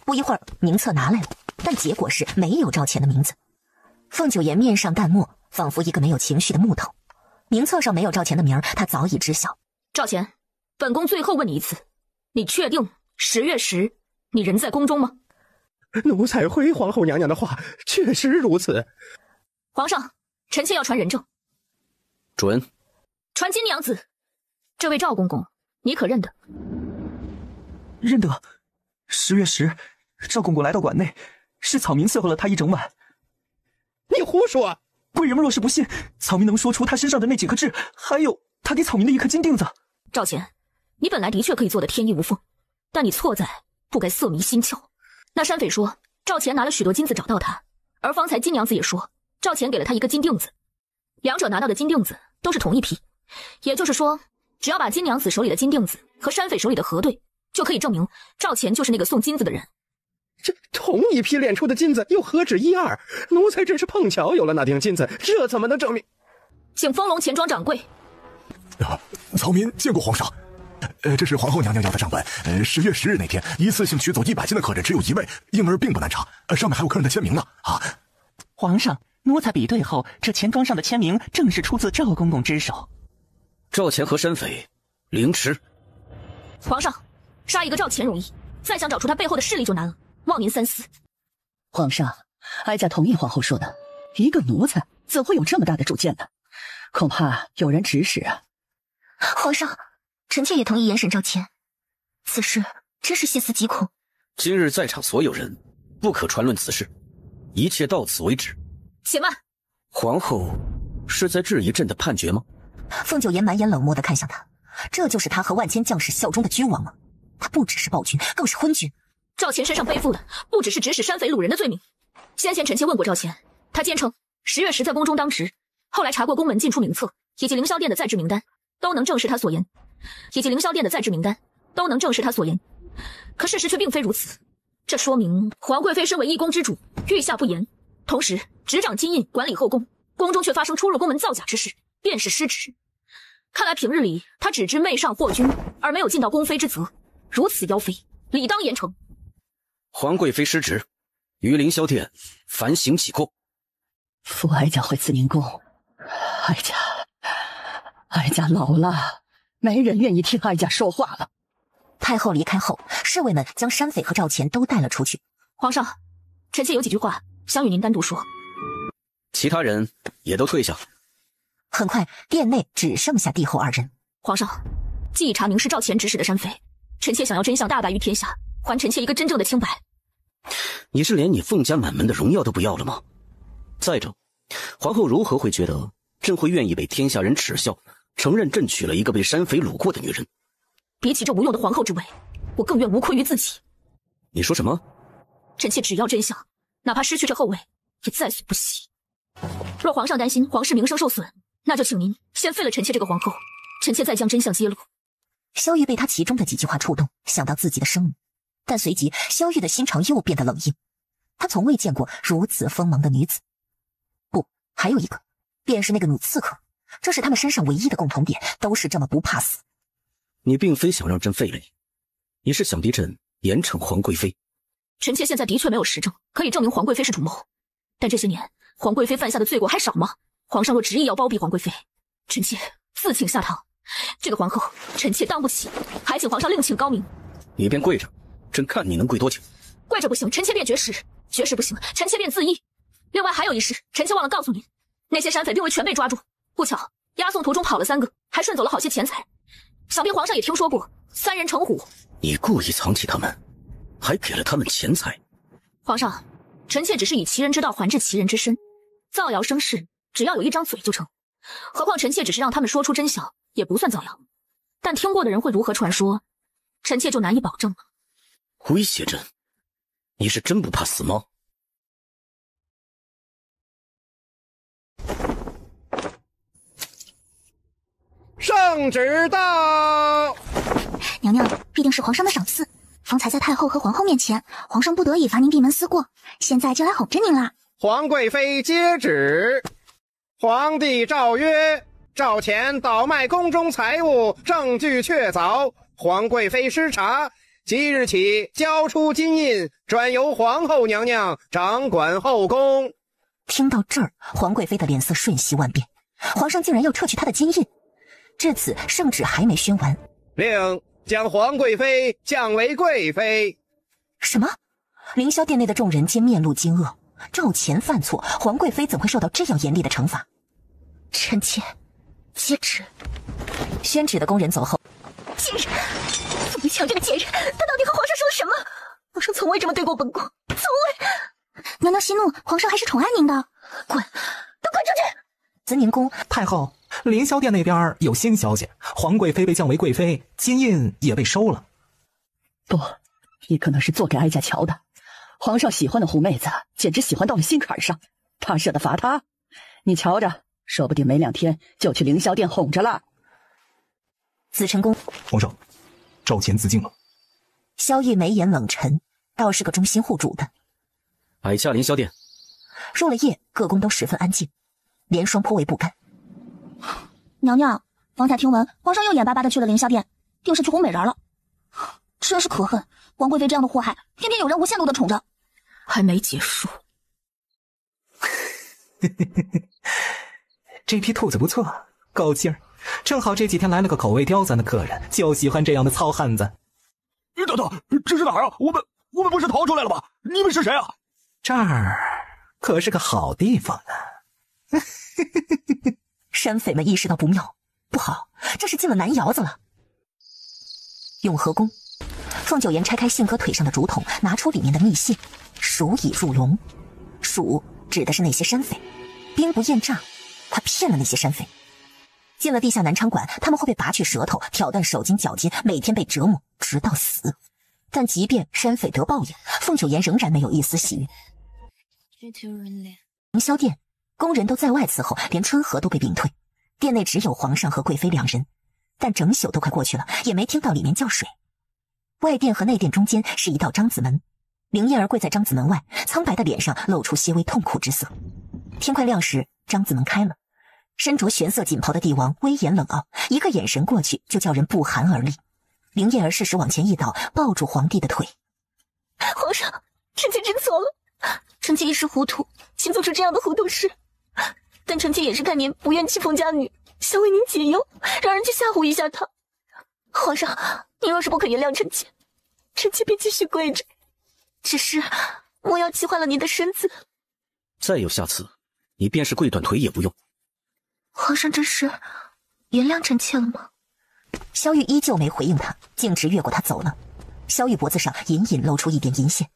不一会儿，名册拿来了，但结果是没有赵钱的名字。凤九言面上淡漠，仿佛一个没有情绪的木头。名册上没有赵钱的名儿，他早已知晓。赵钱，本宫最后问你一次，你确定10月10你人在宫中吗？奴才回皇后娘娘的话，确实如此。皇上，臣妾要传人证。准。传金娘子。这位赵公公，你可认得？认得。10月10，赵公公来到馆内，是草民伺候了他一整晚。你胡说！贵人们若是不信，草民能说出他身上的那几颗痣，还有他给草民的一颗金锭子。赵钱，你本来的确可以做得天衣无缝，但你错在不该色迷心窍。那山匪说赵钱拿了许多金子找到他，而方才金娘子也说赵钱给了他一个金锭子。两者拿到的金锭子都是同一批，也就是说，只要把金娘子手里的金锭子和山匪手里的核对，就可以证明赵钱就是那个送金子的人。这同一批炼出的金子又何止一二？奴才只是碰巧有了那锭金子，这怎么能证明？请丰隆钱庄掌柜。曹民见过皇上。这是皇后娘娘要的账本。10月10日那天，一次性取走100斤的客人只有1位，因而并不难查。上面还有客人的签名呢。皇上，奴才比对后，这钱庄上的签名正是出自赵公公之手。赵钱和山匪凌迟。皇上，杀一个赵钱容易，再想找出他背后的势力就难了，望您三思。皇上，哀家同意皇后说的，一个奴才怎会有这么大的主见呢？恐怕有人指使啊。皇上，臣妾也同意严审赵钱，此事真是细思极恐。今日在场所有人不可传论此事，一切到此为止。且慢，皇后是在质疑朕的判决吗？凤九爷满眼冷漠地看向他，这就是他和万千将士效忠的君王吗？他不只是暴君，更是昏君。赵钱身上背负的不只是指使山匪掳人的罪名。先前臣妾问过赵钱，他坚称10月10在宫中当值，后来查过宫门进出名册以及凌霄殿的在职名单，都能证实他所言。可事实却并非如此，这说明皇贵妃身为一宫之主，御下不严，同时执掌金印，管理后宫，宫中却发生出入宫门造假之事，便是失职。看来平日里他只知媚上祸君，而没有尽到宫妃之责，如此妖妃，理当严惩。皇贵妃失职，于凌霄殿反省起过。扶哀家回慈宁宫。哀家老了，没人愿意听哀家说话了。太后离开后，侍卫们将山匪和赵钱都带了出去。皇上，臣妾有几句话想与您单独说。其他人也都退下。很快，殿内只剩下帝后二人。皇上，既已查明是赵钱指使的山匪，臣妾想要真相大白于天下，还臣妾一个真正的清白。你是连你凤家满门的荣耀都不要了吗？再者，皇后如何会觉得朕会愿意被天下人耻笑，承认朕娶了一个被山匪掳过的女人？比起这无用的皇后之位，我更愿无愧于自己。你说什么？臣妾只要真相，哪怕失去这后位，也在所不惜。若皇上担心皇室名声受损，那就请您先废了臣妾这个皇后，臣妾再将真相揭露。萧玉被他其中的几句话触动，想到自己的生母，但随即萧玉的心肠又变得冷硬。他从未见过如此锋芒的女子。不，还有一个，便是那个女刺客，这是他们身上唯一的共同点，都是这么不怕死。你并非想让朕废了你，你是想逼朕严惩皇贵妃。臣妾现在的确没有实证可以证明皇贵妃是主谋，但这些年皇贵妃犯下的罪过还少吗？皇上若执意要包庇皇贵妃，臣妾自请下堂。这个皇后臣妾当不起，还请皇上另请高明。你便跪着，朕看你能跪多久。跪着不行，臣妾便绝食；绝食不行，臣妾便自缢。另外还有一事，臣妾忘了告诉您，那些山匪并未全被抓住，不巧押送途中跑了3个，还顺走了好些钱财。想必皇上也听说过3人成虎。你故意藏起他们，还给了他们钱财。皇上，臣妾只是以其人之道还治其人之身，造谣生事只要有一张嘴就成。何况臣妾只是让他们说出真相，也不算造谣。但听过的人会如何传说，臣妾就难以保证了。威胁朕？你是真不怕死吗？圣旨到！娘娘必定是皇上的赏赐，方才在太后和皇后面前，皇上不得已罚您闭门思过，现在就来哄着您啦。皇贵妃接旨。皇帝诏曰：赵钱倒卖宫中财物，证据确凿，皇贵妃失察，即日起交出金印，转由皇后娘娘掌管后宫。听到这儿，皇贵妃的脸色瞬息万变，皇上竟然要撤去她的金印。至此，圣旨还没宣完，令将皇贵妃降为贵妃。什么？凌霄殿内的众人皆面露惊愕。赵钱犯错，皇贵妃怎会受到这样严厉的惩罚？臣妾接旨。宣旨的工人走后，贱人，宋维强这个贱人，他到底和皇上说了什么？皇上从未这么对过本宫，从未。娘娘息怒，皇上还是宠爱您的。滚，都滚出去！慈宁宫太后，凌霄殿那边有新消息，皇贵妃被降为贵妃，金印也被收了。不，你可能是做给哀家瞧的。皇上喜欢的狐妹子，简直喜欢到了心坎上。他舍得罚她，你瞧着，说不定没2天就去凌霄殿哄着了。紫晨宫，皇上，赵钱自尽了。萧玉眉眼冷沉，倒是个忠心护主的。矮下凌霄殿。入了夜，各宫都十分安静，莲霜颇为不甘。娘娘，方才听闻皇上又眼巴巴的去了凌霄殿，定是去哄美人了。真是可恨，王贵妃这样的祸害，偏偏有人无限度的宠着。还没结束。这批兔子不错，够劲儿。正好这几天来了个口味刁钻的客人，就喜欢这样的糙汉子。等等，这是哪儿啊？我们不是逃出来了吗？你们是谁啊？这儿可是个好地方啊！山匪们意识到不妙，不好，这是进了南窑子了。永和宫，凤九岩拆开信鸽腿上的竹筒，拿出里面的密信。鼠已入笼，鼠指的是那些山匪。兵不厌诈，他骗了那些山匪。进了地下南昌馆，他们会被拔去舌头，挑断手筋脚筋，每天被折磨，直到死。但即便山匪得报应，凤九岩仍然没有一丝喜悦。凌霄殿，宫人都在外伺候，连春和都被屏退。殿内只有皇上和贵妃2人，但整宿都快过去了，也没听到里面叫水。外殿和内殿中间是一道章子门，凌燕儿跪在章子门外，苍白的脸上露出些微痛苦之色。天快亮时，章子门开了，身着玄色锦袍的帝王威严冷傲，一个眼神过去就叫人不寒而栗。凌燕儿适时往前一倒，抱住皇帝的腿。皇上，臣妾知错了，臣妾一时糊涂，竟做出这样的糊涂事。但臣妾也是看您不愿弃冯家女，想为您解忧，让人去吓唬一下她。皇上，您若是不肯原谅臣妾，臣妾便继续跪着。只是莫要气坏了您的身子。再有下次，你便是跪断腿也不用。皇上这是原谅臣妾了吗？萧玉依旧没回应他，径直越过他走了。萧玉脖子上隐隐露出一点银线。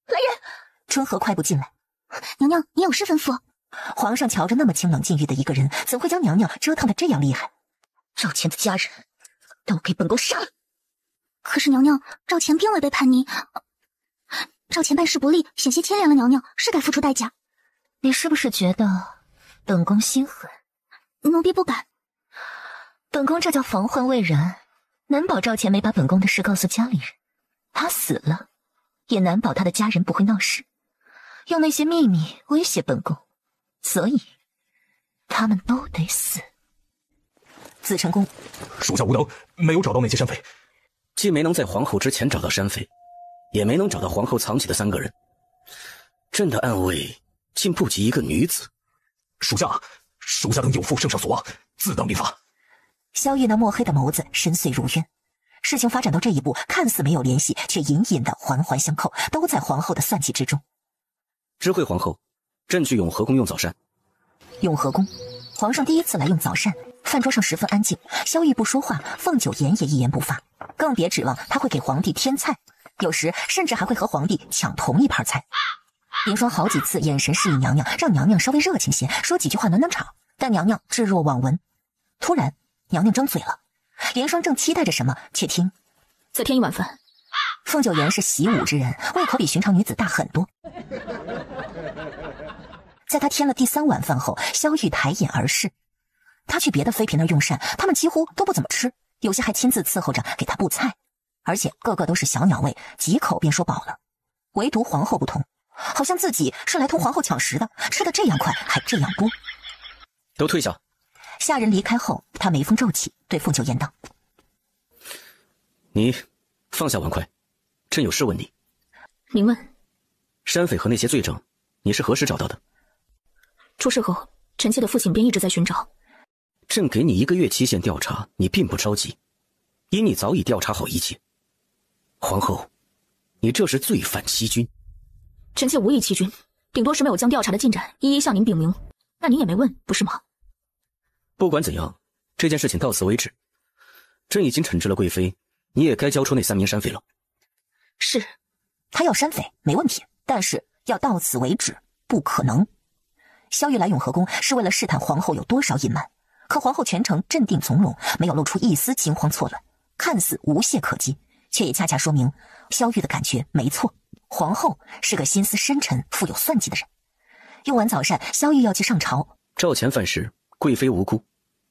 来人！春和快步进来。娘娘，你有事吩咐？皇上瞧着那么清冷禁欲的一个人，怎会将娘娘折腾得这样厉害？赵钱的家人都给本宫杀了！可是娘娘，赵钱并未背叛您，赵钱办事不力，险些牵连了娘娘，是该付出代价。你是不是觉得本宫心狠？奴婢不敢。本宫这叫防患未然，难保赵钱没把本宫的事告诉家里人。他死了，也难保他的家人不会闹事，用那些秘密威胁本宫，所以他们都得死。紫晨宫，属下无能，没有找到那些山匪，既没能在皇后之前找到山匪，也没能找到皇后藏起的3个人。朕的暗卫竟不及一个女子。属下等有负圣上所望，自当立法。萧玉那墨黑的眸子深邃如渊。事情发展到这一步，看似没有联系，却隐隐的环环相扣，都在皇后的算计之中。知会皇后，朕去永和宫用早膳。永和宫，皇上第一次来用早膳，饭桌上十分安静，萧玉不说话，凤九岩也一言不发，更别指望他会给皇帝添菜，有时甚至还会和皇帝抢同一盘菜。凌霜好几次眼神示意娘娘，让娘娘稍微热情些，说几句话暖暖场，但娘娘置若罔闻。突然，娘娘张嘴了，凌霜正期待着什么，却听再添一碗饭。凤九岩是习武之人，胃口比寻常女子大很多。在他添了第3碗饭后，萧玉抬眼而视，他去别的妃嫔那儿用膳，他们几乎都不怎么吃，有些还亲自伺候着给他布菜，而且个个都是小鸟胃，几口便说饱了。唯独皇后不同，好像自己是来同皇后抢食的，吃得这样快，还这样多。都退下。下人离开后，他眉峰皱起，对凤九岩道：“你放下碗筷，朕有事问你。”您问。山匪和那些罪证，你是何时找到的？出事后，臣妾的父亲便一直在寻找。朕给你1个月期限调查，你并不着急，因你早已调查好一切。皇后，你这是罪犯欺君。臣妾无意欺君，顶多是没有将调查的进展一一向您禀明，那您也没问，不是吗？不管怎样，这件事情到此为止。朕已经惩治了贵妃，你也该交出那3名山匪了。是，他要山匪没问题，但是要到此为止，不可能。萧玉来永和宫是为了试探皇后有多少隐瞒，可皇后全程镇定从容，没有露出一丝惊慌错乱，看似无懈可击，却也恰恰说明萧玉的感觉没错，皇后是个心思深沉、富有算计的人。用完早膳，萧玉要去上朝。赵钱犯事，贵妃无辜，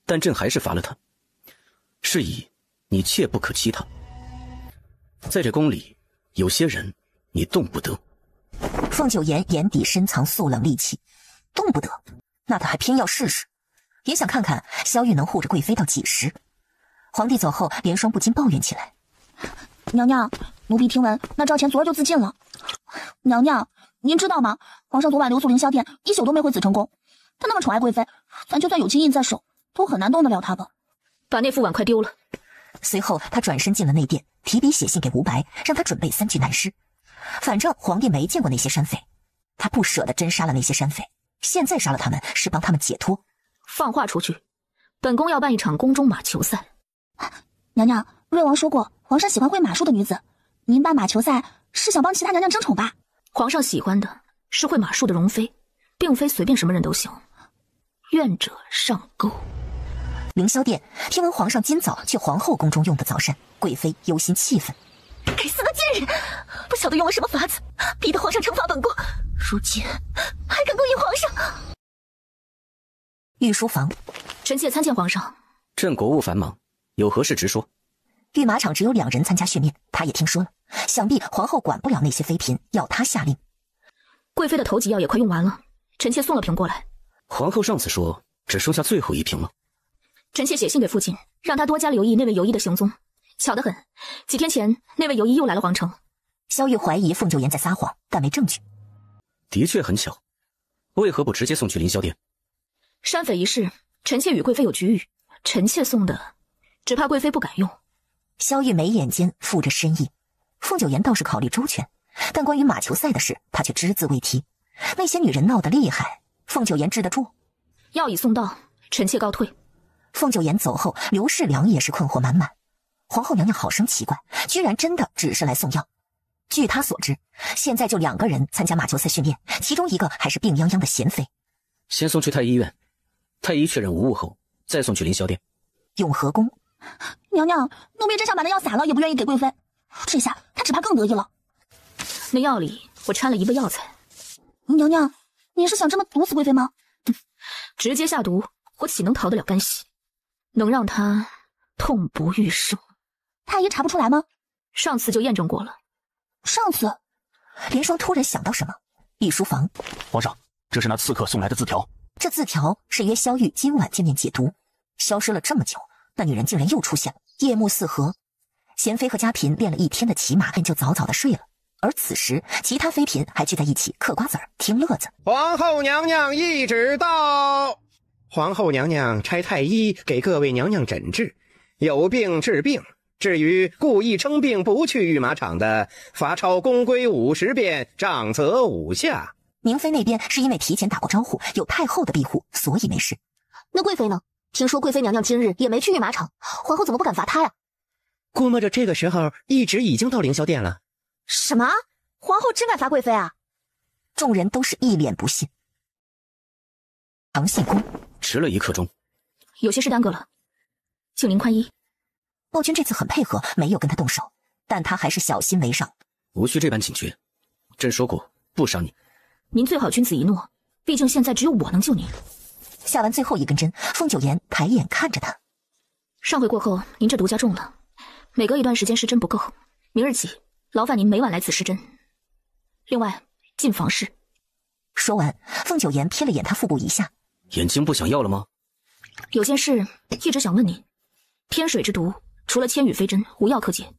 但朕还是罚了她。是以你切不可欺她。在这宫里，有些人你动不得。凤九言眼底深藏肃冷戾气，动不得，那他还偏要试试，也想看看萧玉能护着贵妃到几时。皇帝走后，莲霜不禁抱怨起来：“娘娘，奴婢听闻那赵钱昨儿就自尽了。娘娘，您知道吗？皇上昨晚留宿凌霄殿，一宿都没回紫成宫。他那么宠爱贵妃，咱就算有金印在手，都很难动得了他吧？把那副碗筷丢了。”随后他转身进了内殿，提笔写信给吴白，让他准备3句难诗。反正皇帝没见过那些山匪，他不舍得真杀了那些山匪，现在杀了他们是帮他们解脱。放话出去，本宫要办一场宫中马球赛。娘娘，瑞王说过，皇上喜欢会马术的女子，您办马球赛是想帮其他娘娘争宠吧？皇上喜欢的是会马术的容妃，并非随便什么人都行。愿者上钩。凌霄殿，听闻皇上今早去皇后宫中用的早膳，贵妃忧心气愤。该死的贱人，不晓得用了什么法子，逼得皇上惩罚本宫，如今还敢勾引皇上。御书房，臣妾参见皇上。朕国务繁忙，有何事直说。御马场只有2人参加训练，他也听说了，想必皇后管不了那些妃嫔，要他下令。贵妃的头几药也快用完了，臣妾送了瓶过来。皇后上次说只剩下最后1瓶了。臣妾写信给父亲，让他多加留意那位游医的行踪。巧得很，几天前那位游医又来了皇城。萧玉怀疑凤九言在撒谎，但没证据。的确很巧，为何不直接送去凌霄殿？山匪一事，臣妾与贵妃有局域，臣妾送的，只怕贵妃不敢用。萧玉眉眼间附着深意，凤九言倒是考虑周全，但关于马球赛的事，他却只字未提。那些女人闹得厉害，凤九言治得住？药已送到，臣妾告退。凤九言走后，刘世良也是困惑满满。皇后娘娘好生奇怪，居然真的只是来送药。据他所知，现在就2个人参加马球赛训练，其中1个还是病殃殃的贤妃。先送去太医院，太医确认无误后，再送去凌霄殿。永和宫，娘娘，奴婢真想把那药撒了，也不愿意给贵妃，这下她只怕更得意了。那药里我掺了1味药材。娘娘，您是想这么毒死贵妃吗？直接下毒，我岂能逃得了干系？能让她痛不欲生。太医查不出来吗？上次就验证过了。上次，莲霜突然想到什么。御书房，皇上，这是那刺客送来的字条。这字条是约萧玉今晚见面解毒。消失了这么久，那女人竟然又出现了，夜幕四合。贤妃和家嫔练了1天的骑马，便就早早的睡了。而此时，其他妃嫔还聚在一起嗑瓜子儿、听乐子。皇后娘娘懿旨到。皇后娘娘差太医给各位娘娘诊治，有病治病。至于故意称病不去御马场的，罚抄宫规50遍，杖责5下。宁妃那边是因为提前打过招呼，有太后的庇护，所以没事。那贵妃呢？听说贵妃娘娘今日也没去御马场，皇后怎么不敢罚她呀？估摸着这个时候懿旨已经到凌霄殿了。什么？皇后真敢罚贵妃啊？众人都是一脸不信。长信宫迟了1刻钟，有些事耽搁了，请您宽衣。暴君这次很配合，没有跟他动手，但他还是小心为上。无需这般警觉，朕说过不伤你。您最好君子一诺，毕竟现在只有我能救您。下完最后1根针，凤九言抬眼看着他。上回过后，您这毒加重了，每隔一段时间施针不够，明日起劳烦您每晚来此施针。另外，进房事。说完，凤九言瞥了眼他腹部以下。眼睛不想要了吗？有件事一直想问您。天水之毒，除了千羽飞针，无药可解，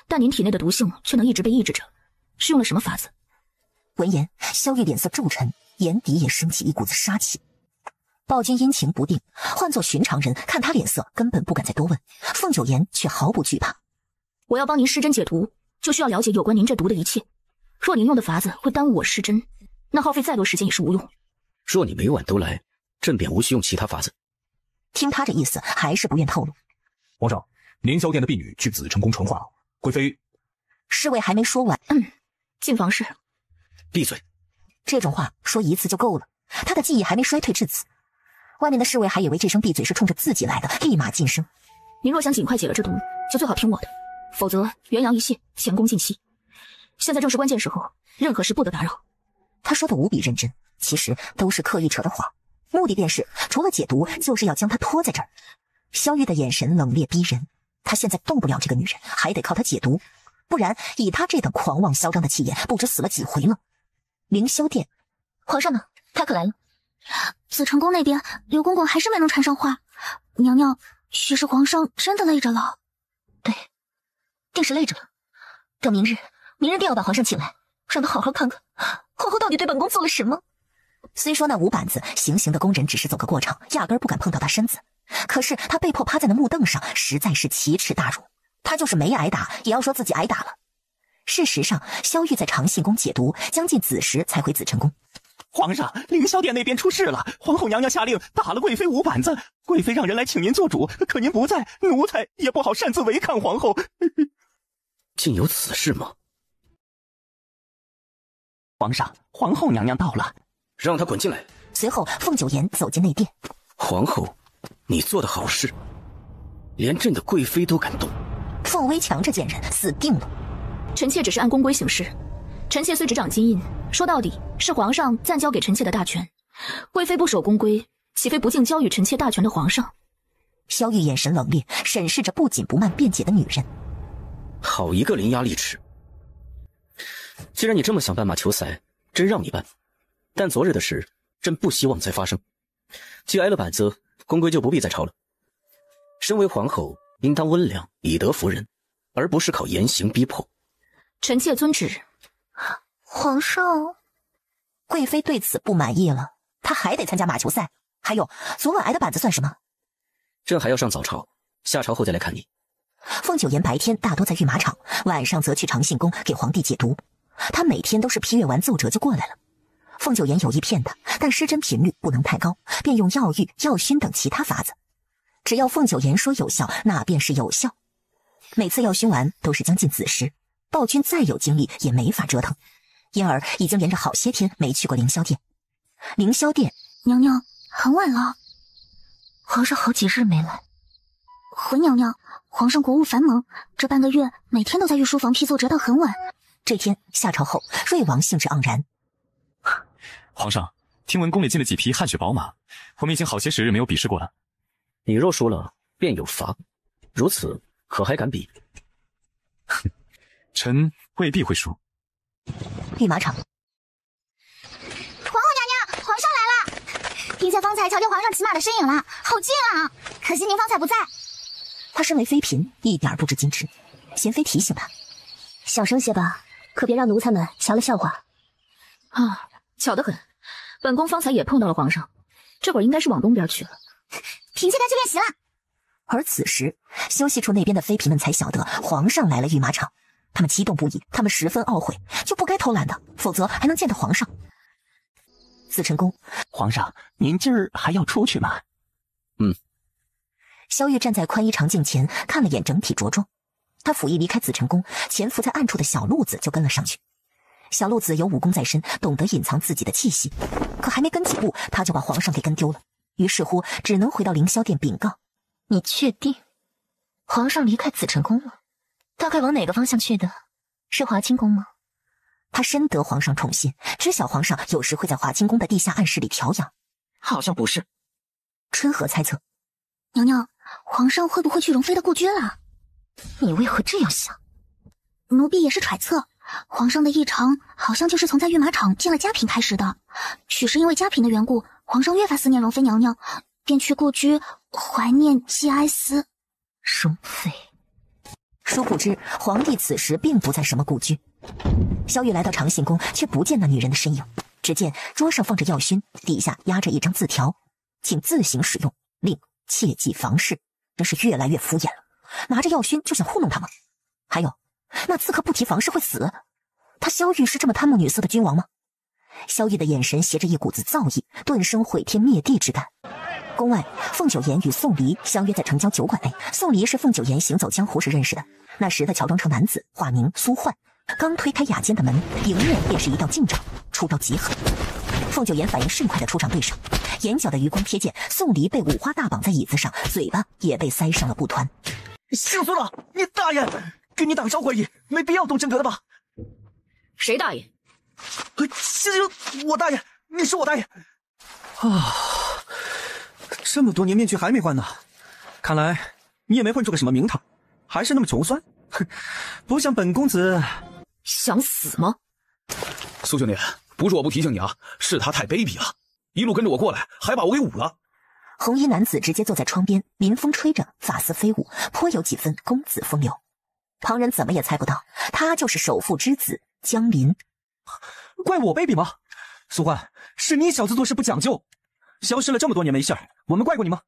但您体内的毒性却能一直被抑制着，是用了什么法子？闻言，萧玉脸色骤沉，眼底也升起一股子杀气。暴君阴晴不定，换做寻常人看他脸色，根本不敢再多问。凤九言却毫不惧怕。我要帮您施针解毒，就需要了解有关您这毒的一切。若您用的法子会耽误我施针，那耗费再多时间也是无用。若你每晚都来，朕便无需用其他法子。听他这意思，还是不愿透露。皇上，凌霄殿的婢女去紫成宫传话，贵妃。侍卫还没说完，进房事。闭嘴！这种话说1次就够了。他的记忆还没衰退至此，外面的侍卫还以为这声闭嘴是冲着自己来的，立马噤声。您若想尽快解了这毒，就最好听我的，否则元阳一泄，前功尽弃。现在正是关键时候，任何事不得打扰。他说的无比认真，其实都是刻意扯的谎。目的便是除了解毒，就是要将她拖在这儿。萧玉的眼神冷冽逼人，他现在动不了这个女人，还得靠她解毒，不然以他这等狂妄嚣张的气焰，不知死了几回了。凌霄殿，皇上呢？他可来了。紫成宫那边，刘公公还是没能传上话。娘娘，许是皇上真的累着了。对，定是累着了。等明日定要把皇上请来，让他好好看看皇后到底对本宫做了什么。虽说那五板子行刑的工人只是走个过场，压根儿不敢碰到他身子，可是他被迫趴在那木凳上，实在是奇耻大辱。他就是没挨打，也要说自己挨打了。事实上，萧玉在长信宫解毒，将近子时才回紫晨宫。皇上，凌霄殿那边出事了，皇后娘娘下令打了贵妃五板子，贵妃让人来请您做主，可您不在，奴才也不好擅自违抗皇后。竟有此事吗？皇上，皇后娘娘到了，让她滚进来。随后，凤九言走进内殿。皇后，你做的好事，连朕的贵妃都敢动。凤微强这贱人死定了。臣妾只是按宫规行事，臣妾虽执掌金印，说到底是皇上暂交给臣妾的大权。贵妃不守宫规，岂非不敬交予臣妾大权的皇上？萧玉眼神冷冽，审视着不紧不慢辩解的女人。好一个伶牙俐齿！既然你这么想办马求财，朕让你办。但昨日的事，朕不希望再发生。既挨了板子，宫规就不必再抄了。身为皇后，应当温良，以德服人，而不是靠严刑逼迫。臣妾遵旨。皇上，贵妃对此不满意了，她还得参加马球赛。还有，昨晚挨的板子算什么？朕还要上早朝，下朝后再来看你。凤九言白天大多在御马场，晚上则去长信宫给皇帝解毒。他每天都是批阅完奏折就过来了。凤九言有意骗他，但失真频率不能太高，便用药浴、药熏等其他法子。只要凤九言说有效，那便是有效。每次药熏完都是将近子时，暴君再有精力也没法折腾，因而已经连着好些天没去过凌霄殿。凌霄殿，娘娘，很晚了。皇上好几日没来。回娘娘，皇上国务繁忙，这半个月每天都在御书房批奏折到很晚。这天下朝后，瑞王兴致盎然。皇上，听闻宫里进了几匹汗血宝马，我们已经好些时日没有比试过了。你若输了，便有罚。如此，可还敢比？臣未必会输。御马场，皇后娘娘，皇上来了！嫔妾方才瞧见皇上骑马的身影了，好近啊！可惜您方才不在。她身为妃嫔，一点不知矜持。贤妃提醒她，小声些吧，可别让奴才们瞧了笑话。啊，巧得很，本宫方才也碰到了皇上，这会儿应该是往东边去了。嫔妾该去练习了。而此时，休息处那边的妃嫔们才晓得皇上来了御马场，他们激动不已，他们十分懊悔，就不该偷懒的，否则还能见到皇上。紫晨宫，皇上，您今儿还要出去吗？萧玉站在宽衣长镜前，看了眼整体着装。他甫一离开紫晨宫，潜伏在暗处的小鹿子就跟了上去。小鹿子有武功在身，懂得隐藏自己的气息，可还没跟几步，他就把皇上给跟丢了。于是乎，只能回到凌霄殿禀告。你确定皇上离开紫晨宫了？大概往哪个方向去的？是华清宫吗？他深得皇上宠信，知晓皇上有时会在华清宫的地下暗室里调养。好像不是。春和猜测，娘娘，皇上会不会去容妃的故居了？你为何这样想？奴婢也是揣测，皇上的异常好像就是从在御马场见了嘉嫔开始的。许是因为嘉嫔的缘故，皇上越发思念容妃娘娘，便去故居怀念寄哀思。容妃。殊不知，皇帝此时并不在什么故居。萧玉来到长信宫，却不见那女人的身影。只见桌上放着药熏，底下压着一张字条，请自行使用，另切记防侍。真是越来越敷衍了，拿着药熏就想糊弄他吗？还有，那刺客不提防侍会死，他萧玉是这么贪慕女色的君王吗？萧玉的眼神携着一股子躁意，顿生毁天灭地之感。宫外，凤九言与宋离相约在城郊酒馆内。宋离是凤九言行走江湖时认识的，那时他乔装成男子，化名苏焕，刚推开雅间的门，迎面便是一道劲掌，出招极狠。凤九言反应甚快的出掌对上，眼角的余光瞥见宋离被五花大绑在椅子上，嘴巴也被塞上了布团。姓苏了，你大爷！跟你打个招呼而已，没必要动真格的吧？谁大爷？行，我大爷，你是我大爷。这么多年面具还没换呢，看来你也没混出个什么名堂，还是那么穷酸。哼，不像本公子。想死吗？苏兄弟，不是我不提醒你啊，是他太卑鄙了，一路跟着我过来，还把我给捂了。红衣男子直接坐在窗边，临风吹着，发丝飞舞，颇有几分公子风流。旁人怎么也猜不到，他就是首富之子江林。怪我卑鄙吗？苏焕，是你小子做事不讲究，消失了这么多年没信儿，我们怪过你吗？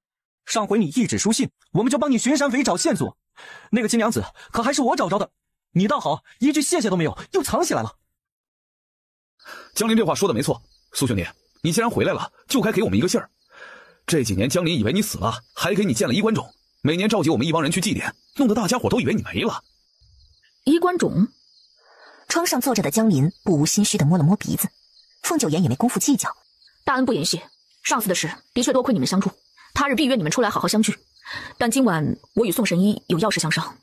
上回你一纸书信，我们就帮你巡山匪找线索，那个金娘子可还是我找着的，你倒好，一句谢谢都没有，又藏起来了。江林这话说的没错，苏兄弟，你既然回来了，就该给我们一个信儿。这几年江林以为你死了，还给你建了衣冠冢，每年召集我们一帮人去祭奠，弄得大家伙都以为你没了。衣冠冢？窗上坐着的江林不无心虚地摸了摸鼻子，凤九言也没工夫计较，大恩不言谢，上次的事的确多亏你们相助，他日必约你们出来好好相聚，但今晚我与宋神医有要事相商。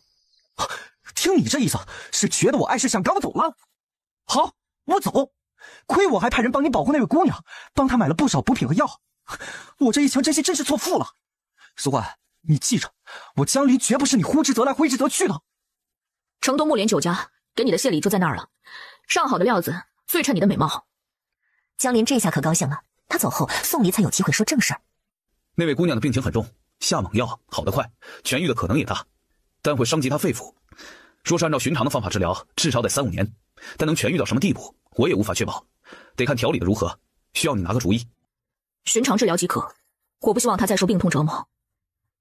听你这意思，是觉得我碍事想赶我走了？好，我走。亏我还派人帮你保护那位姑娘，帮她买了不少补品和药，我这一腔真心真是错付了。苏焕，你记着，我江离绝不是你呼之则来挥之则去的。城东木莲酒家给你的谢礼就在那儿了，上好的料子最衬你的美貌。江林这下可高兴了，他走后，宋离才有机会说正事儿。那位姑娘的病情很重，下猛药好得快，痊愈的可能也大，但会伤及她肺腑。说是按照寻常的方法治疗，至少得3-5年，但能痊愈到什么地步，我也无法确保，得看调理的如何，需要你拿个主意。寻常治疗即可，我不希望他再受病痛折磨。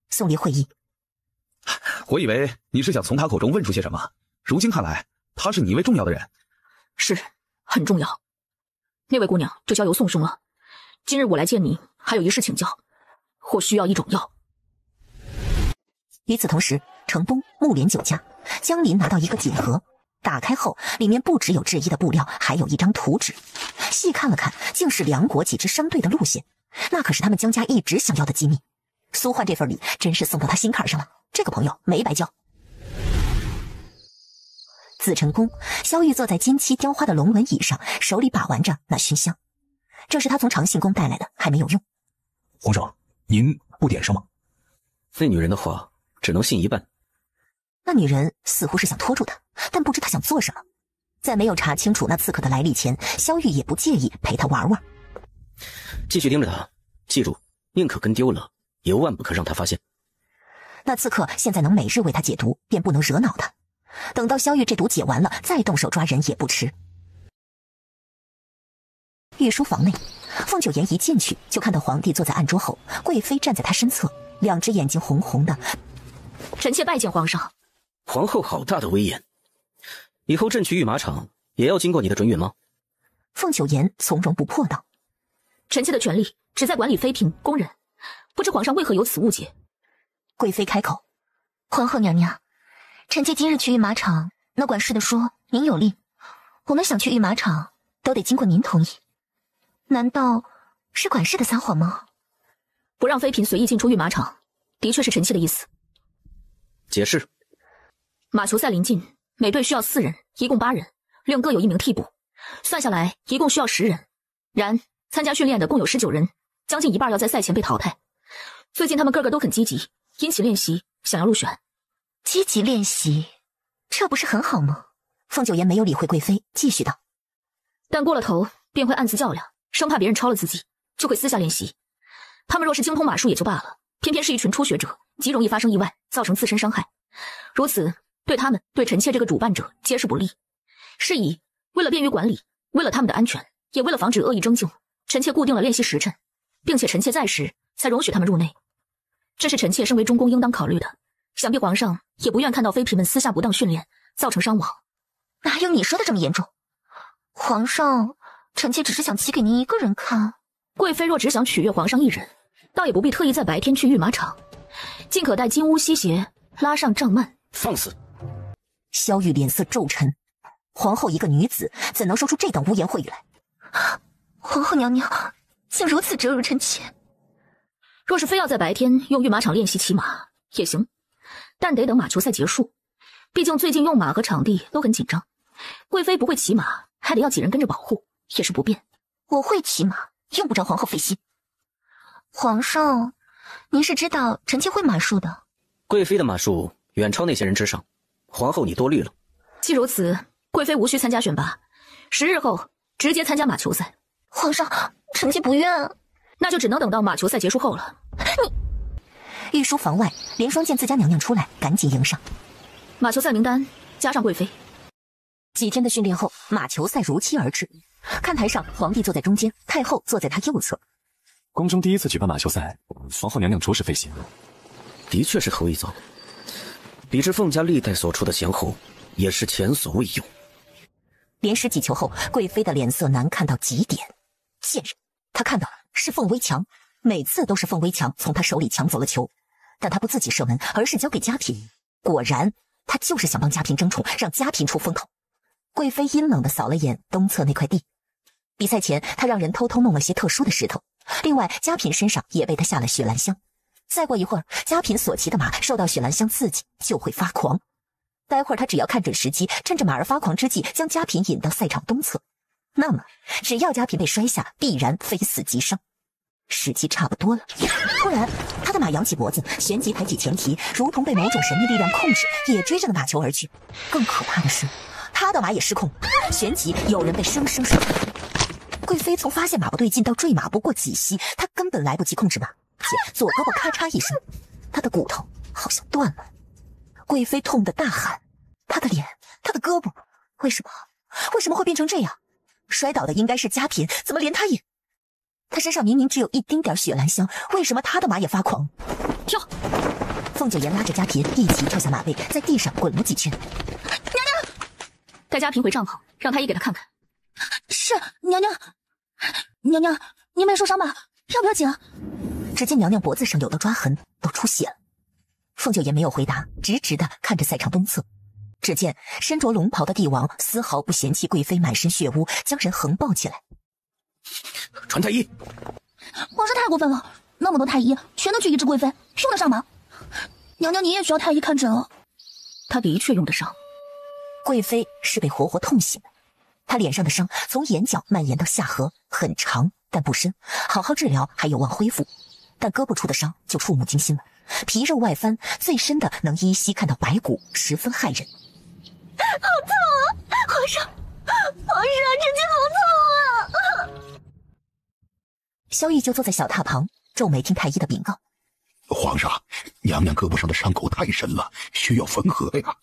宋离会意。我以为你是想从他口中问出些什么，如今看来，他是你一位重要的人。是，很重要。那位姑娘就交由宋兄了。今日我来见你，还有一事请教，或需要一种药。与此同时，城东木莲酒家，江林拿到一个锦盒，打开后，里面不只有制衣的布料，还有一张图纸。细看了看，竟是两国几支商队的路线，那可是他们江家一直想要的机密。苏焕这份礼真是送到他心坎上了，这个朋友没白交。紫晨宫，萧玉坐在金漆雕花的龙纹椅上，手里把玩着那熏香，这是他从长信宫带来的，还没有用。皇上，您不点什么？那女人的话只能信一半。那女人似乎是想拖住他，但不知他想做什么。在没有查清楚那刺客的来历前，萧玉也不介意陪他玩玩。继续盯着他，记住，宁可跟丢了，也万不可让他发现。那刺客现在能每日为他解毒，便不能惹恼他。等到萧玉这毒解完了，再动手抓人也不迟。御书房内，凤九言一进去就看到皇帝坐在案桌后，贵妃站在他身侧，两只眼睛红红的。臣妾拜见皇上。皇后好大的威严，以后朕去御马场也要经过你的准允吗？凤九言从容不迫道：臣妾的权力只在管理妃嫔宫人，不知皇上为何有此误解。贵妃开口：皇后娘娘，臣妾今日去御马场，那管事的说您有令，我们想去御马场都得经过您同意，难道是管事的撒谎吗？不让妃嫔随意进出御马场，的确是臣妾的意思。解释。马球赛临近，每队需要4人，一共8人，另各有1名替补，算下来一共需要10人。然参加训练的共有19人，将近一半要在赛前被淘汰。最近他们个个都很积极，殷勤练习，想要入选。积极练习，这不是很好吗？凤九言没有理会贵妃，继续道：但过了头便会暗自较量，生怕别人超了自己，就会私下练习。他们若是精通马术也就罢了，偏偏是一群初学者，极容易发生意外，造成自身伤害。如此对他们，对臣妾这个主办者皆是不利。是以为了便于管理，为了他们的安全，也为了防止恶意征就，臣妾固定了练习时辰，并且臣妾在时才容许他们入内。这是臣妾身为中宫应当考虑的，想必皇上也不愿看到妃嫔们私下不当训练，造成伤亡。哪有你说的这么严重？皇上，臣妾只是想骑给您一个人看。贵妃若只想取悦皇上一人，倒也不必特意在白天去御马场，尽可带金乌西鞋，拉上帐幔。放肆！萧玉脸色骤沉，皇后一个女子怎能说出这等污言秽语来？皇后娘娘竟如此折辱臣妾。若是非要在白天用御马场练习骑马也行，但得等马球赛结束，毕竟最近用马和场地都很紧张，贵妃不会骑马，还得要几人跟着保护，也是不便。我会骑马，用不着皇后费心。皇上，您是知道臣妾会马术的。贵妃的马术远超那些人之上，皇后你多虑了。既如此，贵妃无需参加选拔，10日后直接参加马球赛。皇上，臣妾不愿。那就只能等到马球赛结束后了。御书房外，莲霜见自家娘娘出来，赶紧迎上。马球赛名单加上贵妃。几天的训练后，马球赛如期而至。看台上，皇帝坐在中间，太后坐在他右侧。宫中第一次举办马球赛，皇后娘娘着实费心。的确是头一遭，比之凤家历代所出的贤后，也是前所未有。连失几球后，贵妃的脸色难看到极点。贱人，她看到了是凤微强，每次都是凤微强从她手里抢走了球，但她不自己射门，而是交给嘉嫔。果然，她就是想帮嘉嫔争宠，让嘉嫔出风头。贵妃阴冷地扫了眼东侧那块地，比赛前她让人偷偷弄了些特殊的石头，另外嘉嫔身上也被她下了雪兰香。再过一会儿，嘉嫔所骑的马受到雪兰香刺激就会发狂，待会儿她只要看准时机，趁着马儿发狂之际将嘉嫔引到赛场东侧，那么只要嘉嫔被摔下，必然非死即伤。时机差不多了，突然他的马扬起脖子，旋即抬起前蹄，如同被某种神秘力量控制，也追着那马球而去。更可怕的是，他的马也失控，旋即有人被生生摔下。贵妃从发现马不对劲到坠马不过几息，她根本来不及控制马，且左胳膊咔嚓一声，她的骨头好像断了。贵妃痛得大喊：“她的脸，她的胳膊，为什么会变成这样？摔倒的应该是嘉嫔，怎么连她也……她身上明明只有一丁点雪兰香，为什么她的马也发狂？”跳！凤九妍拉着嘉嫔一起跳下马背，在地上滚了几圈。娘娘，带嘉嫔回帐篷，让太医给她看看。是娘娘。娘娘，您没受伤吧？要不要紧？只见娘娘脖子上有的抓痕都出血了。凤九妍没有回答，直直地看着赛场东侧。只见身着龙袍的帝王丝毫不嫌弃贵妃满身血污，将人横抱起来。传太医！皇上太过分了，那么多太医全都去医治贵妃，用得上吗？娘娘，你也需要太医看诊了。他的确用得上。贵妃是被活活痛醒的，她脸上的伤从眼角蔓延到下颌，很长但不深，好好治疗还有望恢复。但胳膊处的伤就触目惊心了，皮肉外翻，最深的能依稀看到白骨，十分骇人。好痛啊！皇上，臣妾好痛啊！萧逸就坐在小榻旁，皱眉听太医的禀告。皇上，娘娘胳膊上的伤口太深了，需要缝合呀。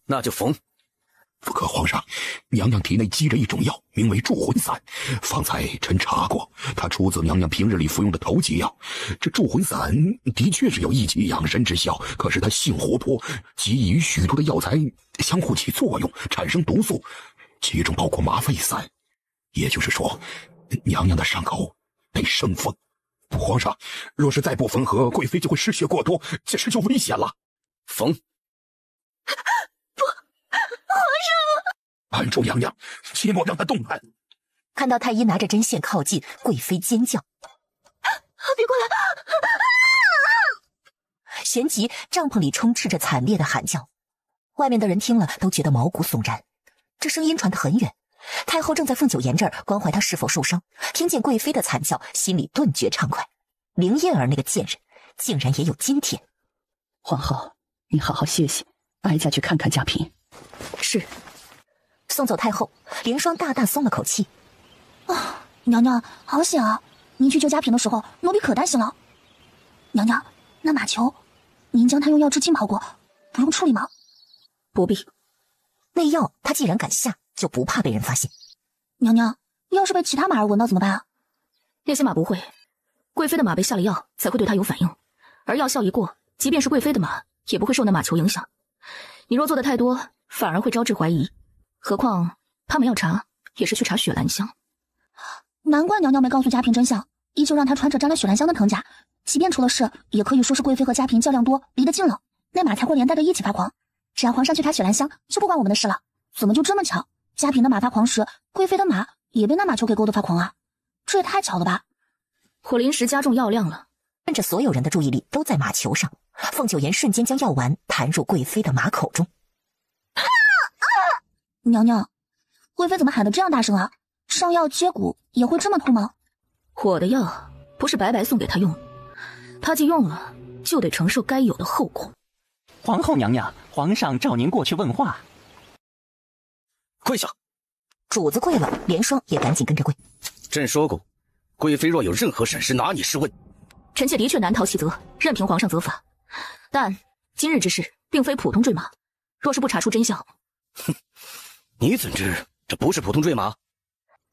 那就缝。可皇上，娘娘体内积着一种药，名为助魂散。方才臣查过，它出自娘娘平日里服用的头级药。这助魂散的确是有益气养神之效，可是它性活泼，极易与许多的药材相互起作用，产生毒素，其中包括麻沸散。也就是说，娘娘的伤口得生缝。皇上，若是再不缝合，贵妃就会失血过多，这事就危险了。缝。按住娘娘，切莫让她动弹。看到太医拿着针线靠近，贵妃尖叫：“别过来！”旋即帐篷里充斥着惨烈的喊叫，外面的人听了都觉得毛骨悚然。这声音传得很远，太后正在凤九妍这儿关怀她是否受伤，听见贵妃的惨叫，心里顿觉畅快。凌燕儿那个贱人，竟然也有今天。皇后，你好好歇息，哀家去看看嘉嫔。是。送走太后，凌霜大大松了口气。娘娘好险啊！您去救嘉嫔的时候，奴婢可担心了。娘娘，那马球，您将它用药汁浸泡过，不用处理吗？不必。那药他既然敢下，就不怕被人发现。娘娘，要是被其他马儿闻到怎么办啊？那些马不会，贵妃的马被下了药才会对它有反应，而药效一过，即便是贵妃的马也不会受那马球影响。你若做的太多，反而会招致怀疑。何况他们要查也是去查雪兰香。难怪娘娘没告诉嘉嫔真相，依旧让她穿着沾了雪兰香的藤甲，即便出了事，也可以说是贵妃和嘉嫔较量多，离得近了，那马才会连带着一起发狂。只要皇上去查雪兰香，就不关我们的事了。怎么就这么巧？嘉嫔的马发狂时，贵妃的马也被那马球给勾得发狂啊！这也太巧了吧！我临时加重药量了。趁着所有人的注意力都在马球上，凤九妍瞬间将药丸弹入贵妃的马口中。娘娘，贵妃怎么喊得这样大声啊？上药接骨也会这么痛吗？我的药不是白白送给她用，他既用了，就得承受该有的后果。皇后娘娘，皇上召您过去问话。跪下！主子跪了，连双也赶紧跟着跪。朕说过，贵妃若有任何闪失，拿你试问。臣妾的确难逃其责，任凭皇上责罚。但今日之事并非普通坠马，若是不查出真相，哼，你怎知这不是普通坠马？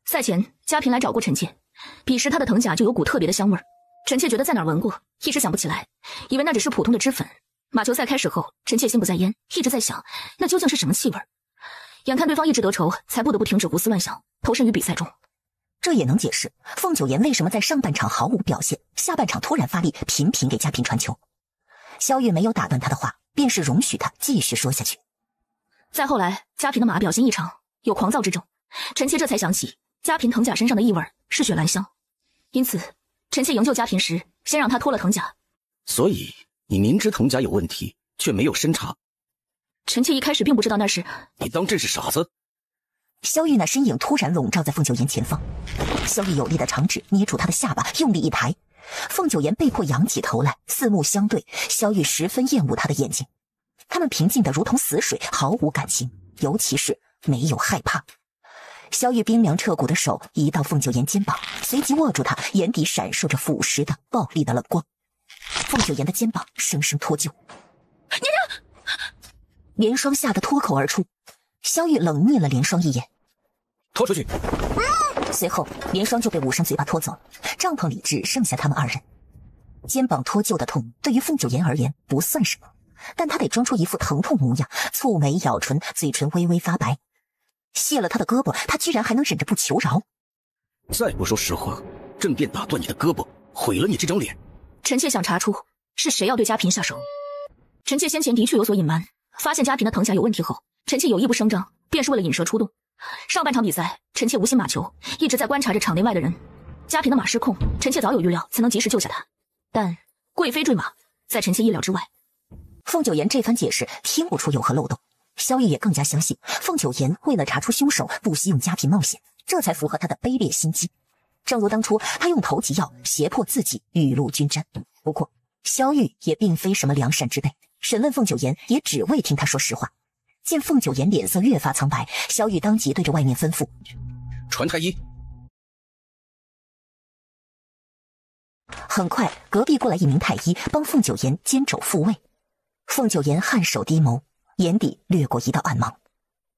赛前嘉嫔来找过臣妾，彼时她的藤甲就有股特别的香味儿，臣妾觉得在哪儿闻过，一时想不起来，以为那只是普通的脂粉。马球赛开始后，臣妾心不在焉，一直在想那究竟是什么气味。眼看对方一直得筹，才不得不停止胡思乱想，投身于比赛中。这也能解释凤九妍为什么在上半场毫无表现，下半场突然发力，频频给嘉嫔传球。萧玉没有打断他的话，便是容许他继续说下去。再后来，嘉嫔的马表现异常，有狂躁之症，臣妾这才想起嘉嫔藤甲身上的异味是雪兰香，因此臣妾营救嘉嫔时，先让她脱了藤甲。所以你明知藤甲有问题，却没有深查。臣妾一开始并不知道那是。你当朕是傻子？萧玉那身影突然笼罩在凤九妍前方，萧玉有力的长指捏住他的下巴，用力一抬，凤九妍被迫仰起头来，四目相对。萧玉十分厌恶他的眼睛，他们平静得如同死水，毫无感情，尤其是没有害怕。萧玉冰凉彻骨的手移到凤九妍肩膀，随即握住她，眼底闪烁着腐蚀的暴力的冷光。凤九妍的肩膀生生脱臼，娘娘！连双吓得脱口而出。萧玉冷睨了连双一眼，拖出去。随后连双就被捂上嘴巴拖走，帐篷里只剩下他们二人。肩膀脱臼的痛对于凤九妍而言不算什么，但她得装出一副疼痛模样，蹙眉咬唇，嘴唇微微发白。卸了他的胳膊，他居然还能忍着不求饶。再不说实话，朕便打断你的胳膊，毁了你这张脸。臣妾想查出是谁要对嘉嫔下手。臣妾先前的确有所隐瞒，发现嘉嫔的藤甲有问题后，臣妾有意不声张，便是为了引蛇出洞。上半场比赛，臣妾无心马球，一直在观察着场内外的人。嘉嫔的马失控，臣妾早有预料，才能及时救下她。但贵妃坠马，在臣妾意料之外。凤九妍这番解释听不出有何漏洞，萧玉也更加相信凤九妍为了查出凶手，不惜用嘉嫔冒险，这才符合他的卑劣心机。正如当初他用头级药胁迫自己雨露均沾。不过萧玉也并非什么良善之辈，审问凤九妍也只为听他说实话。见凤九妍脸色越发苍白，萧玉当即对着外面吩咐：传太医。很快隔壁过来一名太医，帮凤九妍监肘复位。凤九妍颔首低眸，眼底掠过一道暗芒。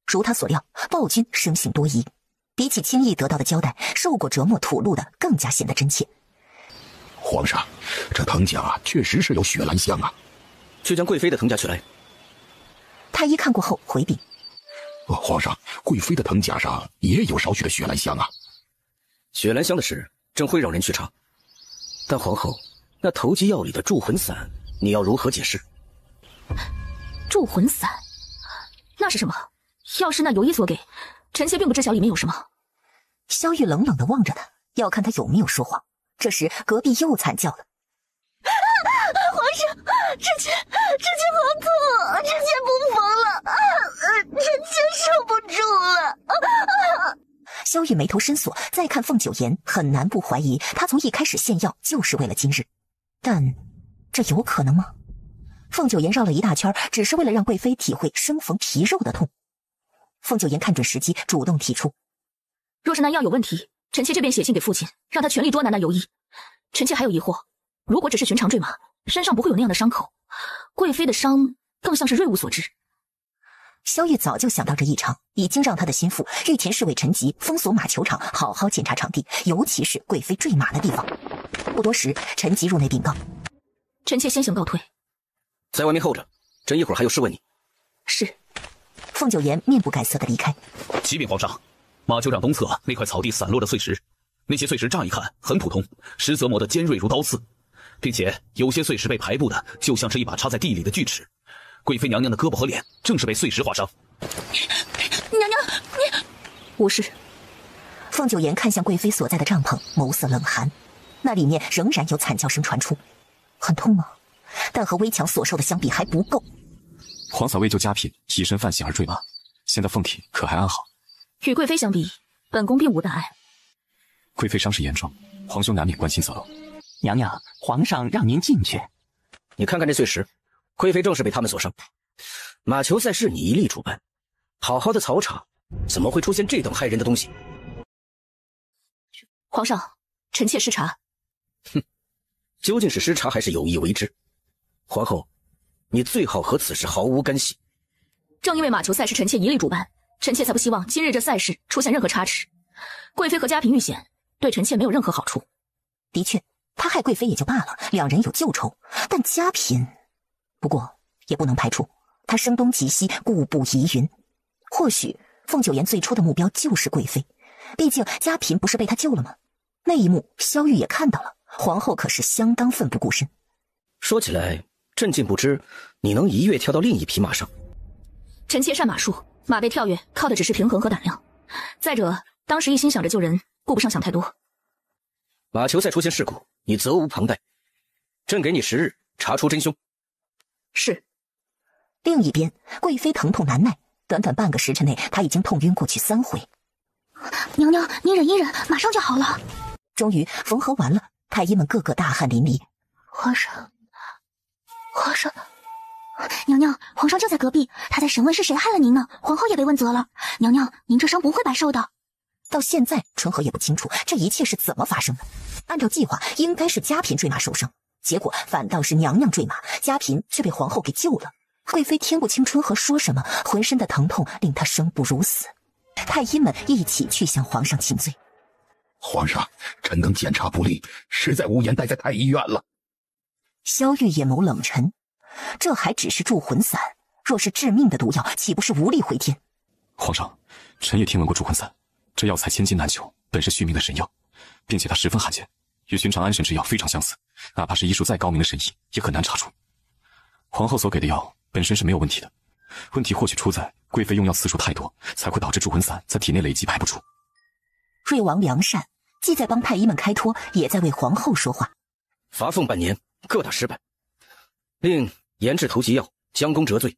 如他所料，暴君生性多疑，比起轻易得到的交代，受过折磨吐露的更加显得真切。皇上，这藤甲确实是有雪兰香啊，去将贵妃的藤甲取来。太医看过后回禀：皇上，贵妃的藤甲上也有少许的雪兰香啊。雪兰香的事，朕会让人去查。但皇后，那头级药里的驻魂散，你要如何解释？驻魂散，那是什么？要是那游医所给，臣妾并不知晓里面有什么。萧玉冷冷地望着他，要看他有没有说谎。这时隔壁又惨叫了：皇上，臣妾好痛，臣妾不缝了，臣妾受不住了。萧玉眉头深锁，再看凤九妍，很难不怀疑他从一开始献药就是为了今日。但这有可能吗？凤九妍绕了一大圈，只是为了让贵妃体会生逢皮肉的痛。凤九妍看准时机，主动提出：若是那药有问题，臣妾这边写信给父亲，让他全力捉拿那游医。臣妾还有疑惑，如果只是寻常坠马，身上不会有那样的伤口，贵妃的伤更像是锐物所致。萧玉早就想到这一场，已经让他的心腹御前侍卫陈吉封锁马球场，好好检查场地，尤其是贵妃坠马的地方。不多时，陈吉入内禀告：臣妾先行告退。在外面候着，朕一会儿还有事问你。是。凤九妍面不改色地离开。启禀皇上，马球场东侧那块草地散落的碎石，那些碎石乍一看很普通，实则磨得尖锐如刀刺，并且有些碎石被排布的就像是一把插在地里的锯齿。贵妃娘娘的胳膊和脸正是被碎石划伤。娘娘，你无事。凤九妍看向贵妃所在的帐篷，眸色冷寒，那里面仍然有惨叫声传出。很痛吗？但和微强所受的相比还不够。皇嫂为救嘉嫔以身犯险而坠马，现在凤体可还安好？与贵妃相比，本宫并无大碍。贵妃伤势严重，皇兄难免关心侧漏。娘娘，皇上让您进去。你看看这碎石，贵妃正是被他们所伤。马球赛是你一力主办，好好的草场，怎么会出现这等害人的东西？皇上，臣妾失察。哼，究竟是失察还是有意为之？皇后，你最好和此事毫无干系。正因为马球赛是臣妾一力主办，臣妾才不希望今日这赛事出现任何差池。贵妃和嘉嫔遇险，对臣妾没有任何好处。的确，他害贵妃也就罢了，两人有旧仇。但嘉嫔，不过也不能排除他声东击西，故布疑云。或许凤九言最初的目标就是贵妃，毕竟嘉嫔不是被他救了吗？那一幕，萧玉也看到了，皇后可是相当奋不顾身。说起来，朕竟不知你能一跃跳到另一匹马上。臣妾善马术，马背跳跃靠的只是平衡和胆量。再者，当时一心想着救人，顾不上想太多。马球赛出现事故，你责无旁贷。朕给你10日查出真凶。是。另一边，贵妃疼痛难耐，短短半个时辰内，她已经痛晕过去3回。娘娘，你忍一忍，马上就好了。终于缝合完了，太医们个个大汗淋漓。皇上，娘娘，皇上就在隔壁，他在审问是谁害了您呢。皇后也被问责了。娘娘，您这伤不会白受的。到现在，春和也不清楚这一切是怎么发生的。按照计划，应该是嘉嫔坠马受伤，结果反倒是娘娘坠马，嘉嫔却被皇后给救了。贵妃听不清春和说什么，浑身的疼痛令她生不如死。太医们一起去向皇上请罪。皇上，臣等检查不力，实在无颜待在太医院了。萧玉眼眸冷沉，这还只是助魂散，若是致命的毒药，岂不是无力回天？皇上，臣也听闻过助魂散，这药材千金难求，本是续命的神药，并且它十分罕见，与寻常安神之药非常相似，哪怕是医术再高明的神医，也很难查出。皇后所给的药本身是没有问题的，问题或许出在贵妃用药次数太多，才会导致助魂散在体内累积排不出。瑞王良善既在帮太医们开脱，也在为皇后说话。罚俸半年，各打10板，令研制投机药，将功折罪。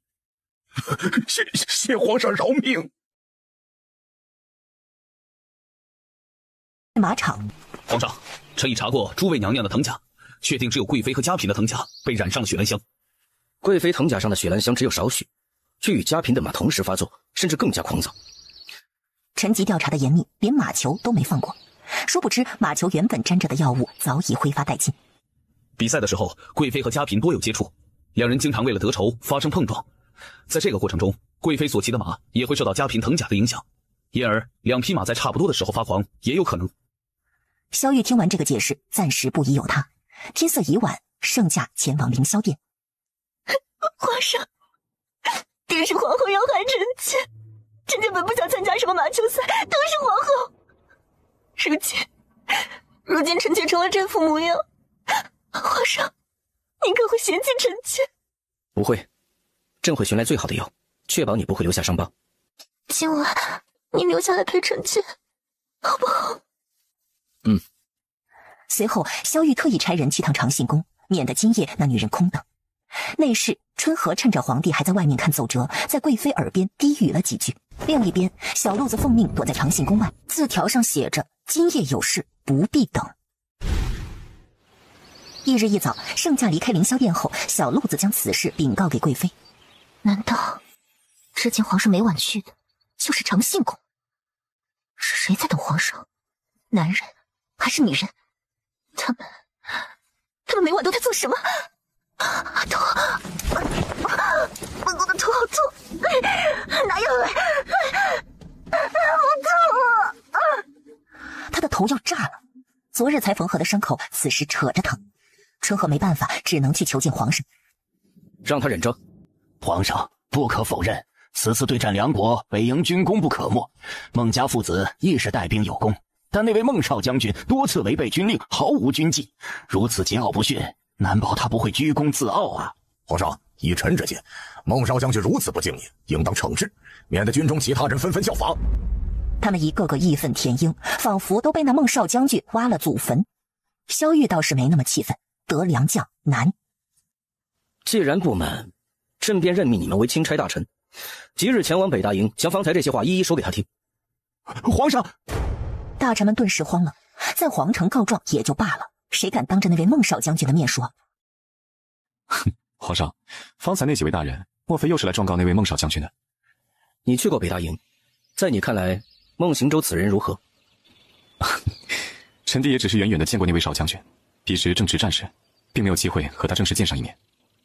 谢皇上饶命。马场，皇上，臣已查过诸位娘娘的藤甲，确定只有贵妃和嘉嫔的藤甲被染上了血兰香。贵妃藤甲上的血兰香只有少许，却与嘉嫔的马同时发作，甚至更加狂躁。陈吉调查的严密，连马球都没放过。殊不知，马球原本沾着的药物早已挥发殆尽。比赛的时候，贵妃和嘉嫔多有接触，两人经常为了得筹发生碰撞。在这个过程中，贵妃所骑的马也会受到嘉嫔藤甲的影响，因而2匹马在差不多的时候发狂也有可能。萧玉听完这个解释，暂时不疑有他。天色已晚，盛驾前往凌霄殿。皇上，定是皇后要害臣妾。臣妾本不想参加什么马球赛，都是皇后。如今臣妾成了这副模样，皇上，您可会嫌弃臣妾？不会，朕会寻来最好的药，确保你不会留下伤疤。今晚您留下来陪臣妾，好不好？随后，萧玉特意差人去趟长信宫，免得今夜那女人空等。内侍春和趁着皇帝还在外面看奏折，在贵妃耳边低语了几句。另一边，小路子奉命躲在长信宫外，字条上写着：“今夜有事，不必等。”翌日一早，盛驾离开凌霄殿后，小路子将此事禀告给贵妃。难道之前皇上每晚去的就是长信宫？是谁在等皇上？男人还是女人？他们每晚都在做什么？头，我的头好痛，拿药来，好痛啊！他的头要炸了，昨日才缝合的伤口，此时扯着疼。春和没办法，只能去求见皇上，让他忍着。皇上不可否认，此次对战梁国，北营军功不可没，孟家父子亦是带兵有功。但那位孟少将军多次违背军令，毫无军纪，如此桀骜不驯，难保他不会居功自傲啊！皇上，依臣之见，孟少将军如此不敬业，应当惩治，免得军中其他人纷纷效仿。他们一个个义愤填膺，仿佛都被那孟少将军挖了祖坟。萧玉倒是没那么气愤，得良将难。既然不满，朕便任命你们为钦差大臣，即日前往北大营，将方才这些话一一说给他听。皇上！大臣们顿时慌了，在皇城告状也就罢了，谁敢当着那位孟少将军的面说？哼，皇上，方才那几位大人，莫非又是来状告那位孟少将军的？你去过北大营，在你看来，孟行舟此人如何？臣弟也只是远远的见过那位少将军，彼时正值战事，并没有机会和他正式见上一面。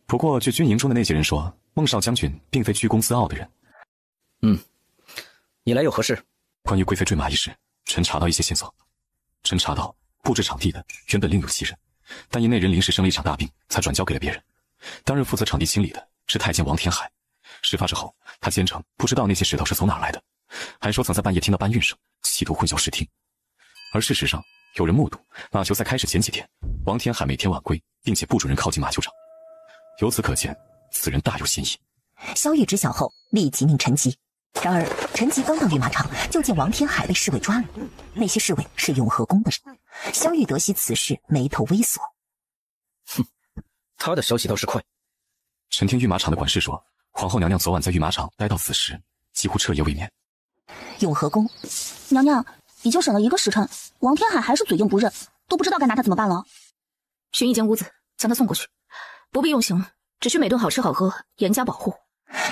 不过，据军营中的那些人说，孟少将军并非居功自傲的人。你来有何事？关于贵妃坠马一事，臣查到一些线索。臣查到布置场地的原本另有其人，但因那人临时生了一场大病，才转交给了别人。担任负责场地清理的是太监王天海。事发之后，他坚称不知道那些石头是从哪儿来的，还说曾在半夜听到搬运声，企图混淆视听。而事实上，有人目睹马球赛开始前几天，王天海每天晚归，并且不准人靠近马球场。由此可见，此人大有嫌疑。萧玉知晓后，立即命陈吉。然而，陈吉刚到御马场，就见王天海被侍卫抓了。那些侍卫是永和宫的人。萧玉得悉此事，眉头微锁。他的消息倒是快。臣听御马场的管事说，皇后娘娘昨晚在御马场待到此时，几乎彻夜未眠。永和宫，娘娘已经审了1个时辰，王天海还是嘴硬不认，都不知道该拿他怎么办了。寻一间屋子，将他送过去，不必用刑，只需每顿好吃好喝，严加保护。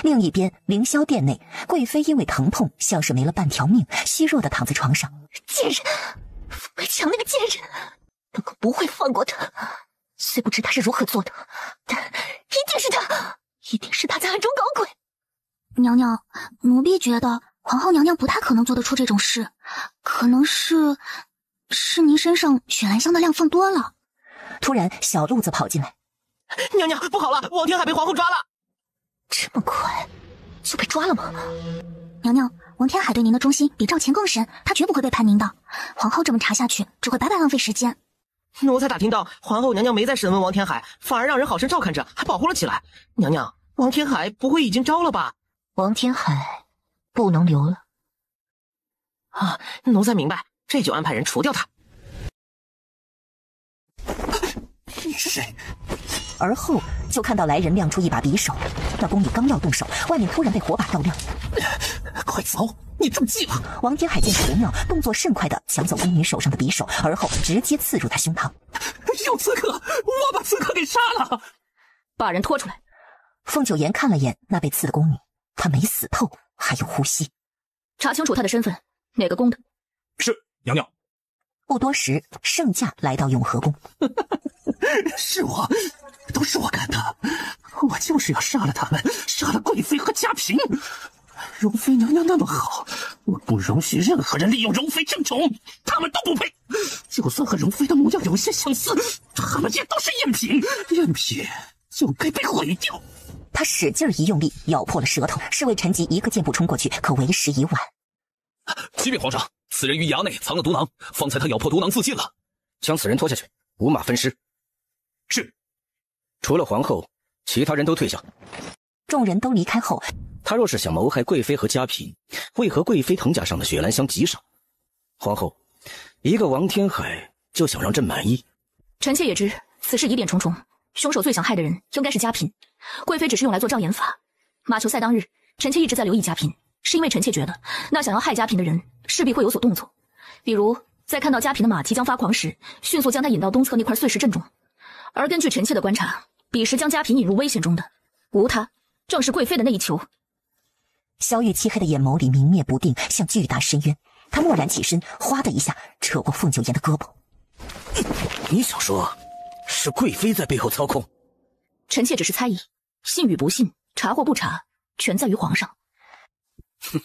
另一边，凌霄殿内，贵妃因为疼痛，像是没了半条命，虚弱的躺在床上。贱人，傅为强那个贱人，本宫不会放过他。虽不知他是如何做的，但一定是他，一定是他在暗中搞鬼。娘娘，奴婢觉得皇后娘娘不太可能做得出这种事，可能是您身上雪兰香的量放多了。突然，小路子跑进来，娘娘不好了，王天海被皇后抓了。这么快就被抓了吗？娘娘，王天海对您的忠心比赵乾更深，他绝不会背叛您的。皇后这么查下去，只会白白浪费时间。奴才打听到皇后娘娘没再审问王天海，反而让人好生照看着，还保护了起来。娘娘，王天海不会已经招了吧？王天海不能留了。啊，奴才明白，这就安排人除掉他。你是谁？而后就看到来人亮出一把匕首，那宫女刚要动手，外面突然被火把照亮。快走！你中计了！王天海见势不妙，动作甚快地抢走宫女手上的匕首，而后直接刺入她胸膛。有刺客！我把刺客给杀了！把人拖出来。凤九言看了眼那被刺的宫女，她没死透，还有呼吸。查清楚她的身份，哪个宫的？是娘娘。不多时，圣驾来到永和宫。是我，都是我干的，我就是要杀了他们，杀了贵妃和嘉嫔。容妃娘娘那么好，我不容许任何人利用容妃争宠，他们都不配。就算和容妃的模样有些相似，他们也都是赝品，赝品就该被毁掉。他使劲一用力，咬破了舌头。侍卫陈吉一个箭步冲过去，可为时已晚。启禀皇上，此人于衙内藏了毒囊，方才他咬破毒囊自尽了。将此人拖下去，五马分尸。是。除了皇后，其他人都退下。众人都离开后，他若是想谋害贵妃和嘉嫔，为何贵妃藤甲上的雪兰香极少？皇后，一个王天海就想让朕满意？臣妾也知此事疑点重重，凶手最想害的人应该是嘉嫔，贵妃只是用来做障眼法。马球赛当日，臣妾一直在留意嘉嫔，是因为臣妾觉得那想要害嘉嫔的人势必会有所动作，比如在看到嘉嫔的马即将发狂时，迅速将他引到东侧那块碎石阵中。而根据臣妾的观察，彼时将嘉嫔引入危险中的，无他，正是贵妃的那一球。萧玉漆黑的眼眸里明灭不定，像巨大深渊。他蓦然起身，哗的一下扯过凤九言的胳膊。你想说，是贵妃在背后操控？臣妾只是猜疑，信与不信，查或不查，全在于皇上。哼，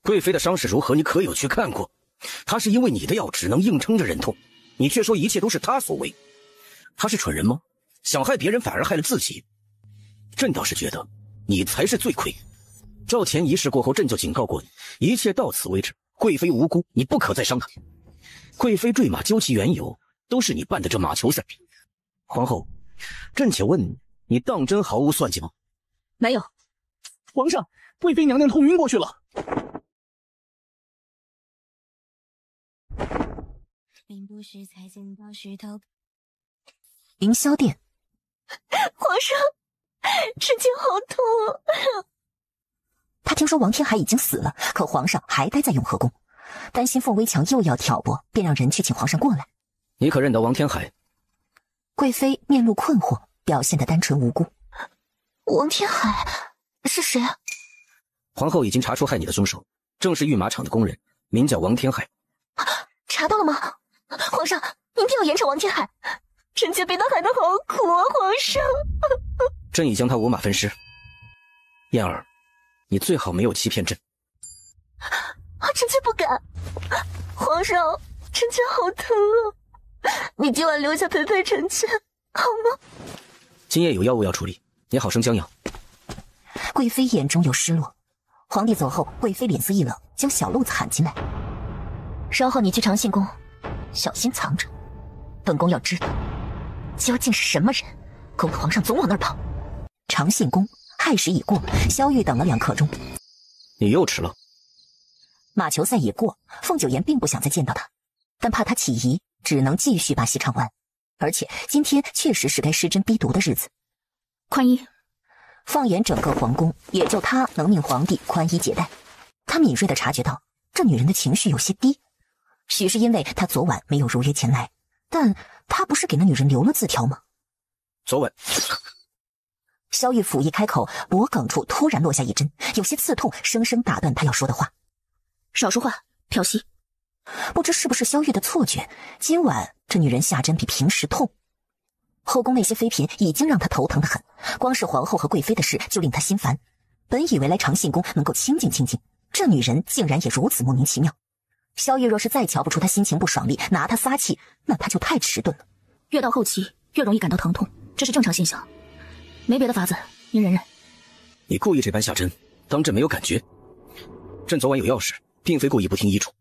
贵妃的伤势如何？你可有去看过？她是因为你的药只能硬撑着忍痛，你却说一切都是她所为。她是蠢人吗？想害别人反而害了自己。朕倒是觉得你才是罪魁。赵钱一事过后，朕就警告过你，一切到此为止。贵妃无辜，你不可再伤她。贵妃坠马究其缘由，都是你办的这马球赛。皇后，朕且问你当真毫无算计吗？没有。皇上，贵妃娘娘痛晕过去了。凌霄殿，皇上，臣妾好痛。他听说王天海已经死了，可皇上还待在永和宫，担心凤微强又要挑拨，便让人去请皇上过来。你可认得王天海？贵妃面露困惑，表现得单纯无辜。王天海是谁啊？皇后已经查出害你的凶手，正是御马场的工人，名叫王天海。查到了吗？皇上，您一定要严惩王天海，臣妾被他害得好苦啊！皇上，朕已将他五马分尸。燕儿，你最好没有欺骗朕。臣妾不敢。皇上，臣妾好疼啊！你今晚留下陪陪臣妾好吗？今夜有药物要处理，你好生将养。贵妃眼中有失落。皇帝走后，贵妃脸色一冷，将小路子喊进来。稍后你去长信宫，小心藏着。本宫要知道，究竟是什么人，勾得皇上总往那儿跑。长信宫亥时已过，萧玉等了2刻钟。你又迟了。马球赛已过，凤九妍并不想再见到他，但怕他起疑，只能继续把戏唱完。而且今天确实是该施针逼毒的日子。宽衣。放眼整个皇宫，也就他能命皇帝宽衣解带。他敏锐地察觉到这女人的情绪有些低，许是因为他昨晚没有如约前来，但他不是给那女人留了字条吗？昨晚，萧玉甫一开口，脖颈处突然落下一针，有些刺痛，生生打断他要说的话。少说话，调息。不知是不是萧玉的错觉，今晚这女人下针比平时痛。后宫那些妃嫔已经让他头疼得很，光是皇后和贵妃的事就令他心烦。本以为来长信宫能够清静清静，这女人竟然也如此莫名其妙。萧玉若是再瞧不出他心情不爽利，拿他撒气，那他就太迟钝了。越到后期越容易感到疼痛，这是正常现象，没别的法子，您忍忍。你故意这般下针，当朕没有感觉？朕昨晚有要事，并非故意不听医嘱。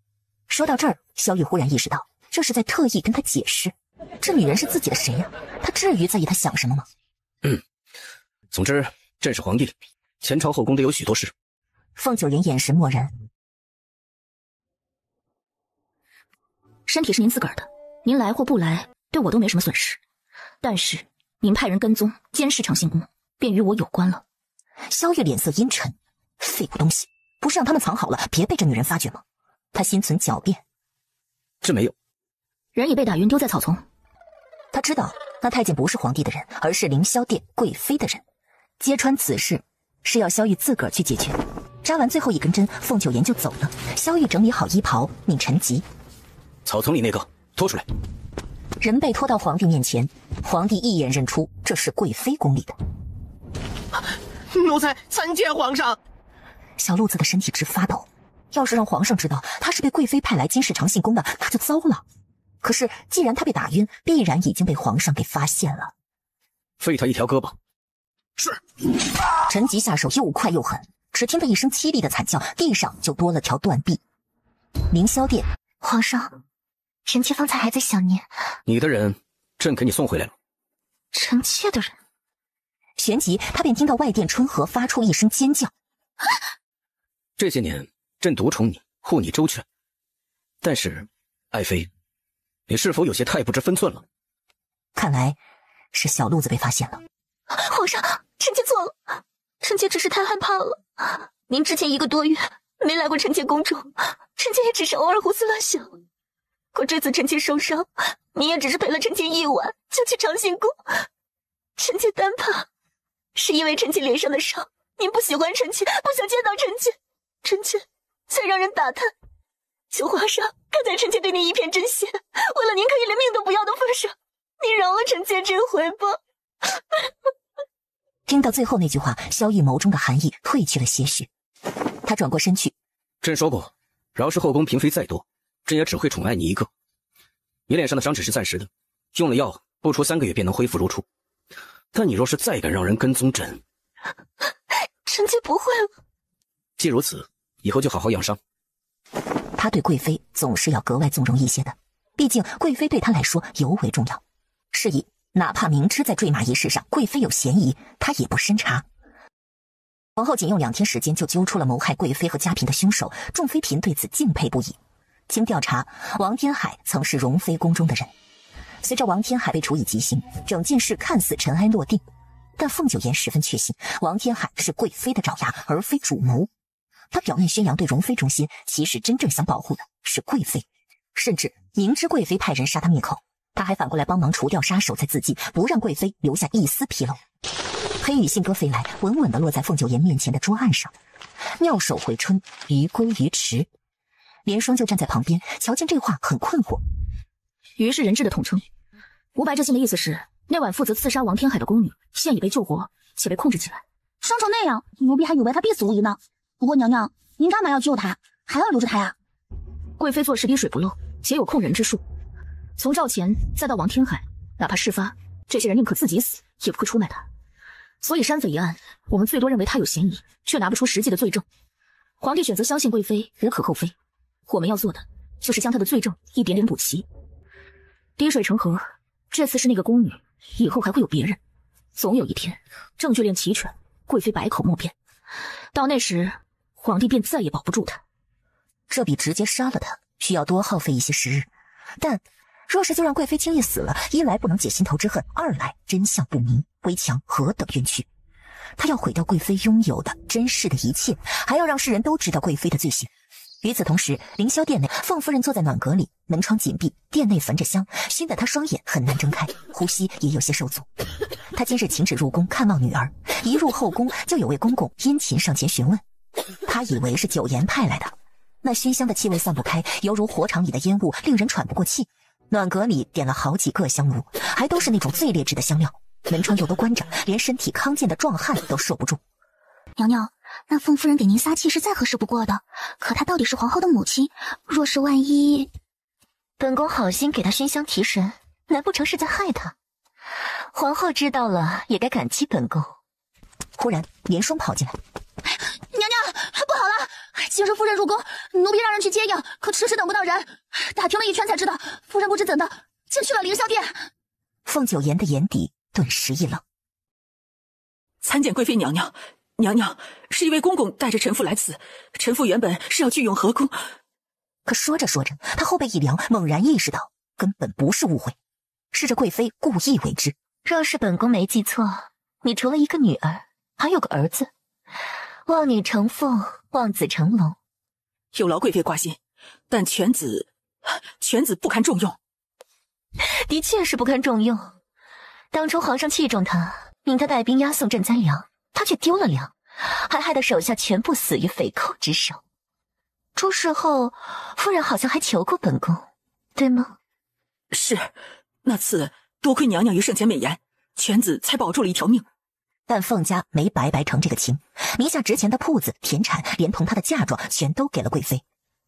说到这儿，萧玉忽然意识到，这是在特意跟他解释。这女人是自己的谁呀？他至于在意她想什么吗？总之，朕是皇帝，前朝后宫都有许多事。凤九妍眼神漠然。身体是您自个儿的，您来或不来，对我都没什么损失。但是您派人跟踪监视长信宫，便与我有关了。萧玉脸色阴沉，废物东西，不是让他们藏好了，别被这女人发觉吗？他心存狡辩。这没有。人已被打晕，丢在草丛。他知道那太监不是皇帝的人，而是凌霄殿贵妃的人。揭穿此事是要萧玉自个儿去解决。扎完最后一根针，凤九妍就走了。萧玉整理好衣袍，命陈吉：草丛里那个拖出来。人被拖到皇帝面前，皇帝一眼认出这是贵妃宫里的。奴才参见皇上。小路子的身体直发抖，要是让皇上知道他是被贵妃派来监视长信宫的，那就糟了。可是既然他被打晕，必然已经被皇上给发现了。废他一条胳膊。是。陈吉下手又快又狠，只听得一声凄厉的惨叫，地上就多了条断臂。凌霄殿，皇上，臣妾方才还在想您。你的人，朕给你送回来了。臣妾的人。旋即，他便听到外殿春和发出一声尖叫。这些年，朕独宠你，护你周全，但是，爱妃，你是否有些太不知分寸了？看来是小路子被发现了。皇上，臣妾错了，臣妾只是太害怕了。您之前1个多月没来过臣妾宫中，臣妾也只是偶尔胡思乱想。可这次臣妾受伤，您也只是陪了臣妾1晚就去长信宫。臣妾单怕是因为臣妾脸上的伤，您不喜欢臣妾，不想见到臣妾，臣妾才让人打探。求皇上看在臣妾对您一片真心，为了您可以连命都不要的份上，您饶了臣妾这回吧。听到最后那句话，萧玉眸中的寒意褪去了些许。他转过身去。朕说过，饶是后宫嫔妃再多，朕也只会宠爱你一个。你脸上的伤只是暂时的，用了药，不出3个月便能恢复如初。但你若是再敢让人跟踪朕，臣妾不会了。既如此，以后就好好养伤。他对贵妃总是要格外纵容一些的，毕竟贵妃对他来说尤为重要。是以，哪怕明知在坠马一事上贵妃有嫌疑，他也不深查。皇后仅用2天时间就揪出了谋害贵妃和家嫔的凶手，众妃嫔对此敬佩不已。经调查，王天海曾是容妃宫中的人。随着王天海被处以极刑，整件事看似尘埃落定，但凤九妍十分确信王天海是贵妃的爪牙，而非主谋。他表面宣扬对容妃忠心，其实真正想保护的是贵妃，甚至明知贵妃派人杀他灭口，他还反过来帮忙除掉杀手在自己，不让贵妃留下一丝纰漏。黑羽信鸽飞来，稳稳地落在凤九岩面前的桌案上。妙手回春，鱼归鱼池。莲霜就站在旁边，瞧见这话很困惑。鱼是人质的统称。吴白这信的意思是，那晚负责刺杀王天海的宫女现已被救活，且被控制起来。伤成那样，奴婢还以为他必死无疑呢。不过娘娘，您干嘛要救他，还要留着他呀？贵妃做事滴水不漏，且有控人之术。从赵钱再到王天海，哪怕事发，这些人宁可自己死，也不会出卖他。所以山匪一案，我们最多认为他有嫌疑，却拿不出实际的罪证。皇帝选择相信贵妃，无可厚非。我们要做的，就是将他的罪证一点点补齐。滴水成河，这次是那个宫女，以后还会有别人。总有一天，证据链齐全，贵妃百口莫辩。到那时，皇帝便再也保不住她。这比直接杀了他需要多耗费一些时日，但若是就让贵妃轻易死了，一来不能解心头之恨，二来真相不明，危强何等冤屈。他要毁掉贵妃拥有的真实的一切，还要让世人都知道贵妃的罪行。与此同时，凌霄殿内，凤夫人坐在暖阁里，门窗紧闭，殿内焚着香，熏得她双眼很难睁开，呼吸也有些受阻。她今日请旨入宫看望女儿，一入后宫就有位公公殷勤上前询问，她以为是九颜派来的。那熏香的气味散不开，犹如火场里的烟雾，令人喘不过气。暖阁里点了好几个香炉，还都是那种最劣质的香料，门窗又都关着，连身体康健的壮汉都受不住。娘娘，那凤夫人给您撒气是再合适不过的，可她到底是皇后的母亲，若是万一……本宫好心给她熏香提神，难不成是在害她？皇后知道了也该感激本宫。忽然莲霜跑进来，娘娘，不好了！今日夫人入宫，奴婢让人去接应，可迟迟等不到人。打听了一圈才知道，夫人不知怎的，竟去了凌霄殿。凤九颜的眼底顿时一冷。参见贵妃娘娘，娘娘是一位公公带着臣妇来此，臣妇原本是要去永和宫。可说着说着，他后背一凉，猛然意识到根本不是误会，是这贵妃故意为之。若是本宫没记错，你除了一个女儿，还有个儿子。望女成凤，望子成龙。有劳贵妃挂心，但犬子不堪重用。的确是不堪重用。当初皇上器重他，命他带兵押送镇灾粮，他却丢了粮，还害得手下全部死于匪寇之手。出事后，夫人好像还求过本宫，对吗？是，那次多亏娘娘于圣前美言，犬子才保住了一条命。但凤家没白白成这个情，名下值钱的铺子、田产，连同她的嫁妆，全都给了贵妃。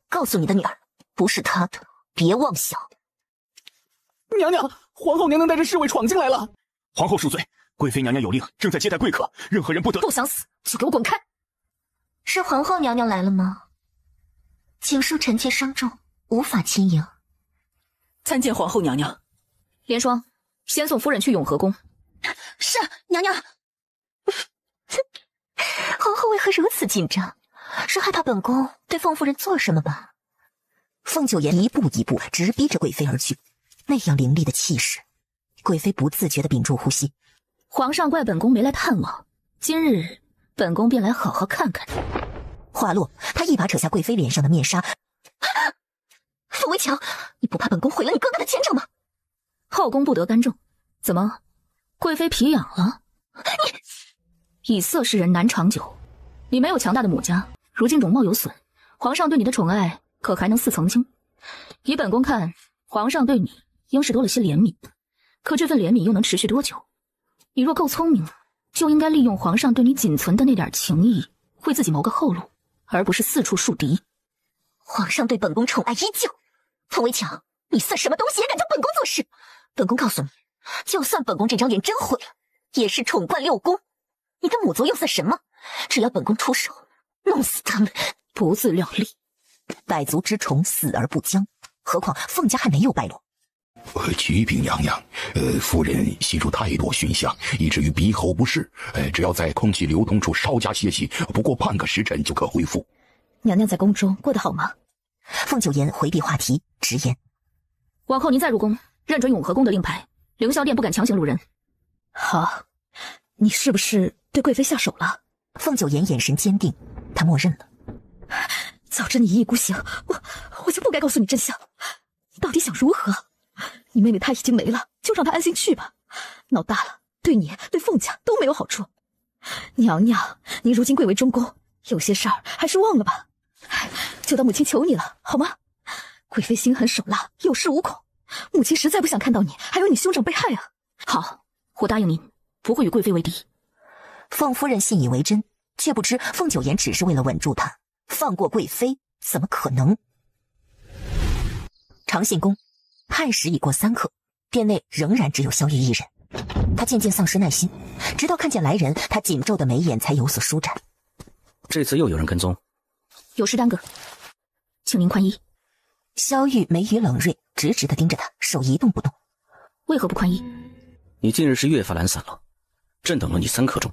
告诉你的女儿，不是她的，别妄想。娘娘，皇后娘娘带着侍卫闯进来了。皇后恕罪，贵妃娘娘有令，正在接待贵客，任何人不得。不想死就给我滚开！是皇后娘娘来了吗？请恕臣妾伤重，无法亲迎。参见皇后娘娘。莲霜，先送夫人去永和宫。是，娘娘。皇后为何如此紧张？是害怕本宫对凤夫人做什么吧？凤九颜一步一步直逼着贵妃而去，那样凌厉的气势，贵妃不自觉地屏住呼吸。皇上怪本宫没来探望，今日本宫便来好好看看。话落，他一把扯下贵妃脸上的面纱。凤围墙，你不怕本宫毁了你哥哥的前程吗？后宫不得干政，怎么，贵妃皮痒了？以色侍人难长久，你没有强大的母家，如今容貌有损，皇上对你的宠爱可还能似曾经？以本宫看，皇上对你应是多了些怜悯，可这份怜悯又能持续多久？你若够聪明，就应该利用皇上对你仅存的那点情谊，为自己谋个后路，而不是四处树敌。皇上对本宫宠爱依旧，凤围墙，你算什么东西也敢叫本宫做事？本宫告诉你，就算本宫这张脸真毁了，也是宠冠六宫。你的母族又算什么？只要本宫出手，弄死他们，不自量力。百足之虫，死而不僵。何况凤家还没有败落。启禀娘娘，夫人吸入太多熏香，以至于鼻喉不适。只要在空气流通处稍加歇息，不过半个时辰就可恢复。娘娘在宫中过得好吗？凤九颜回避话题，直言：往后您再入宫，认准永和宫的令牌，凌霄殿不敢强行入人。好，你是不是对贵妃下手了？凤九颜眼神坚定，她默认了。早知你一意孤行，我就不该告诉你真相。你到底想如何？你你妹妹她已经没了，就让她安心去吧。闹大了，对你对凤家都没有好处。娘娘，您如今贵为中宫，有些事儿还是忘了吧。就当母亲求你了，好吗？贵妃心狠手辣，有恃无恐，母亲实在不想看到你还有你兄长被害啊。好，我答应您，不会与贵妃为敌。凤夫人信以为真，却不知凤九言只是为了稳住她，放过贵妃怎么可能？长信宫，亥时已过3刻，殿内仍然只有萧玉一人。他渐渐丧失耐心，直到看见来人，他紧皱的眉眼才有所舒展。这次又有人跟踪，有事耽搁，请您宽衣。萧玉眉宇冷锐，直直地盯着他，手一动不动。为何不宽衣？你近日是越发懒散了，朕等了你3刻钟，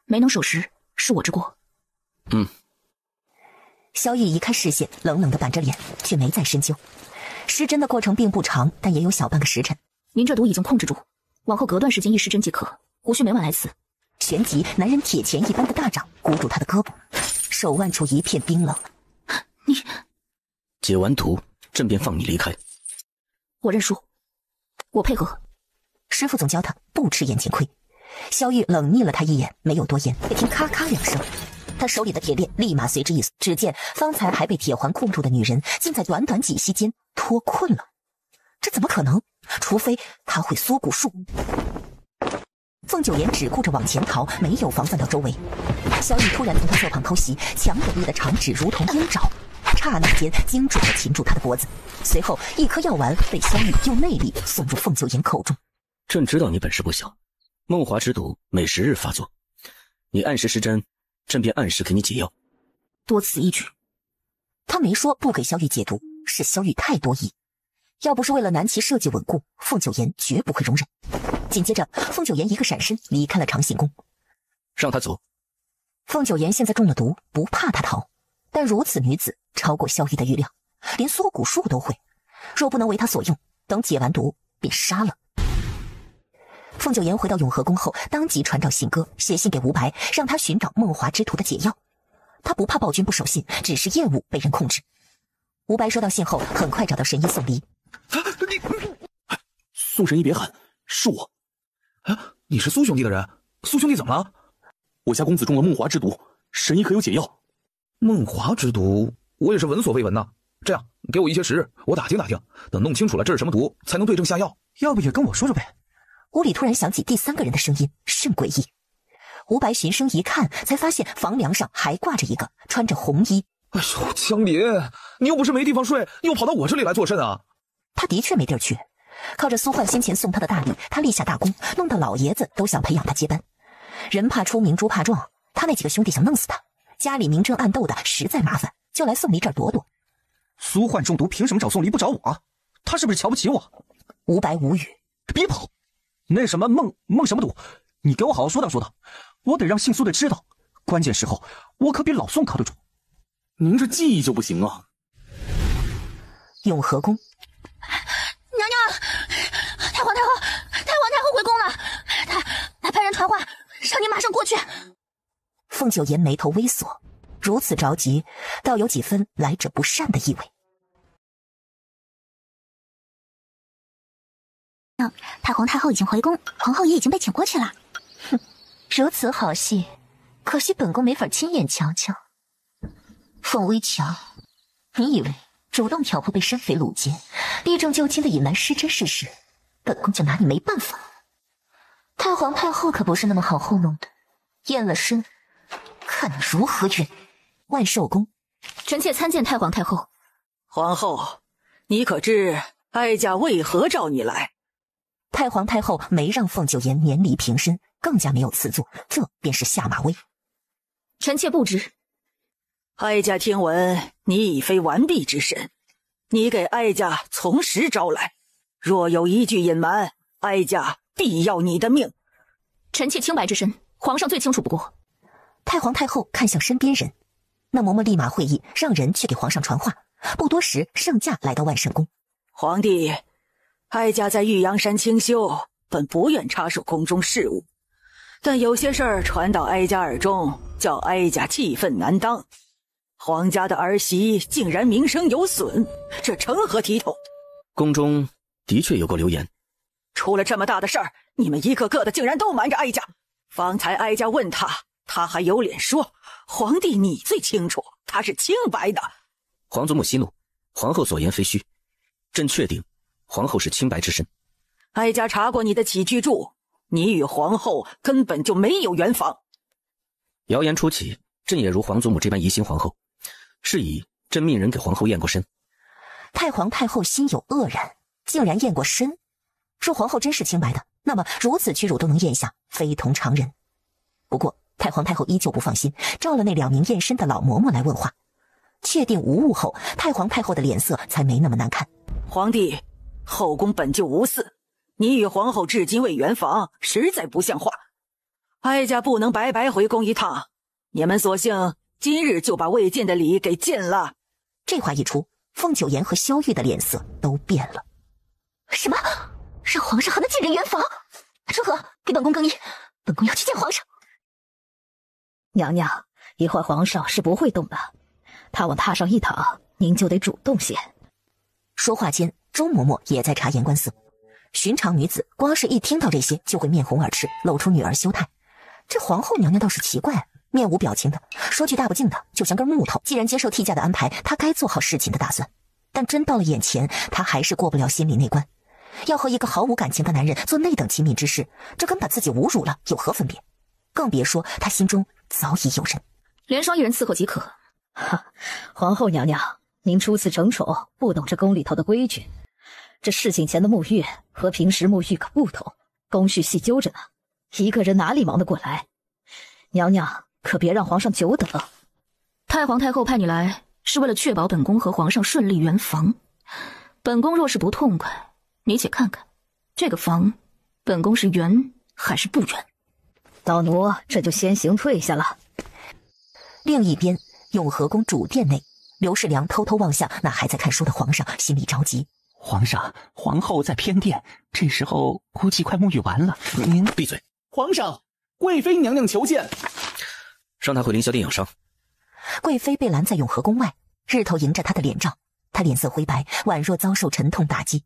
没能守时，是我之过。萧玉移开视线，冷冷地板着脸，却没再深究。施针的过程并不长，但也有小半个时辰。您这毒已经控制住，往后隔段时间一施针即可，无需每晚来此。旋即，男人铁钳一般的大掌箍住他的胳膊，手腕处一片冰冷。你解完毒，朕便放你离开。我认输，我配合。师傅总教他不吃眼前亏。萧玉冷睨了他一眼，没有多言。只听咔咔2声，他手里的铁链立马随之一松。只见方才还被铁环控住的女人，竟在短短几息间脱困了。这怎么可能？除非他会缩骨术。凤九言只顾着往前逃，没有防范到周围。萧玉突然从他侧旁偷袭，强有力的长指如同鹰爪，刹那间精准地擒住他的脖子。随后一颗药丸被萧玉用内力送入凤九言口中。朕知道你本事不小，梦华之毒每10日发作，你按时施针，朕便按时给你解药。多此一举。他没说不给萧玉解毒，是萧玉太多疑。要不是为了难其设计稳固，凤九言绝不会容忍。紧接着，凤九言一个闪身离开了长信宫。让他走。凤九言现在中了毒，不怕他逃，但如此女子超过萧玉的预料，连缩骨术都会。若不能为他所用，等解完毒便杀了。凤九言回到永和宫后，当即传召信鸽，写信给吴白，让他寻找梦华之徒的解药。他不怕暴君不守信，只是厌恶被人控制。吴白收到信后，很快找到神医宋离。宋神医别喊，是我。你是苏兄弟的人？苏兄弟怎么了？我家公子中了梦华之毒，神医可有解药？梦华之毒，我也是闻所未闻呐。这样，给我一些时日，我打听打听，等弄清楚了这是什么毒，才能对症下药。要不也跟我说说呗？屋里突然响起第3个人的声音，甚诡异。吴白循声一看，才发现房梁上还挂着一个穿着红衣。哎呦，江林，你又不是没地方睡，你又跑到我这里来做甚啊？他的确没地儿去，靠着苏焕先前送他的大礼，他立下大功，弄得老爷子都想培养他接班。人怕出名，猪怕壮，他那几个兄弟想弄死他，家里明争暗斗的，实在麻烦，就来宋离这儿躲躲。苏焕中毒，凭什么找宋离不找我？他是不是瞧不起我？吴白无语。别跑！那什么梦什么毒，你给我好好说道说道，我得让姓苏的知道，关键时候我可比老宋靠得住。您这记忆就不行啊！永和宫，娘娘，太皇太后回宫了，他派人传话，让你马上过去。凤九言眉头微锁，如此着急，倒有几分来者不善的意味。太皇太后已经回宫，皇后也已经被请过去了。哼，如此好戏，可惜本宫没法亲眼瞧瞧。凤微强，你以为主动挑破被山匪掳劫，避重就轻的引来失真事实，本宫就拿你没办法？太皇太后可不是那么好糊弄的，验了身，看你如何冤。万寿宫，臣妾参见太皇太后。皇后，你可知哀家为何召你来？太皇太后没让凤九言免礼平身，更加没有赐座，这便是下马威。臣妾不知。哀家听闻你已非完璧之身，你给哀家从实招来，若有一句隐瞒，哀家必要你的命。臣妾清白之身，皇上最清楚不过。太皇太后看向身边人，那嬷嬷立马会意，让人去给皇上传话。不多时，圣驾来到万圣宫。皇帝，哀家在玉阳山清修，本不愿插手宫中事务，但有些事儿传到哀家耳中，叫哀家气愤难当。皇家的儿媳竟然名声有损，这成何体统？宫中的确有过流言。出了这么大的事儿，你们一个个的竟然都瞒着哀家。方才哀家问他，他还有脸说皇帝你最清楚，他是清白的。皇祖母息怒，皇后所言非虚，朕确定皇后是清白之身。哀家查过你的起居注，你与皇后根本就没有圆房。谣言初起，朕也如皇祖母这般疑心皇后，是以朕命人给皇后验过身。太皇太后心有愕然，竟然验过身。若皇后真是清白的，那么如此屈辱都能咽下，非同常人。不过太皇太后依旧不放心，召了那2名验身的老嬷嬷来问话。确定无误后，太皇太后的脸色才没那么难看。皇帝，后宫本就无私，你与皇后至今未圆房，实在不像话。哀家不能白白回宫一趟，你们索性今日就把未尽的礼给尽了。这话一出，凤九妍和萧玉的脸色都变了。什么？让皇上和那贱人圆房？春和，给本宫更衣，本宫要去见皇上。娘娘，一会儿皇上是不会动的，他往榻上一躺，您就得主动些。说话间，周嬷嬷也在察言观色。寻常女子光是一听到这些就会面红耳赤，露出女儿羞态。这皇后娘娘倒是奇怪，面无表情的，说句大不敬的，就像根木头。既然接受替嫁的安排，她该做好侍寝的打算。但真到了眼前，她还是过不了心里那关。要和一个毫无感情的男人做那等亲密之事，这跟把自己侮辱了有何分别？更别说她心中早已有人。连双一人伺候即可。哈，皇后娘娘，您初次承宠，不懂这宫里头的规矩。这侍寝前的沐浴和平时沐浴可不同，工序细究着呢，一个人哪里忙得过来？娘娘可别让皇上久等。太皇太后派你来，是为了确保本宫和皇上顺利圆房。本宫若是不痛快，你且看看，这个房，本宫是圆还是不圆？老奴这就先行退下了。另一边，永和宫主殿内，刘世良偷偷望向那还在看书的皇上，心里着急。皇上，皇后在偏殿，这时候估计快沐浴完了。您闭嘴！皇上，贵妃娘娘求见。让她回凌霄殿养伤。贵妃被拦在永和宫外，日头迎着她的脸照，她脸色灰白，宛若遭受沉痛打击。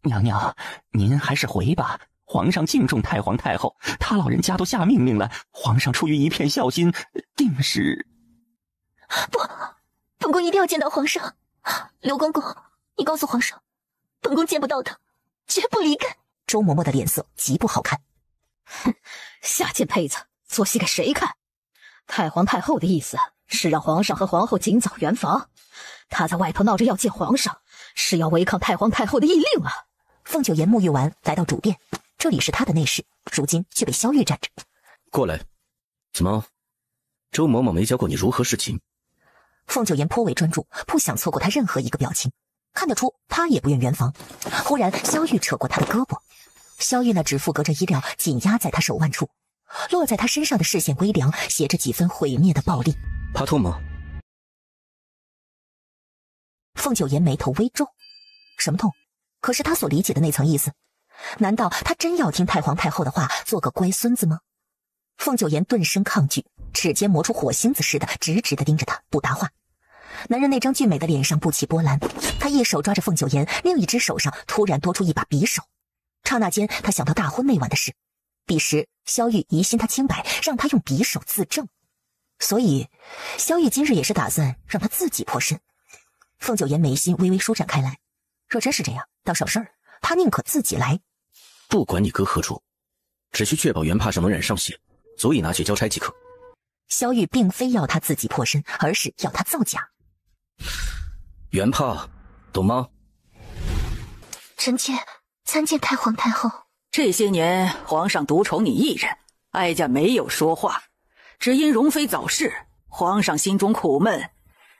娘娘，您还是回吧。皇上敬重太皇太后，他老人家都下命令了，皇上出于一片孝心，定是……不，本宫一定要见到皇上。刘公公，你告诉皇上，本宫见不到他，绝不离开。周嬷嬷的脸色极不好看。哼，下贱胚子，做戏给谁看？太皇太后的意思是让皇上和皇后尽早圆房，他在外头闹着要见皇上，是要违抗太皇太后的懿令啊！凤九妍沐浴完，来到主殿，这里是她的内室，如今却被萧玉占着。过来，怎么？周嬷嬷没教过你如何侍寝？凤九妍颇为专注，不想错过她任何一个表情，看得出她也不愿圆房。忽然，萧玉扯过她的胳膊，萧玉那指腹隔着衣料，紧压在她手腕处，落在她身上的视线微凉，携着几分毁灭的暴力。怕痛吗？凤九妍眉头微皱，什么痛？可是她所理解的那层意思，难道她真要听太皇太后的话，做个乖孙子吗？凤九妍顿生抗拒，齿间磨出火星子似的，直直地盯着他，不答话。男人那张俊美的脸上不起波澜，他一手抓着凤九妍，另一只手上突然多出一把匕首。刹那间，他想到大婚那晚的事，彼时萧玉疑心他清白，让他用匕首自证，所以萧玉今日也是打算让他自己破身。凤九妍眉心微微舒展开来，若真是这样，倒省事儿，他宁可自己来。不管你哥何处，只需确保原帕上能染上血，足以拿去交差即可。萧玉并非要他自己破身，而是要他造假。原帕，懂吗？臣妾参见太皇太后。这些年皇上独宠你一人，哀家没有说话，只因容妃早逝，皇上心中苦闷，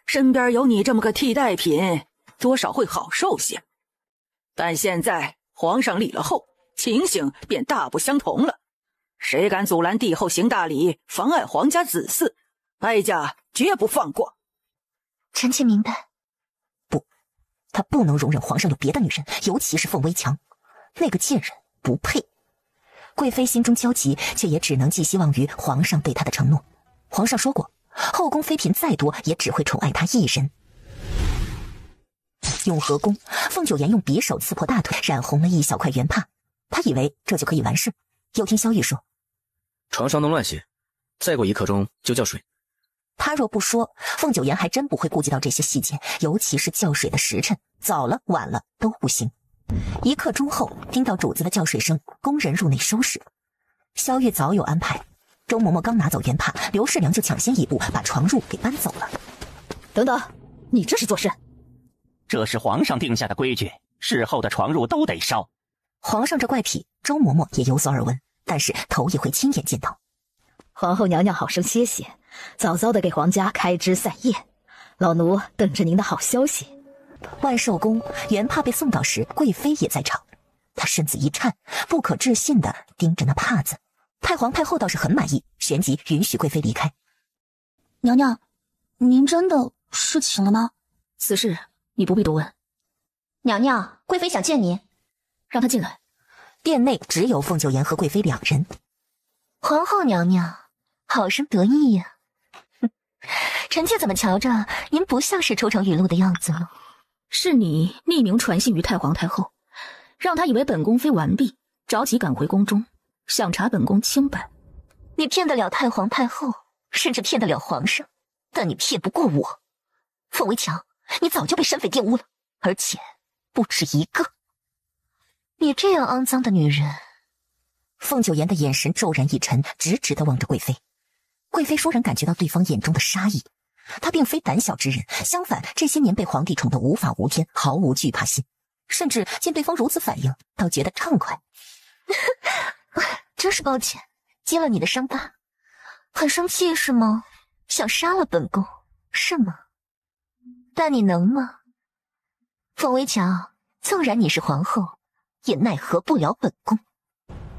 身边有你这么个替代品，多少会好受些。但现在皇上立了后，情形便大不相同了。谁敢阻拦帝后行大礼，妨碍皇家子嗣，哀家绝不放过。臣妾明白。不，他不能容忍皇上有别的女人，尤其是凤微强，那个贱人不配。贵妃心中焦急，却也只能寄希望于皇上对她的承诺。皇上说过，后宫妃嫔再多，也只会宠爱她一人。永和宫，凤九妍用匕首刺破大腿，染红了一小块圆帕。他以为这就可以完事，又听萧玉说：“床上弄乱些，再过1刻钟就叫水。”他若不说，凤九妍还真不会顾及到这些细节，尤其是叫水的时辰，早了晚了都不行。1刻钟后，听到主子的叫水声，工人入内收拾。萧玉早有安排，周嬷嬷刚拿走圆帕，刘氏娘就抢先一步把床褥给搬走了。等等，你这是做甚？这是皇上定下的规矩，事后的床褥都得烧。皇上这怪癖，周嬷嬷也有所耳闻，但是头一回亲眼见到。皇后娘娘好生歇歇，早早的给皇家开枝散叶，老奴等着您的好消息。万寿宫原帕被送到时，贵妃也在场，她身子一颤，不可置信地盯着那帕子。太皇太后倒是很满意，旋即允许贵妃离开。娘娘，您真的侍寝了吗？此事你不必多问。娘娘，贵妃想见您。让她进来。殿内只有凤九妍和贵妃2人。皇后娘娘，好生得意呀！臣妾怎么瞧着您不像是出城语录的样子呢？是你匿名传信于太皇太后，让她以为本宫妃完璧，着急赶回宫中，想查本宫清白。你骗得了太皇太后，甚至骗得了皇上，但你骗不过我。凤围墙，你早就被山匪玷污了，而且不止1个。你这样肮脏的女人。凤九妍的眼神骤然一沉，直直地望着贵妃。贵妃倏然感觉到对方眼中的杀意。她并非胆小之人，相反，这些年被皇帝宠得无法无天，毫无惧怕心，甚至见对方如此反应，倒觉得畅快。真是抱歉，揭了你的伤疤。很生气是吗？想杀了本宫是吗？但你能吗？凤围墙，纵然你是皇后，也奈何不了本宫。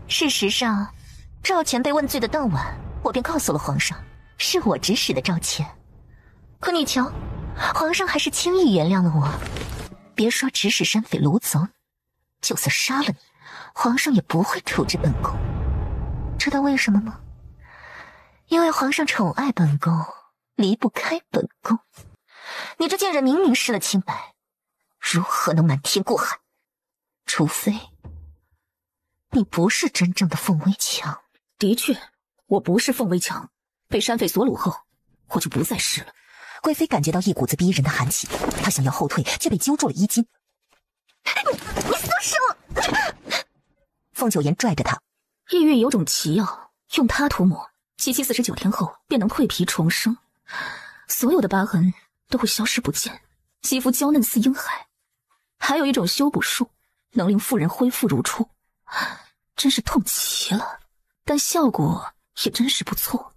事实上，赵前被问罪的当晚，我便告诉了皇上，是我指使的赵前。可你瞧，皇上还是轻易原谅了我。别说指使山匪掳走你，就算杀了你，皇上也不会处置本宫。知道为什么吗？因为皇上宠爱本宫，离不开本宫。你这贱人明明失了清白，如何能瞒天过海？除非你不是真正的凤围墙。的确，我不是凤围墙，被山匪所掳后，我就不再是了。贵妃感觉到一股子逼人的寒气，她想要后退，却被揪住了衣襟。你松手！凤九妍拽着她。异域有种奇药，用它涂抹，7749天后便能蜕皮重生，所有的疤痕都会消失不见，肌肤娇嫩似婴孩。还有一种修补术，能令妇人恢复如初，真是痛极了，但效果也真是不错。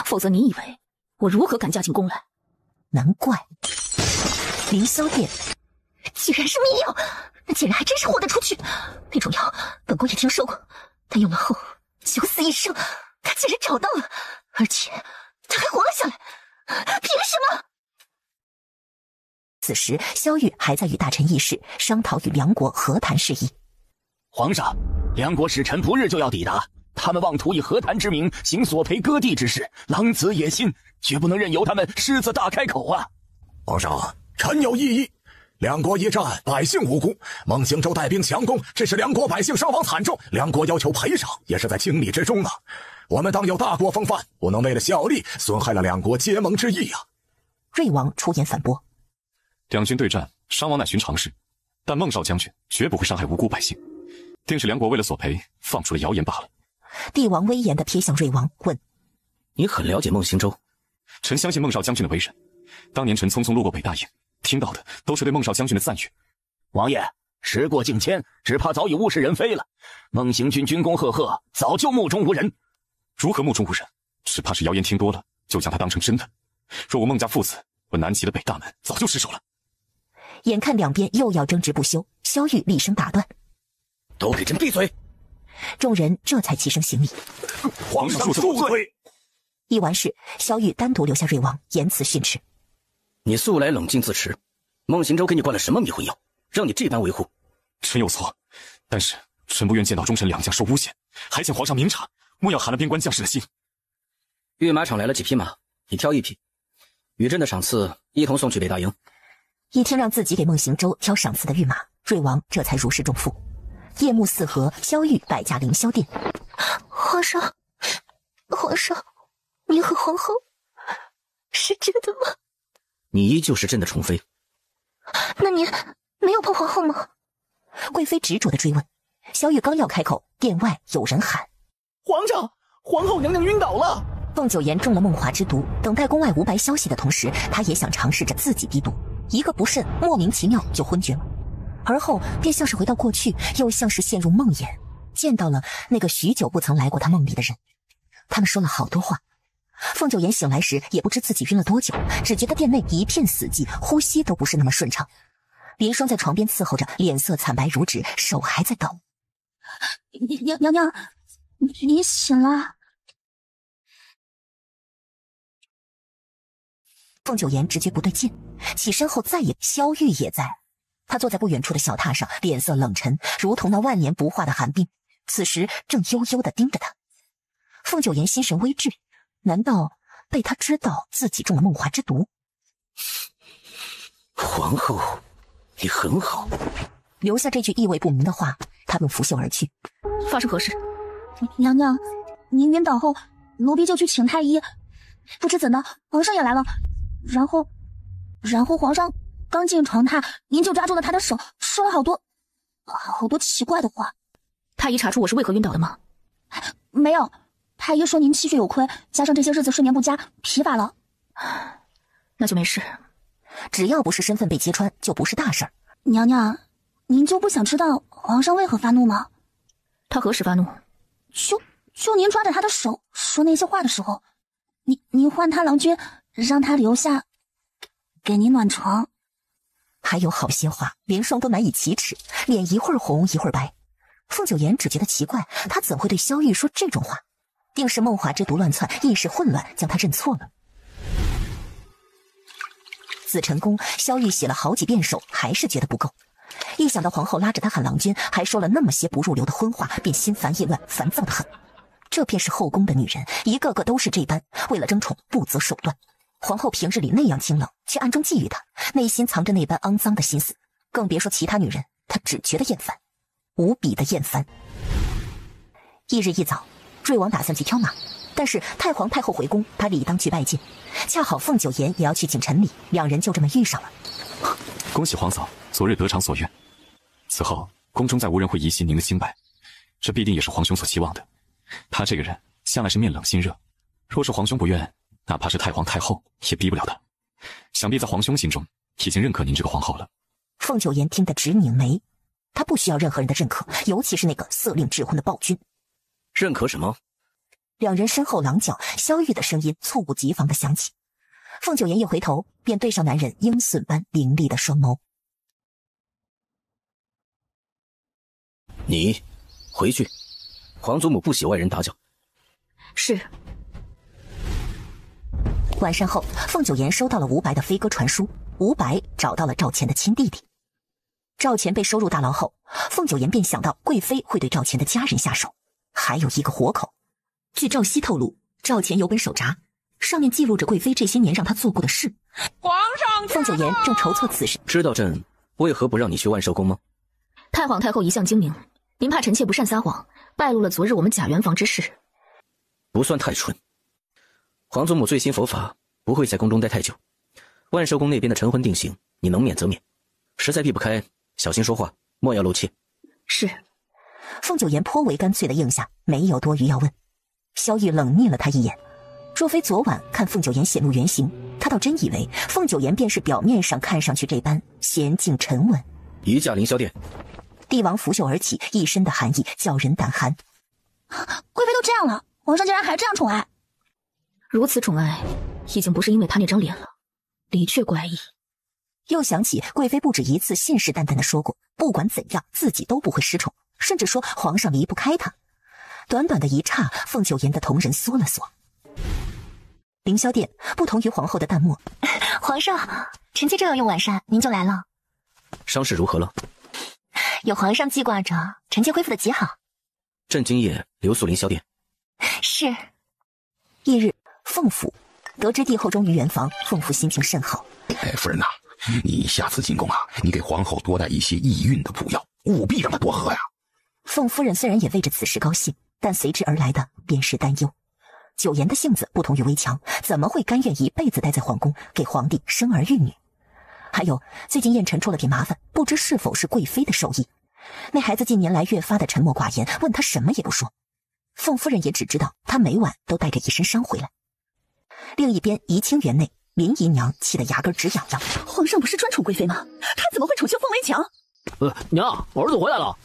否则你以为我如何敢嫁进宫来？难怪凌霄殿居然是秘药，那贱人还真是豁得出去。那种药本宫也听说过，但用了后九死一生。他竟然找到了，而且他还活了下来，凭什么？此时萧玉还在与大臣议事，商讨与梁国和谈事宜。皇上，梁国使臣不日就要抵达，他们妄图以和谈之名行索赔割地之事，狼子野心，绝不能任由他们狮子大开口啊！皇上，臣有异议。梁国一战，百姓无辜，孟兴州带兵强攻，致使梁国百姓伤亡惨重，梁国要求赔偿，也是在情理之中啊。我们当有大国风范，不能为了效力损害了两国结盟之意啊。瑞王出言反驳：两军对战，伤亡乃寻常事，但孟少将军绝不会伤害无辜百姓，定是梁国为了索赔放出了谣言罢了。帝王威严地瞥向瑞王，问：你很了解孟兴州？臣相信孟少将军的为人，当年臣匆匆路过北大营，听到的都是对孟少将军的赞誉。王爷，时过境迁，只怕早已物是人非了。孟行军军功赫赫，早就目中无人。如何目中无人？只怕是谣言听多了，就将他当成真的。若无孟家父子，我南齐的北大门早就失守了。眼看两边又要争执不休，萧玉厉声打断：都给朕闭嘴！众人这才齐声行礼。皇上恕罪。议完事，萧玉单独留下瑞王，言辞训斥：你素来冷静自持，孟行舟给你灌了什么迷魂药，让你这般维护？臣有错，但是臣不愿见到忠臣两将受诬陷，还请皇上明察，莫要寒了边关将士的心。御马场来了几匹马，你挑一匹，与朕的赏赐一同送去北大营。一听让自己给孟行舟挑赏赐的御马，瑞王这才如释重负。夜幕四合，萧玉摆驾凌霄殿。皇上，您和皇后是真的吗？你依旧是朕的宠妃。那您没有碰皇后吗？贵妃执着地追问。萧玉刚要开口，殿外有人喊：皇上，皇后娘娘晕倒了。凤九言中了梦华之毒，等待宫外无白消息的同时，他也想尝试着自己滴毒，一个不慎，莫名其妙就昏厥了。而后便像是回到过去，又像是陷入梦魇，见到了那个许久不曾来过他梦里的人。他们说了好多话。凤九言醒来时也不知自己晕了多久，只觉得殿内一片死寂，呼吸都不是那么顺畅。林霜在床边伺候着，脸色惨白如纸，手还在抖。娘娘，你醒了。凤九言直觉不对劲，起身后再也。萧玉也在，他坐在不远处的小榻上，脸色冷沉，如同那万年不化的寒冰，此时正悠悠地盯着他。凤九言心神微滞，难道被他知道自己中了梦华之毒？皇后，你很好。留下这句意味不明的话，他便拂袖而去。发生何事？娘娘，您晕倒后，奴婢就去请太医，不知怎的，皇上也来了。然后皇上刚进床榻，您就抓住了他的手，说了好多奇怪的话。太医查出我是为何晕倒的吗？没有，太医说您气血有亏，加上这些日子睡眠不佳，疲乏了。那就没事。只要不是身份被揭穿，就不是大事儿。娘娘，您就不想知道皇上为何发怒吗？他何时发怒？就您抓着他的手说那些话的时候，您唤他郎君，让他留下给您暖床。还有好些话，连霜都难以启齿，脸一会儿红一会儿白。凤九言只觉得奇怪，他怎会对萧玉说这种话？定是梦华之毒乱窜，意识混乱，将他认错了。紫晨宫，萧玉洗了好几遍手，还是觉得不够。一想到皇后拉着他喊郎君，还说了那么些不入流的荤话，便心烦意乱，烦躁得很。这便是后宫的女人，一个个都是这般，为了争宠不择手段。皇后平日里那样清冷，却暗中觊觎他，内心藏着那般肮脏的心思，更别说其他女人，她只觉得厌烦，无比的厌烦。翌日一早，瑞王打算去挑马，但是太皇太后回宫，他理当去拜见。恰好凤九言也要去请陈礼，两人就这么遇上了。恭喜皇嫂昨日得偿所愿，此后宫中再无人会疑心您的清白，这必定也是皇兄所期望的。他这个人向来是面冷心热，若是皇兄不愿，哪怕是太皇太后也逼不了他。想必在皇兄心中已经认可您这个皇后了。凤九言听得直拧眉，他不需要任何人的认可，尤其是那个色令智昏的暴君。认可什么？两人身后狼叫，萧玉的声音猝不及防地响起。凤九言一回头，便对上男人鹰隼般凌厉的双眸。你回去，皇祖母不喜外人打搅。是。晚膳后，凤九言收到了吴白的飞鸽传书，吴白找到了赵钱的亲弟弟。赵钱被收入大牢后，凤九言便想到贵妃会对赵钱的家人下手，还有一个活口。据赵熙透露，赵钱有本手札，上面记录着贵妃这些年让他做过的事。皇上，凤九言正筹措此事。知道朕为何不让你去万寿宫吗？太皇太后一向精明，您怕臣妾不善撒谎，败露了昨日我们假圆房之事。不算太蠢。皇祖母最新佛法，不会在宫中待太久。万寿宫那边的晨昏定刑，你能免则免，实在避不开，小心说话，莫要露怯。是。凤九言颇为干脆的应下，没有多余要问。萧玉冷睨了他一眼，若非昨晚看凤九言显露原形，他倒真以为凤九言便是表面上看上去这般娴静沉稳。移驾凌霄殿。帝王拂袖而起，一身的寒意叫人胆寒。贵妃都这样了，皇上竟然还这样宠爱。如此宠爱，已经不是因为他那张脸了，的确怪异。又想起贵妃不止一次信誓旦旦地说过，不管怎样自己都不会失宠，甚至说皇上离不开她。短短的一刹，凤九言的瞳仁缩了缩。凌霄殿不同于皇后的淡漠。皇上，臣妾正要用晚膳，您就来了。伤势如何了？有皇上记挂着，臣妾恢复的极好。朕今夜留宿凌霄殿。是。翌日，凤府得知帝后终于圆房，凤府心情甚好。夫人呐，你下次进宫啊，你给皇后多带一些益孕的补药，务必让她多喝呀。凤夫人虽然也为这此事高兴，但随之而来的便是担忧。九颜的性子不同于微强，怎么会甘愿一辈子待在皇宫，给皇帝生儿育女？还有，最近燕晨出了点麻烦，不知是否是贵妃的授意。那孩子近年来越发的沉默寡言，问他什么也不说。凤夫人也只知道他每晚都带着一身伤回来。另一边，怡清园内，林姨娘气得牙根直痒痒。皇上不是专宠贵妃吗？他怎么会宠幸凤为强？娘，儿子回来了。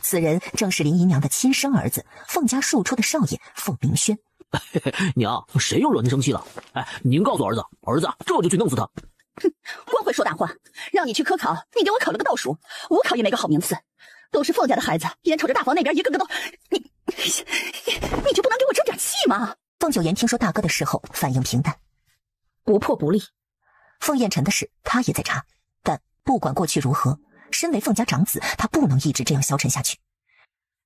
此人正是林姨娘的亲生儿子，凤家庶出的少爷凤鸣轩。娘，谁又惹您生气了？哎，您告诉儿子，儿子这就去弄死他。哼，光会说大话，让你去科考，你给我考了个倒数，5考也没个好名次。都是凤家的孩子，眼瞅着大房那边一个个都……你就不能给我争点气吗？凤九颜听说大哥的事后，反应平淡，不破不立。凤燕晨的事，他也在查，但不管过去如何，身为凤家长子，他不能一直这样消沉下去。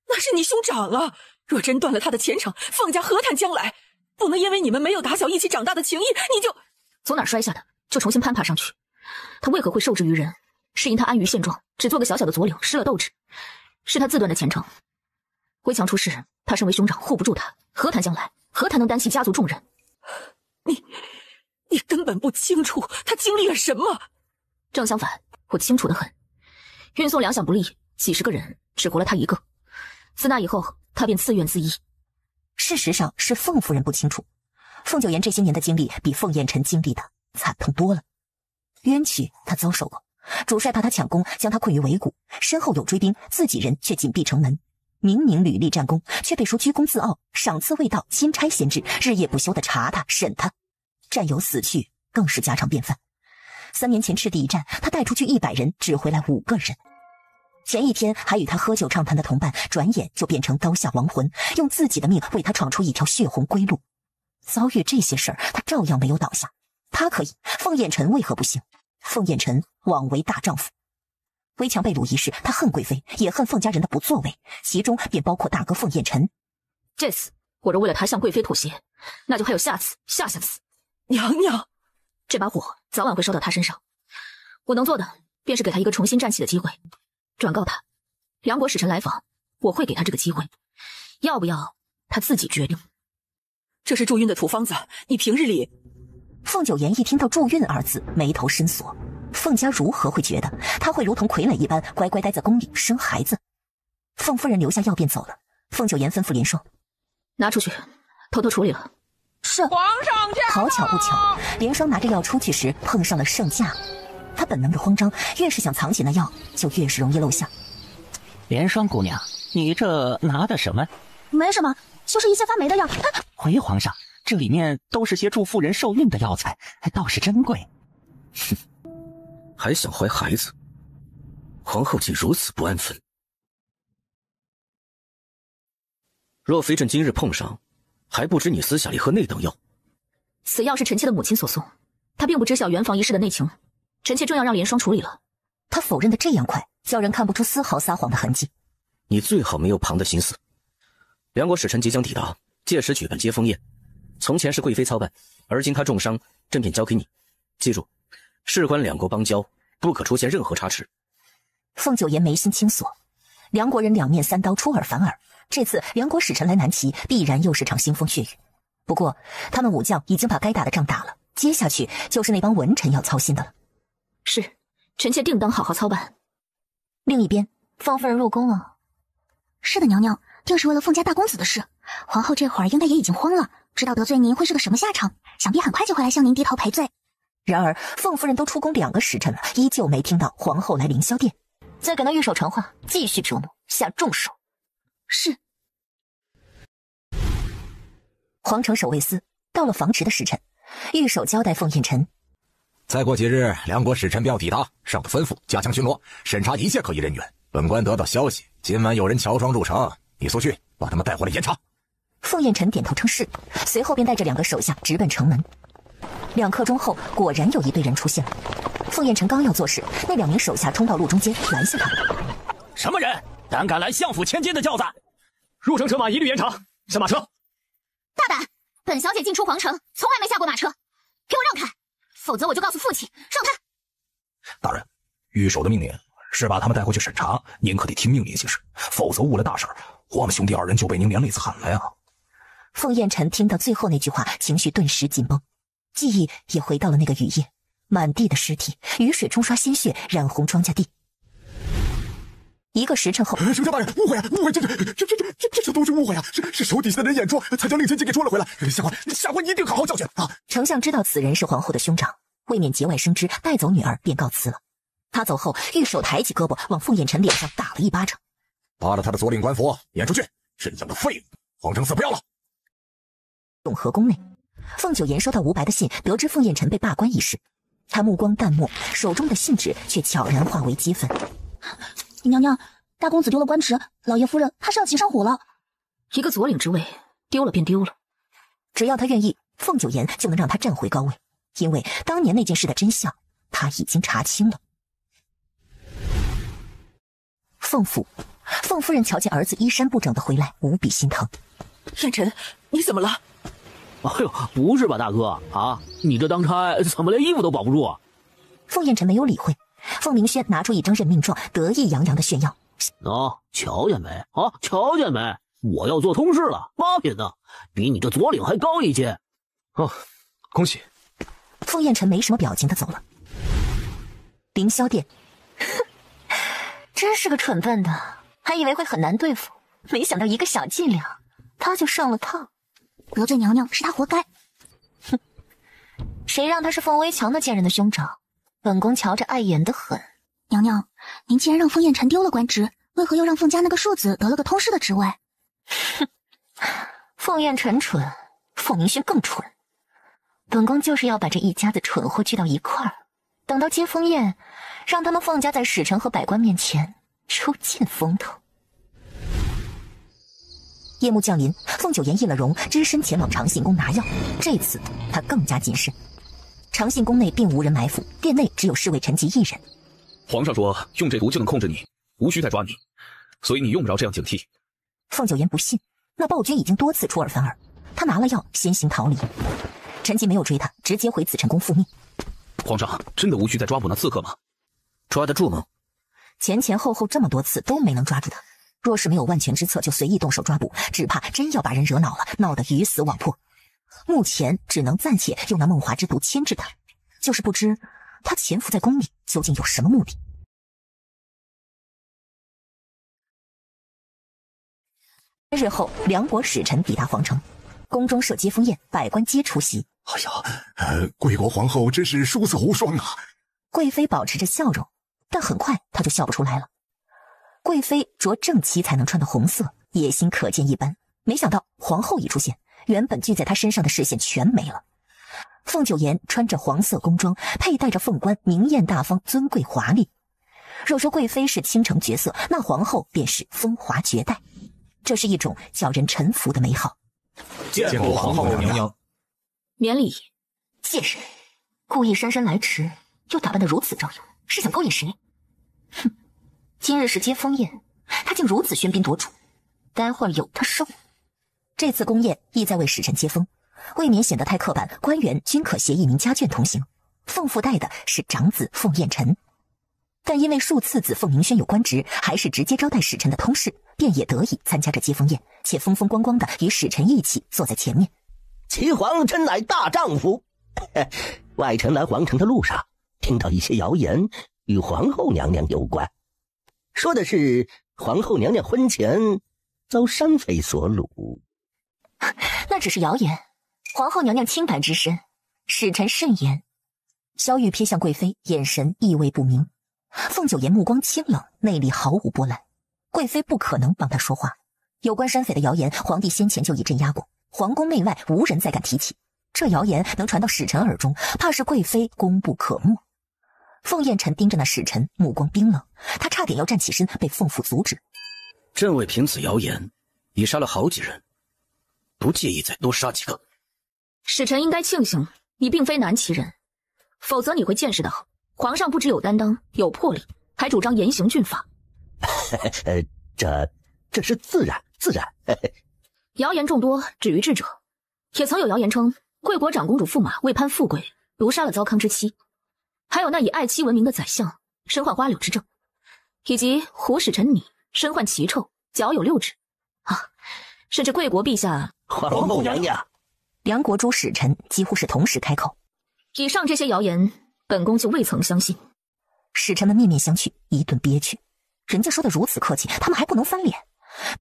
那是你兄长啊！若真断了他的前程，凤家何谈将来？不能因为你们没有打小一起长大的情谊，你就从哪儿摔下的，就重新攀爬上去。他为何会受制于人？是因他安于现状，只做个小小的左领，失了斗志，是他自断的前程。微强出事，他身为兄长护不住他，何谈将来？何谈能担起家族重任？你根本不清楚他经历了什么。正相反，我清楚得很。运送粮饷不利，几十个人只活了他一个。自那以后，他便自怨自艾。事实上是凤夫人不清楚，凤九颜这些年的经历比凤燕晨经历的惨痛多了。冤屈他遭受过，主帅怕他抢功，将他困于围谷，身后有追兵，自己人却紧闭城门。明明屡立战功，却被说居功自傲，赏赐未到，钦差闲置，日夜不休地查他审他，战友死去更是家常便饭。3年前赤地一战，他带出去100人，只回来5个人。前一天还与他喝酒畅谈的同伴，转眼就变成刀下亡魂，用自己的命为他闯出一条血红归路。遭遇这些事儿，他照样没有倒下。他可以，凤燕晨为何不行？凤燕晨枉为大丈夫。微强被掳一事，他恨贵妃，也恨凤家人的不作为，其中便包括大哥凤燕晨。这次我若为了他向贵妃妥协，那就还有下次、下下次。娘娘，这把火早晚会烧到他身上。我能做的，便是给他一个重新站起的机会。转告他，梁国使臣来访，我会给他这个机会，要不要他自己决定。这是助孕的土方子，你平日里……凤九颜一听到助孕二字，眉头深锁。凤家如何会觉得他会如同傀儡一般乖乖待在宫里生孩子？凤夫人留下药便走了。凤九颜吩咐莲霜，拿出去，偷偷处理了。是。皇上驾！好巧不巧，莲霜拿着药出去时碰上了圣驾。他本能的慌张，越是想藏起那药，就越是容易露馅。莲霜姑娘，你这拿的什么？没什么，就是一些发霉的药。回皇上，这里面都是些助妇人受孕的药材，倒是珍贵。哼，还想怀孩子？皇后竟如此不安分。若非朕今日碰上，还不知你私下里喝那等药。此药是臣妾的母亲所送，她并不知晓圆房一事的内情。臣妾正要让莲霜处理了。他否认的这样快，叫人看不出丝毫撒谎的痕迹。你最好没有旁的心思。梁国使臣即将抵达，届时举办接风宴。从前是贵妃操办，而今她重伤，朕便交给你。记住，事关两国邦交，不可出现任何差池。凤九颜眉心轻锁，梁国人两面三刀，出尔反尔。这次梁国使臣来南齐，必然又是场腥风血雨。不过他们武将已经把该打的仗打了，接下去就是那帮文臣要操心的了。是，臣妾定当好好操办。另一边，凤夫人入宫了。是的，娘娘，定是为了凤家大公子的事。皇后这会儿应该也已经慌了，知道得罪您会是个什么下场，想必很快就会来向您低头赔罪。然而，凤夫人都出宫2个时辰了，依旧没听到皇后来凌霄殿。再给那御手传话，继续折磨，下重手。是。皇城守卫司到了房池的时辰，御手交代凤燕晨。再过几日，梁国使臣便要抵达，上的吩咐加强巡逻，审查一切可疑人员。本官得到消息，今晚有人乔装入城，你速去把他们带回来严查。凤燕晨点头称是，随后便带着2个手下直奔城门。2刻钟后，果然有一队人出现了。凤燕晨刚要做事，那2名手下冲到路中间拦下他。什么人胆敢来相府千金的轿子？入城车马一律严查，下马车。大胆！本小姐进出皇城，从来没下过马车，给我让开！否则我就告诉父亲，让他。大人，御手的命令是把他们带回去审查，您可得听命令行事，否则误了大事，我们兄弟二人就被您连累惨了呀。凤燕尘听到最后那句话，情绪顿时紧绷，记忆也回到了那个雨夜，满地的尸体，雨水冲刷鲜血，染红庄稼地。1个时辰后，丞相大人，误会啊，误会，这都是误会啊！是手底下的人眼拙，才将令千金给捉了回来。下官一定好好教训啊！丞相知道此人是皇后的兄长，未免节外生枝，带走女儿便告辞了。他走后，御手抬起胳膊往凤燕尘脸上打了一巴掌，扒了他的左领官服，撵出去！沈阳的废物，皇城死不要了！永和宫内，凤九言收到吴白的信，得知凤燕尘被罢官一事，他目光淡漠，手中的信纸却悄然化为齑粉。娘娘，大公子丢了官职，老爷夫人怕是要骑上火了。一个左领之位，丢了便丢了，只要他愿意，凤九言就能让他站回高位，因为当年那件事的真相他已经查清了。凤府，凤夫人瞧见儿子衣衫不整的回来，无比心疼。燕尘，你怎么了？哎呦，不是吧，大哥啊，你这当差怎么连衣服都保不住啊？凤燕尘没有理会，凤明轩拿出一张任命状，得意洋洋的炫耀。瞧见没啊？瞧见没？我要做通事了，8品呢，比你这左领还高一阶。哦，恭喜。凤燕尘没什么表情的走了。凌霄殿，真是个蠢笨的，还以为会很难对付，没想到一个小伎俩，他就上了套。得罪娘娘是他活该。哼，谁让他是凤微强那贱人的兄长？本宫瞧着碍眼的很。娘娘，您既然让凤燕尘丢了官职，为何又让凤家那个庶子得了个通事的职位？哼，凤燕尘蠢，凤明轩更蠢。本宫就是要把这一家子蠢货聚到一块儿，等到接风宴，让他们凤家在使臣和百官面前出尽风头。夜幕降临，凤九言易了容，只身前往长信宫拿药。这次他更加谨慎。长信宫内并无人埋伏，殿内只有侍卫陈吉一人。皇上说用这毒就能控制你，无需再抓你，所以你用不着这样警惕。凤九言不信，那暴君已经多次出尔反尔，他拿了药先行逃离。陈吉没有追他，直接回紫晨宫复命。皇上真的无需再抓捕那刺客吗？抓得住吗？前后后这么多次都没能抓住他。若是没有万全之策，就随意动手抓捕，只怕真要把人惹恼了，闹得鱼死网破。目前只能暂且用那梦华之毒牵制他，就是不知他潜伏在宫里究竟有什么目的。3日后，梁国使臣抵达皇城，宫中设接风宴，百官皆出席。哎呀，贵国皇后真是殊色无双啊！贵妃保持着笑容，但很快她就笑不出来了。贵妃着正妻才能穿的红色，野心可见一斑。没想到皇后一出现，原本聚在她身上的视线全没了。凤九言穿着黄色宫装，佩戴着凤冠，明艳大方，尊贵华丽。若说贵妃是倾城绝色，那皇后便是风华绝代。这是一种叫人臣服的美好。见过皇后娘娘。免礼。贱人，故意姗姗来迟，又打扮得如此招摇，是想勾引谁？哼！今日是接风宴，他竟如此喧宾夺主，待会儿有他受。这次宫宴意在为使臣接风，未免显得太刻板，官员均可携一名家眷同行。凤父带的是长子凤彦辰，但因为庶次子凤明轩有官职，还是直接招待使臣的通事，便也得以参加这接风宴，且风风光光的与使臣一起坐在前面。齐皇真乃大丈夫。外臣来皇城的路上，听到一些谣言，与皇后娘娘有关。说的是皇后娘娘婚前遭山匪所掳。那只是谣言，皇后娘娘清白之身，使臣慎言。萧玉瞥向贵妃，眼神意味不明。凤九言目光清冷，内里毫无波澜。贵妃不可能帮他说话。有关山匪的谣言，皇帝先前就已镇压过，皇宫内外无人再敢提起。这谣言能传到使臣耳中，怕是贵妃功不可没。凤彦辰盯着那使臣，目光冰冷，他差点要站起身，被凤府阻止。朕为凭此谣言，已杀了好几人，不介意再多杀几个。使臣应该庆幸你并非南齐人，否则你会见识到皇上不只有担当有魄力，还主张严刑峻法。这是自然。谣言众多，止于智者。也曾有谣言称贵国长公主驸马为攀富贵，毒杀了糟糠之妻。还有那以爱妻闻名的宰相身患花柳之症，以及胡使臣你身患奇臭，脚有6指啊，甚至贵国陛下皇后娘娘，梁国诸使臣几乎是同时开口。以上这些谣言，本宫就未曾相信。使臣们面面相觑，一顿憋屈。人家说的如此客气，他们还不能翻脸，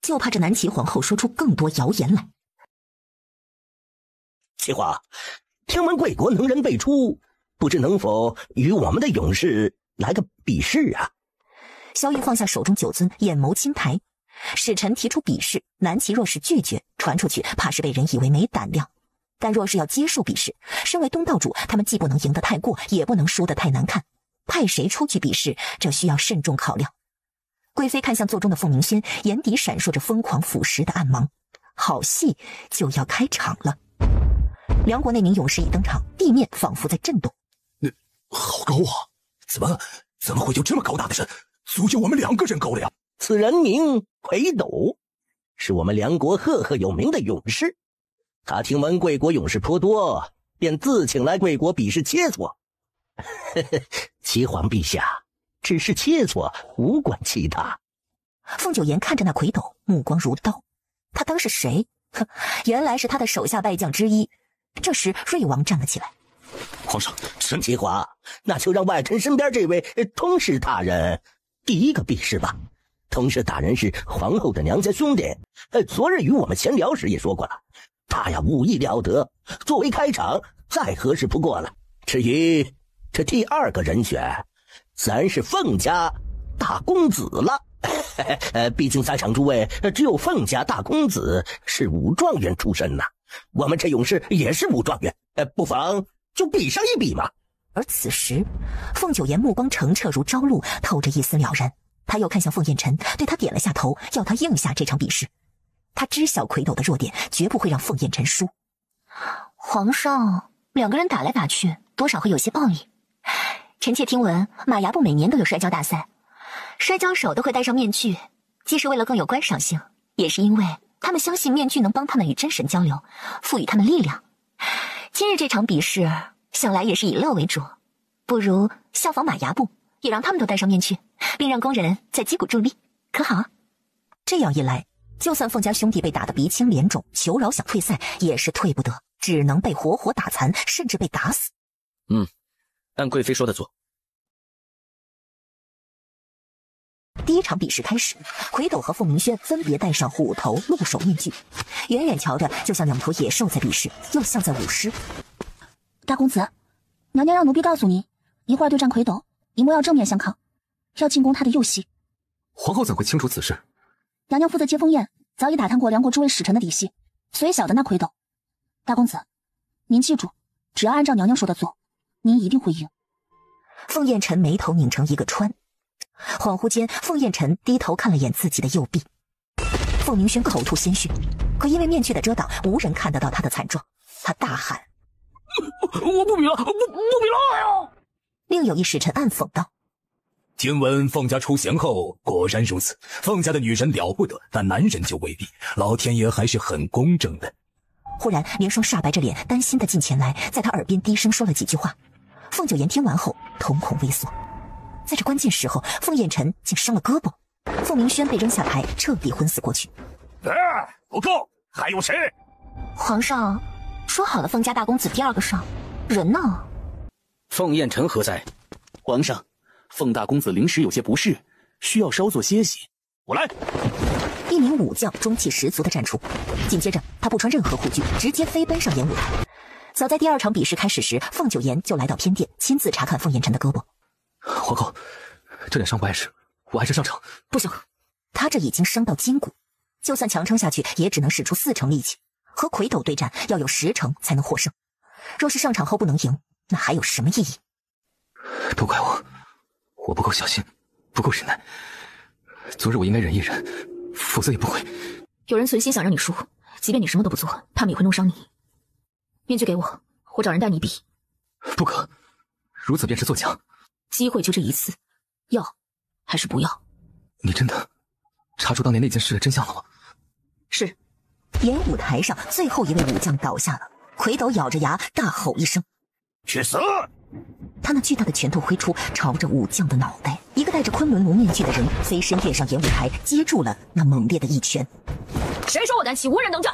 就怕这南齐皇后说出更多谣言来。齐皇，听闻贵国能人辈出，不知能否与我们的勇士来个比试啊？萧玉放下手中酒樽，眼眸轻抬。使臣提出比试，南齐若是拒绝，传出去怕是被人以为没胆量。但若是要接受比试，身为东道主，他们既不能赢得太过，也不能输得太难看。派谁出去比试，这需要慎重考量。贵妃看向座中的凤鸣轩，眼底闪烁着疯狂腐蚀的暗芒。好戏就要开场了。梁国那名勇士一登场，地面仿佛在震动。好高啊！怎么会有这么高大的人，足有我们2个人高了呀？此人名魁斗，是我们梁国赫赫有名的勇士。他听闻贵国勇士颇多，便自请来贵国比试切磋。齐皇陛下，只是切磋，无关其他。凤九言看着那魁斗，目光如刀。他当是谁？哼，原来是他的手下败将之一。这时瑞王站了起来。皇上，臣齐皇，那就让外臣身边这位通事大人第一个比试吧。通事大人是皇后的娘家兄弟，昨日与我们闲聊时也说过了，他呀武艺了得，作为开场再合适不过了。至于这第2个人选，自然是凤家大公子了。毕竟在场诸位只有凤家大公子是武状元出身呐，我们这勇士也是武状元，不妨就比上一比嘛。而此时凤九言目光澄澈如朝露，透着一丝了然。他又看向凤燕尘，对他点了下头，要他应下这场比试。他知晓魁斗的弱点，绝不会让凤燕尘输。皇上，2个人打来打去，多少会有些暴力。臣妾听闻马牙部每年都有摔跤大赛，摔跤手都会戴上面具，既是为了更有观赏性，也是因为他们相信面具能帮他们与真神交流，赋予他们力量。今日这场比试想来也是以乐为主，不如效仿马牙部，也让他们都戴上面具，并让工人在击鼓助力，可好？这样一来，就算凤家兄弟被打得鼻青脸肿，求饶想退赛也是退不得，只能被活活打残，甚至被打死。按贵妃说的做。第1场比试开始，魁斗和凤鸣轩分别戴上虎头鹿首面具，远远瞧着就像2头野兽在比试，又像在舞狮。大公子，娘娘让奴婢告诉您，一会儿对战魁斗，一幕要正面相抗，要进攻他的右膝。皇后怎会清楚此事？娘娘负责接风宴，早已打探过梁国诸位使臣的底细，所以晓得那魁斗。大公子，您记住，只要按照娘娘说的做，您一定会赢。凤燕尘眉头拧成一个川，恍惚间，凤燕尘低头看了眼自己的右臂。凤鸣轩口吐鲜血，可因为面具的遮挡，无人看得到他的惨状。他大喊：“我不比了，不比了！”哎呦！另有一使臣暗讽道：“听闻凤家出贤后，果然如此。凤家的女人了不得，但男人就未必。老天爷还是很公正的。”忽然，连双煞白着脸，担心的近前来，在他耳边低声说了几句话。凤九言听完后，瞳孔微缩。在这关键时候，凤燕尘竟伤了胳膊，凤鸣轩被扔下台，彻底昏死过去。不够，还有谁？皇上说好了，凤家大公子第2个上，人呢？凤燕尘何在？皇上，凤大公子临时有些不适，需要稍作歇息。我来。一名武将中气十足地站出，紧接着他不穿任何护具，直接飞奔上演舞台。早在第2场比试开始时，凤九言就来到偏殿，亲自查看凤燕尘的胳膊。皇后，这点伤不碍事，我还是上场。不行，他这已经伤到筋骨，就算强撑下去，也只能使出4成力气。和魁斗对战，要有10成才能获胜。若是上场后不能赢，那还有什么意义？都怪我不够小心，不够忍耐。昨日我应该忍一忍，否则也不会。有人存心想让你输，即便你什么都不做，他们也会弄伤你。面具给我，我找人带你比。不可，如此便是作假。机会就这一次，要还是不要？你真的查出当年那件事的真相了吗？是。演舞台上最后一位武将倒下了，魁斗咬着牙大吼一声：“去死！”他那巨大的拳头挥出，朝着武将的脑袋。一个戴着昆仑奴面具的人飞身跃上演舞台，接住了那猛烈的一拳。谁说我胆气无人能战？